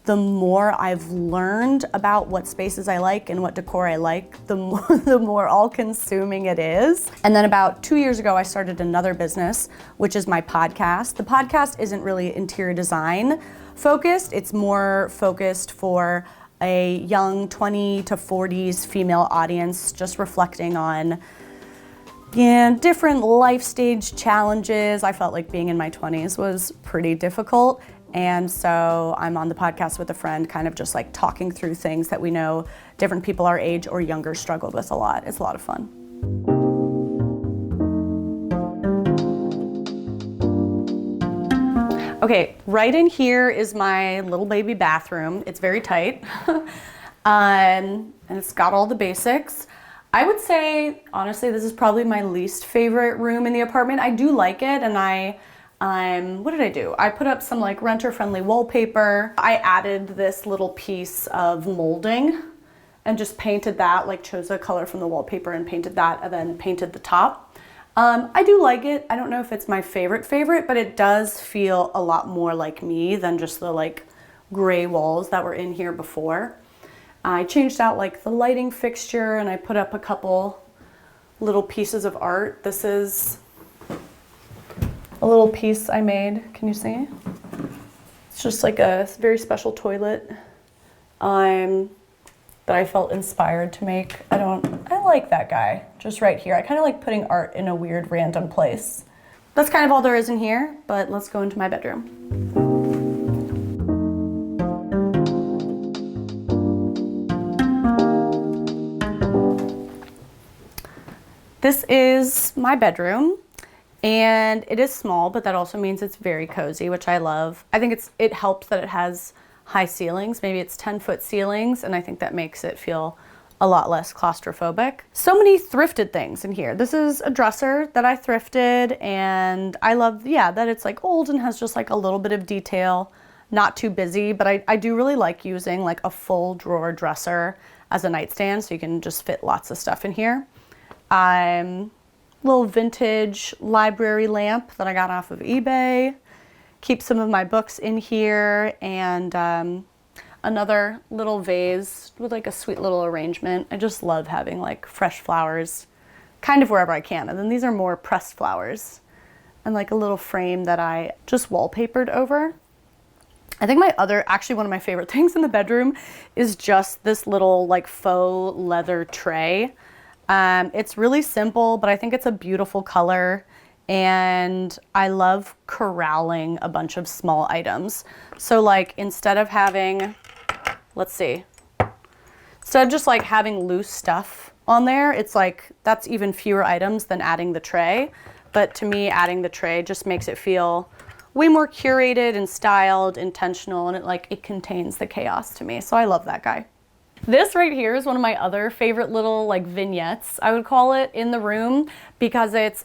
the more I've learned about what spaces I like and what decor I like, the more all-consuming it is. And then about 2 years ago, I started another business, which is my podcast. The podcast isn't really interior design focused. It's more focused for a young 20 to 40s female audience, just reflecting on different life stage challenges. I felt like being in my 20s was pretty difficult. And so I'm on the podcast with a friend, kind of just like talking through things that we know different people our age or younger struggled with a lot. It's a lot of fun. Okay, right in here is my little baby bathroom. It's very tight. And it's got all the basics. I would say, honestly, this is probably my least favorite room in the apartment. I do like it, and what did I do? I put up some like renter-friendly wallpaper. I added this little piece of molding and just painted that, like chose a color from the wallpaper and painted that, and then painted the top. I do like it. I don't know if it's my favorite, but it does feel a lot more like me than just the like gray walls that were in here before. I changed out like the lighting fixture, and I put up a couple little pieces of art. This is a little piece I made. Can you see? It's just like a very special toilet that I felt inspired to make. I like that guy just right here. I kind of like putting art in a weird random place. That's kind of all there is in here, but let's go into my bedroom. This is my bedroom. And it is small, but that also means it's very cozy, which I love. I think it helps that it has high ceilings. Maybe it's 10-foot ceilings, and I think that makes it feel a lot less claustrophobic. So many thrifted things in here. This is a dresser that I thrifted, and I love, that it's like old and has just like a little bit of detail, not too busy, but I do really like using like a full drawer dresser as a nightstand, so you can just fit lots of stuff in here. Little vintage library lamp that I got off of eBay. Keep some of my books in here, and another little vase with like a sweet little arrangement. I just love having like fresh flowers kind of wherever I can. And then these are more pressed flowers, and like a little frame that I just wallpapered over. I think actually one of my favorite things in the bedroom is just this little like faux leather tray. It's really simple, but I think it's a beautiful color, and I love corralling a bunch of small items. So like instead of having, instead of just like having loose stuff on there, it's like that's even fewer items than adding the tray. But to me, adding the tray just makes it feel way more curated and styled, intentional, and it contains the chaos to me. So I love that guy. This right here is one of my other favorite little like vignettes, I would call it, in the room, because it's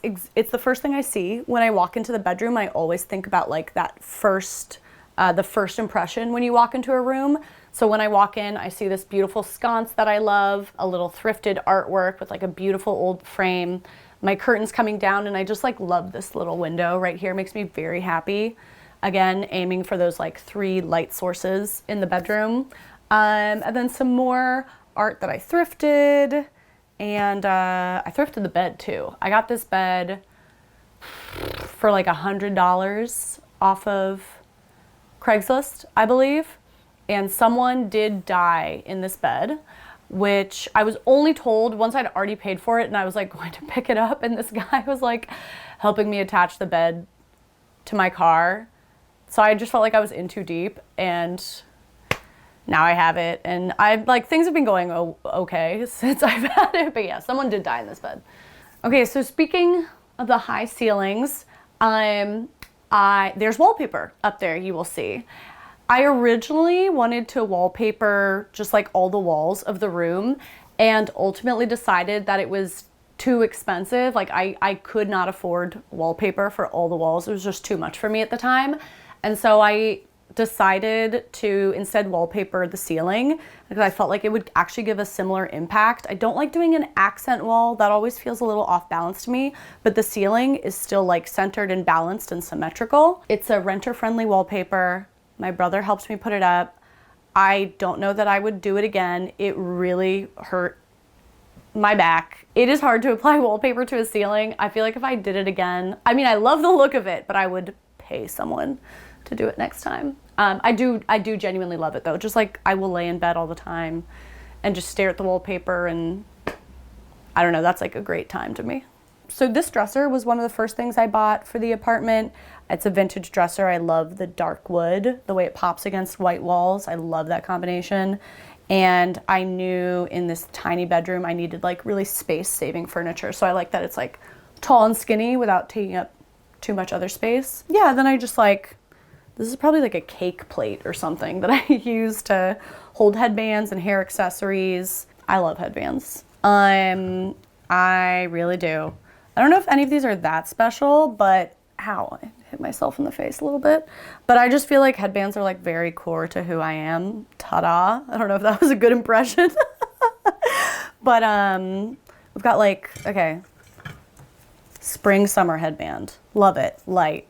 the first thing I see when I walk into the bedroom. I always think about like that the first impression when you walk into a room. So when I walk in, I see this beautiful sconce that I love, a little thrifted artwork with like a beautiful old frame, my curtains coming down, and I just like love this little window right here. It makes me very happy. Again, aiming for those like 3 light sources in the bedroom. And then some more art that I thrifted, and I thrifted the bed too. I got this bed for like $100 off of Craigslist, I believe, and someone did die in this bed, which I was only told once I'd already paid for it, and I was like going to pick it up, and this guy was like helping me attach the bed to my car. So I just felt like I was in too deep, and now I have it, and things have been going okay since I've had it, but yeah, someone did die in this bed. Okay, so speaking of the high ceilings, there's wallpaper up there, you will see. I originally wanted to wallpaper just like all the walls of the room, and ultimately decided that it was too expensive. Like I could not afford wallpaper for all the walls. It was just too much for me at the time. And so I decided to instead wallpaper the ceiling, because I felt like it would actually give a similar impact. I don't like doing an accent wall. That always feels a little off balance to me, but the ceiling is still like centered and balanced and symmetrical. It's a renter-friendly wallpaper. My brother helped me put it up. I don't know that I would do it again. It really hurt my back. It is hard to apply wallpaper to a ceiling. I feel like if I did it again, I mean, I love the look of it, but I would pay someone to do it next time. I do genuinely love it though. Just like I will lay in bed all the time and just stare at the wallpaper, and I don't know, that's like a great time to me. So this dresser was one of the first things I bought for the apartment. It's a vintage dresser. I love the dark wood, the way it pops against white walls. I love that combination. And I knew in this tiny bedroom I needed like really space saving furniture. So I like that it's like tall and skinny without taking up too much other space. Yeah, then I just like, this is probably like a cake plate or something that I use to hold headbands and hair accessories. I love headbands. I really do. I don't know if any of these are that special, but ow, I hit myself in the face a little bit. But I just feel like headbands are like very core to who I am. Ta-da. I don't know if that was a good impression. But we've got like, okay, spring, summer headband. Love it, light.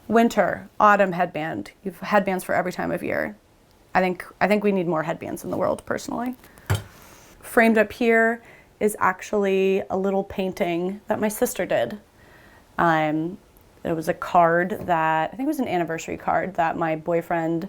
Winter, autumn headband. You've headbands for every time of year. I think we need more headbands in the world, personally. Framed up here is actually a little painting that my sister did. It was a card that, I think it was an anniversary card that my boyfriend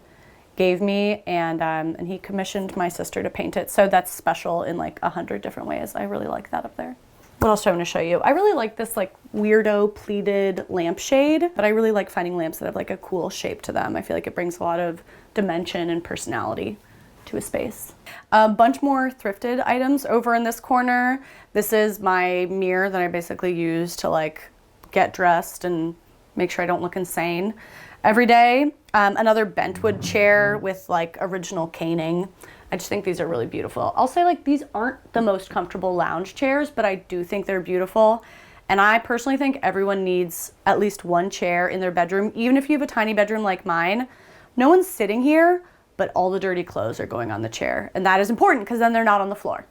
gave me, and he commissioned my sister to paint it. So that's special in like 100 different ways. I really like that up there. What else do I want to show you? I really like this like weirdo pleated lampshade, but I really like finding lamps that have like a cool shape to them. I feel like it brings a lot of dimension and personality to a space. A bunch more thrifted items over in this corner. This is my mirror that I basically use to like get dressed and make sure I don't look insane every day. Another bentwood chair with like original caning. I just think these are really beautiful. I'll say like these aren't the most comfortable lounge chairs, but I do think they're beautiful. And I personally think everyone needs at least one chair in their bedroom. Even if you have a tiny bedroom like mine, no one's sitting here, but all the dirty clothes are going on the chair. And that is important because then they're not on the floor.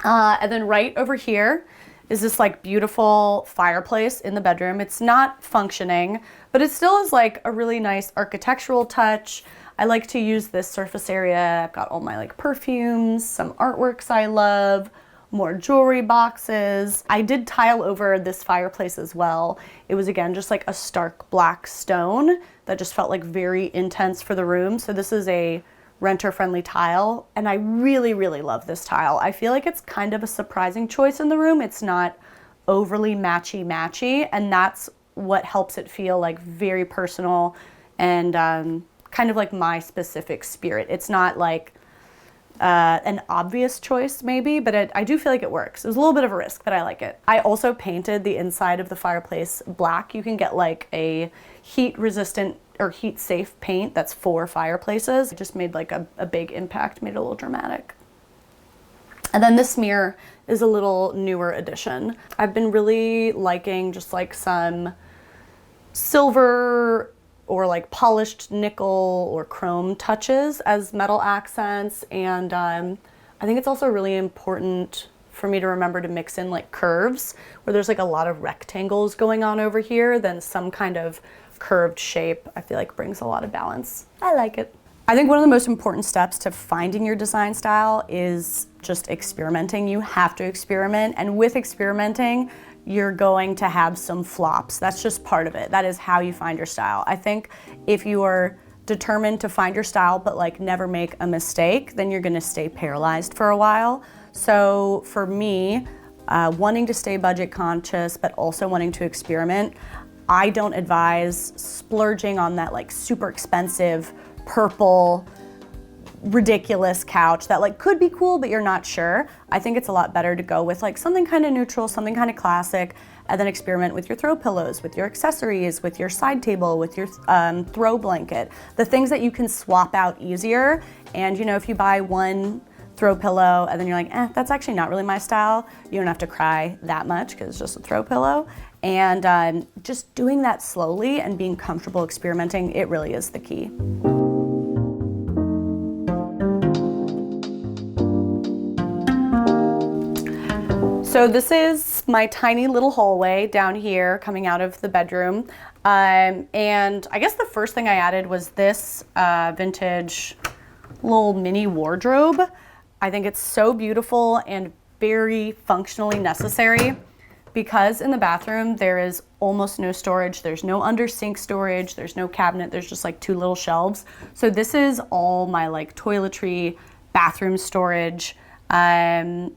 And then right over here is this like beautiful fireplace in the bedroom. It's not functioning, but it still is like a really nice architectural touch. I like to use this surface area. I've got all my like perfumes, some artworks I love, more jewelry boxes. I did tile over this fireplace as well. It was again just like a stark black stone that just felt like very intense for the room. So this is a renter-friendly tile, and I really, really love this tile. I feel like it's kind of a surprising choice in the room. It's not overly matchy-matchy, and that's what helps it feel like very personal and kind of like my specific spirit. It's not like an obvious choice maybe, but I do feel like it works. It was a little bit of a risk, but I like it. I also painted the inside of the fireplace black. You can get like a heat-resistant or heat-safe paint that's for fireplaces. It just made like a big impact, made it a little dramatic. And then this mirror is a little newer addition. I've been really liking just like some silver or like polished nickel or chrome touches as metal accents. And I think it's also really important for me to remember to mix in like curves, where there's like a lot of rectangles going on over here, then some kind of curved shape I feel like brings a lot of balance. I like it. I think one of the most important steps to finding your design style is just experimenting. You have to experiment, and with experimenting, you're going to have some flops. That's just part of it. That is how you find your style. I think if you are determined to find your style but like never make a mistake, then you're gonna stay paralyzed for a while. So for me, wanting to stay budget conscious but also wanting to experiment, I don't advise splurging on that like super expensive purple ridiculous couch that like could be cool but you're not sure. I think it's a lot better to go with like something kind of neutral, something kind of classic, and then experiment with your throw pillows, with your accessories, with your side table, with your throw blanket, the things that you can swap out easier. And you know, if you buy one throw pillow and then you're like, that's actually not really my style, you don't have to cry that much because it's just a throw pillow. And just doing that slowly and being comfortable experimenting, it really is the key. So this is my tiny little hallway down here coming out of the bedroom. And I guess the first thing I added was this vintage little mini wardrobe. I think it's so beautiful and very functionally necessary because in the bathroom there is almost no storage. There's no under sink storage. There's no cabinet. There's just like 2 little shelves. So this is all my like toiletry, bathroom storage. And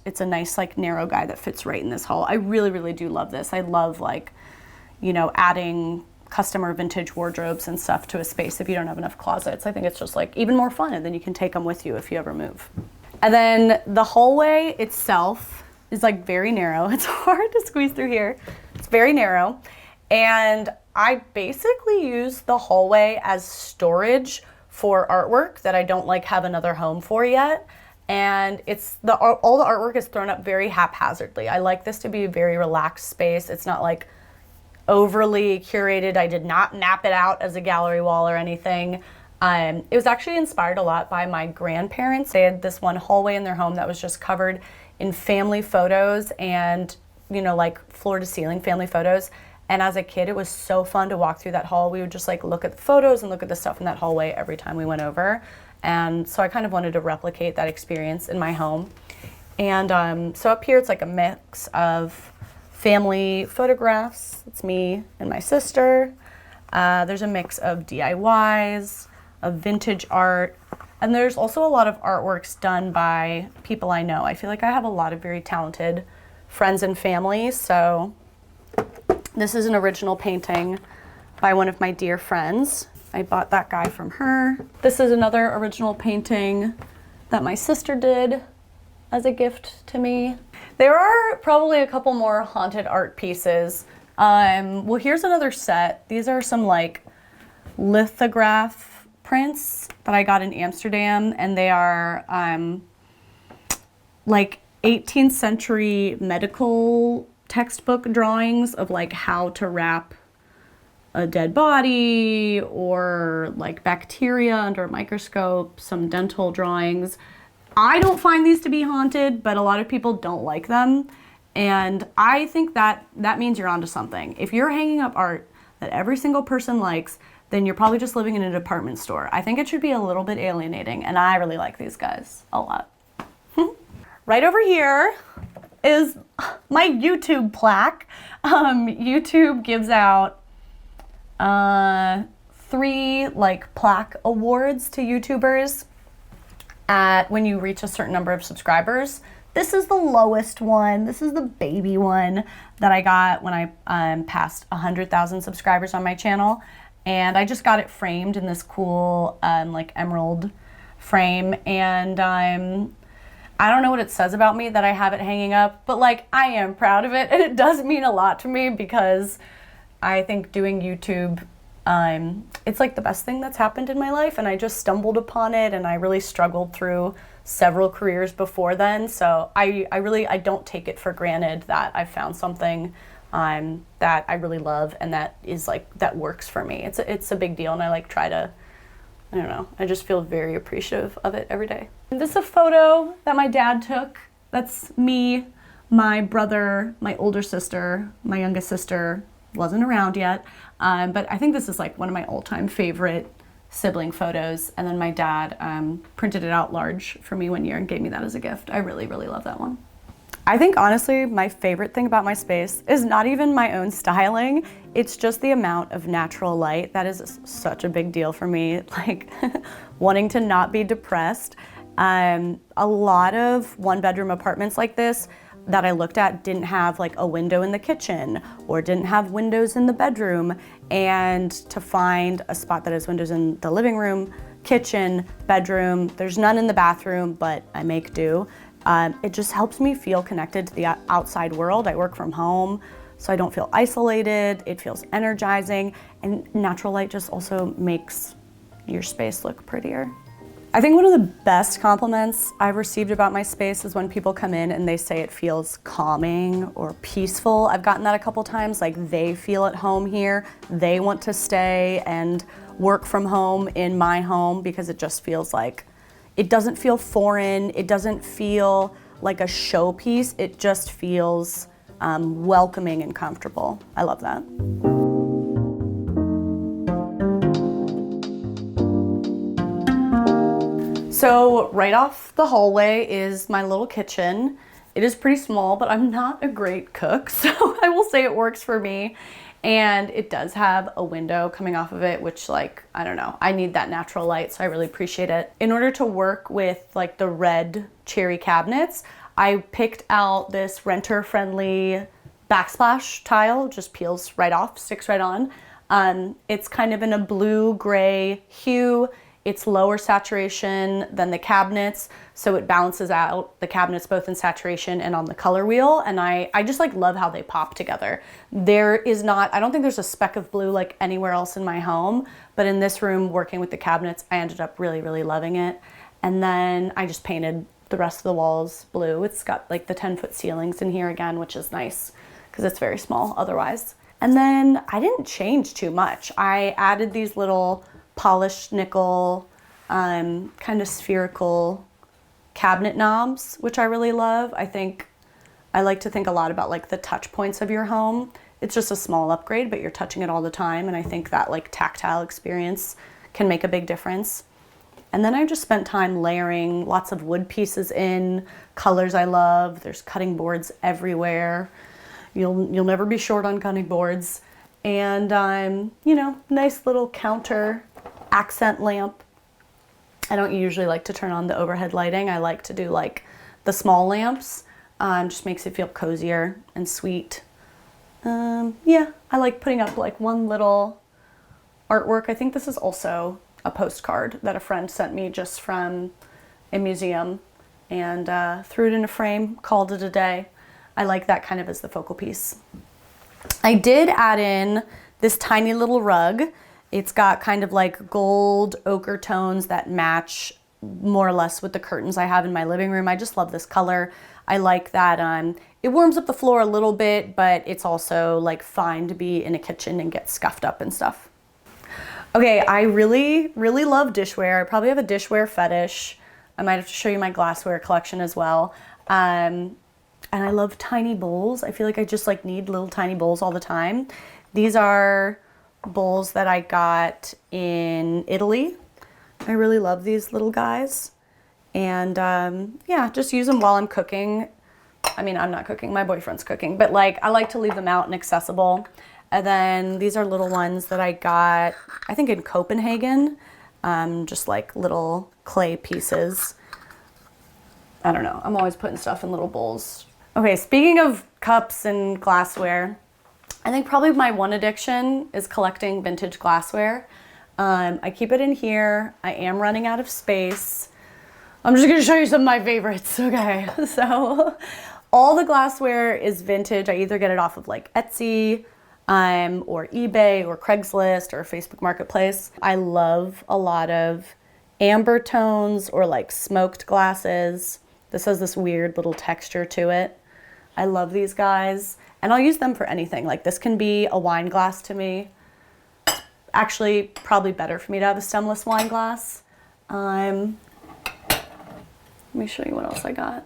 it's a nice like narrow guy that fits right in this hole. I really, really do love this. I love like, you know, adding custom or vintage wardrobes and stuff to a space if you don't have enough closets. I think it's just like even more fun, and then you can take them with you if you ever move. And then the hallway itself is like very narrow. It's hard to squeeze through here. It's very narrow. And I basically use the hallway as storage for artwork that I don't like have another home for yet. And all the artwork is thrown up very haphazardly. I like this to be a very relaxed space. It's not like overly curated. I did not map it out as a gallery wall or anything. It was actually inspired a lot by my grandparents. They had this one hallway in their home that was just covered in family photos and, you know, like floor to ceiling family photos. And as a kid, it was so fun to walk through that hall. We would just like look at the photos and look at the stuff in that hallway every time we went over. And so I kind of wanted to replicate that experience in my home. And so up here, it's like a mix of family photographs. It's me and my sister. There's a mix of DIYs, of vintage art, and there's also a lot of artworks done by people I know. I feel like I have a lot of very talented friends and family. So this is an original painting by one of my dear friends. I bought that guy from her. This is another original painting that my sister did as a gift to me. There are probably a couple more haunted art pieces. Well, here's another set. These are some like lithograph prints that I got in Amsterdam, and they are like 18th century medical textbook drawings of like how to wrap a dead body or like bacteria under a microscope, some dental drawings. I don't find these to be haunted, but a lot of people don't like them. And I think that means you're onto something. If you're hanging up art that every single person likes, then you're probably just living in a department store. I think it should be a little bit alienating, and I really like these guys a lot. Right over here is my YouTube plaque. YouTube gives out 3 like plaque awards to YouTubers when you reach a certain number of subscribers. This is the lowest one. This is the baby one that I got when I passed 100,000 subscribers on my channel. And I just got it framed in this cool like emerald frame. And I don't know what it says about me that I have it hanging up, but like I am proud of it. And it does mean a lot to me because I think doing YouTube, it's like the best thing that's happened in my life, and I just stumbled upon it, and I really struggled through several careers before then. So I don't take it for granted that I found something that I really love and that is like, that works for me. It's a big deal, and I like try to, I don't know, I just feel very appreciative of it every day. And this is a photo that my dad took. That's me, my brother, my older sister, my youngest sister wasn't around yet, but I think this is like one of my all-time favorite sibling photos. And then my dad printed it out large for me one year and gave me that as a gift. I really, really love that one. I think honestly, my favorite thing about my space is not even my own styling. It's just the amount of natural light. That is such a big deal for me, like wanting to not be depressed. A lot of one-bedroom apartments like this that I looked at didn't have like a window in the kitchen or didn't have windows in the bedroom. And to find a spot that has windows in the living room, kitchen, bedroom, there's none in the bathroom, but I make do. It just helps me feel connected to the outside world. I work from home, so I don't feel isolated. It feels energizing, and natural light just also makes your space look prettier. I think one of the best compliments I've received about my space is when people come in and they say it feels calming or peaceful. I've gotten that a couple times, like they feel at home here. They want to stay and work from home in my home because it just feels like, it doesn't feel foreign. It doesn't feel like a showpiece. It just feels welcoming and comfortable. I love that. So right off the hallway is my little kitchen. It is pretty small, but I'm not a great cook, so I will say it works for me. And it does have a window coming off of it, which, like, I don't know, I need that natural light, so I really appreciate it. In order to work with like the red cherry cabinets, I picked out this renter-friendly backsplash tile, just peels right off, sticks right on. It's kind of in a blue-gray hue. It's lower saturation than the cabinets, so it balances out the cabinets both in saturation and on the color wheel, and I just like love how they pop together. There is not, I don't think there's a speck of blue like anywhere else in my home, but in this room working with the cabinets, I ended up really, really loving it. And then I just painted the rest of the walls blue. It's got like the 10-foot ceilings in here again, which is nice because it's very small otherwise. And then I didn't change too much. I added these little polished nickel, kind of spherical cabinet knobs, which I really love. I like to think a lot about like the touch points of your home. It's just a small upgrade, but you're touching it all the time. And I think that like tactile experience can make a big difference. And then I just spent time layering lots of wood pieces in, colors I love. There's cutting boards everywhere. You'll never be short on cutting boards. And you know, nice little counter accent lamp. I don't usually like to turn on the overhead lighting. I like to do like the small lamps. Just makes it feel cozier and sweet. Yeah, I like putting up like one little artwork. I think this is also a postcard that a friend sent me just from a museum, and threw it in a frame, called it a day. I like that kind of as the focal piece. I did add in this tiny little rug. It's got kind of like gold ochre tones that match more or less with the curtains I have in my living room. I just love this color. I like that it warms up the floor a little bit, but it's also like fine to be in a kitchen and get scuffed up and stuff. Okay, I really, really love dishware. I probably have a dishware fetish. I might have to show you my glassware collection as well. And I love tiny bowls. I feel like I just like need little tiny bowls all the time. These are bowls that I got in Italy. I really love these little guys. And yeah, just use them while I'm cooking. I mean, I'm not cooking, my boyfriend's cooking, but like I like to leave them out and accessible. And then these are little ones that I got, I think in Copenhagen, just like little clay pieces. I don't know, I'm always putting stuff in little bowls. Okay, speaking of cups and glassware, I think probably my one addiction is collecting vintage glassware. I keep it in here. I am running out of space. I'm just gonna show you some of my favorites, okay? So all the glassware is vintage. I either get it off of like Etsy, or eBay or Craigslist or Facebook Marketplace. I love a lot of amber tones or like smoked glasses. This has this weird little texture to it. I love these guys, and I'll use them for anything. Like this can be a wine glass to me. Actually, probably better for me to have a stemless wine glass. Let me show you what else I got.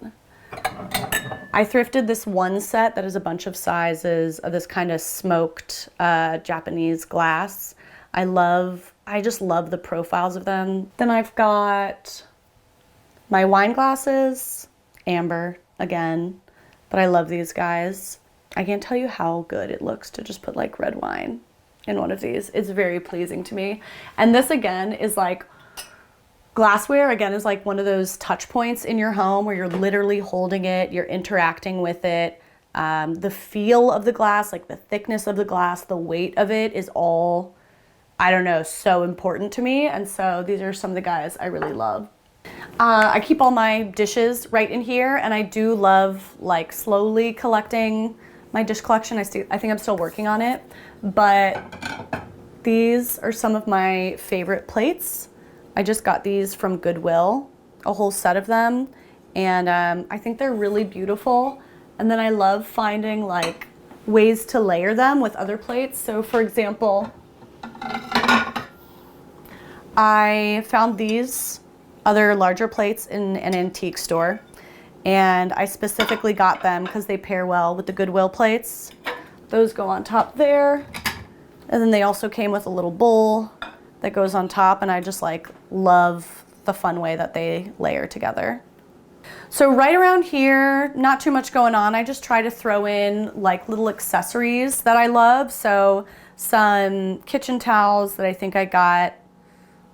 I thrifted this one set that is a bunch of sizes of this kind of smoked Japanese glass. I just love the profiles of them. Then I've got my wine glasses, amber again, but I love these guys. I can't tell you how good it looks to just put like red wine in one of these. It's very pleasing to me. And this again is like, glassware again is like one of those touch points in your home where you're literally holding it, you're interacting with it. The feel of the glass, like the thickness of the glass, the weight of it is all, I don't know, so important to me. And so these are some of the guys I really love. I keep all my dishes right in here, and I do love like slowly collecting my dish collection. I think I'm still working on it, but these are some of my favorite plates. I just got these from Goodwill, a whole set of them, and I think they're really beautiful. And then I love finding like ways to layer them with other plates. So for example, I found these other larger plates in an antique store, and I specifically got them because they pair well with the Goodwill plates. Those go on top there, and then they also came with a little bowl that goes on top, and I just like love the fun way that they layer together. So right around here, not too much going on. I just try to throw in like little accessories that I love. So some kitchen towels that I think I got,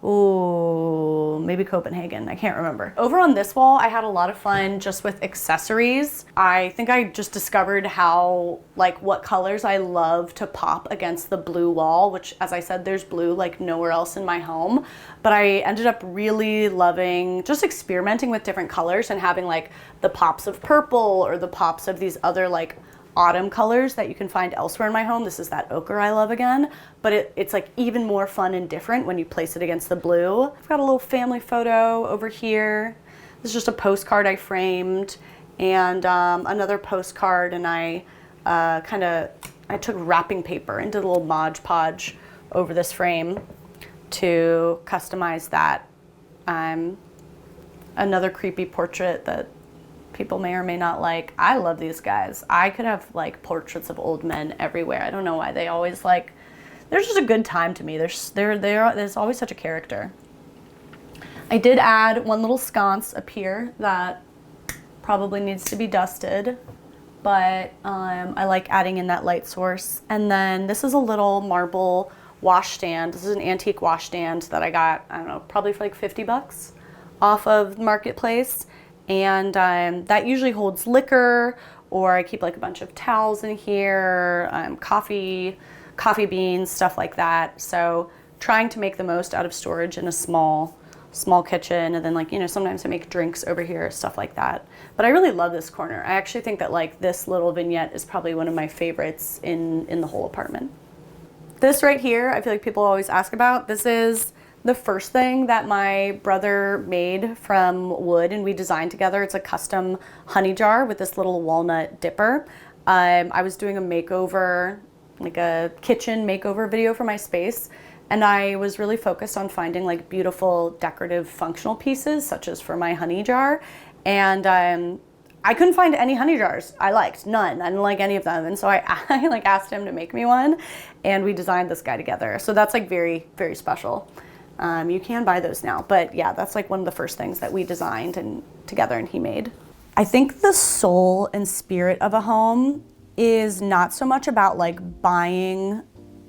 ooh, maybe Copenhagen, I can't remember. Over on this wall, I had a lot of fun just with accessories. I think I just discovered how, like, what colors I love to pop against the blue wall, which, as I said, there's blue like nowhere else in my home. But I ended up really loving just experimenting with different colors and having like the pops of purple or the pops of these other like autumn colors that you can find elsewhere in my home. This is that ochre I love again, but it's like even more fun and different when you place it against the blue. I've got a little family photo over here. This is just a postcard I framed, and another postcard, and I took wrapping and did a little Mod Podge over this frame to customize that. Another creepy portrait that people may or may not like. I love these guys. I could have like portraits of old men everywhere. I don't know why. They always like, there's just a good time to me. There's always such a character. I did add one little sconce up here that probably needs to be dusted, but I like adding in that light source. And then this is a little marble wash stand. This is an antique wash stand that I got, I don't know, probably for like 50 bucks off of Marketplace. And that usually holds liquor, or I keep like a bunch of towels in here, coffee beans, stuff like that. So trying to make the most out of storage in a small kitchen. And then, like, you know, sometimes I make drinks over here, stuff like that. But I really love this corner. I actually think that like this little vignette is probably one of my favorites in the whole apartment. This right here, I feel like people always ask about. This is the first thing that my brother made from wood and we designed together. It's a custom honey jar with this little walnut dipper. I was doing a makeover, like a kitchen makeover video for my space, and I was really focused on finding like beautiful decorative functional pieces, such as for my honey jar. And I couldn't find any honey jars I liked, none. I didn't like any of them. And so I like asked him to make me one, and we designed this guy together. So that's like very, very special. You can buy those now, but yeah, that's like one of the first things that we designed and together and he made. I think the soul and spirit of a home is not so much about like buying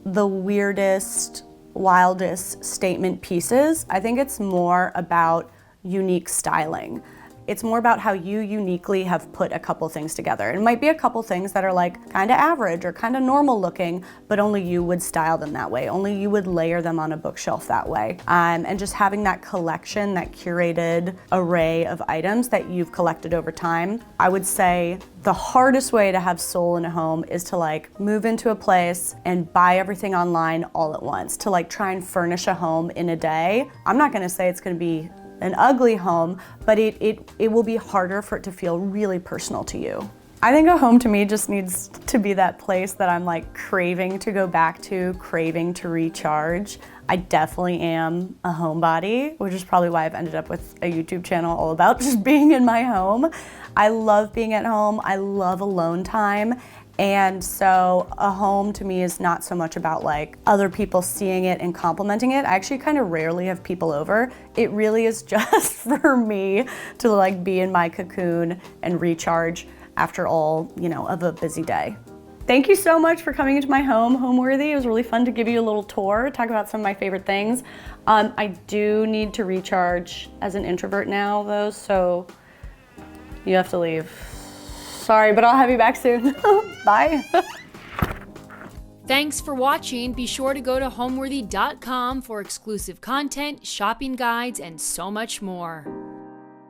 the weirdest, wildest statement pieces. I think it's more about unique styling. It's more about how you uniquely have put a couple things together. It might be a couple things that are like kind of average or kind of normal looking, but only you would style them that way. Only you would layer them on a bookshelf that way. And just having that collection, that curated array of items that you've collected over time. I would say the hardest way to have soul in a home is to like move into a place and buy everything online all at once, to like try and furnish a home in a day. I'm not gonna say it's gonna be an ugly home, but it will be harder for it to feel really personal to you. I think a home to me just needs to be that place that I'm like craving to go back to, craving to recharge. I definitely am a homebody, which is probably why I've ended up with a YouTube channel all about just being in my home. I love being at home. I love alone time. And so a home to me is not so much about like other people seeing it and complimenting it. I actually kind of rarely have people over. It really is just for me to like be in my cocoon and recharge after all, you know, of a busy day. Thank you so much for coming into my home, Homeworthy. It was really fun to give you a little tour, talk about some of my favorite things. I do need to recharge as an introvert now though, so you have to leave. Sorry, but I'll have you back soon. Bye. Thanks for watching. Be sure to go to homeworthy.com for exclusive content, shopping guides, and so much more.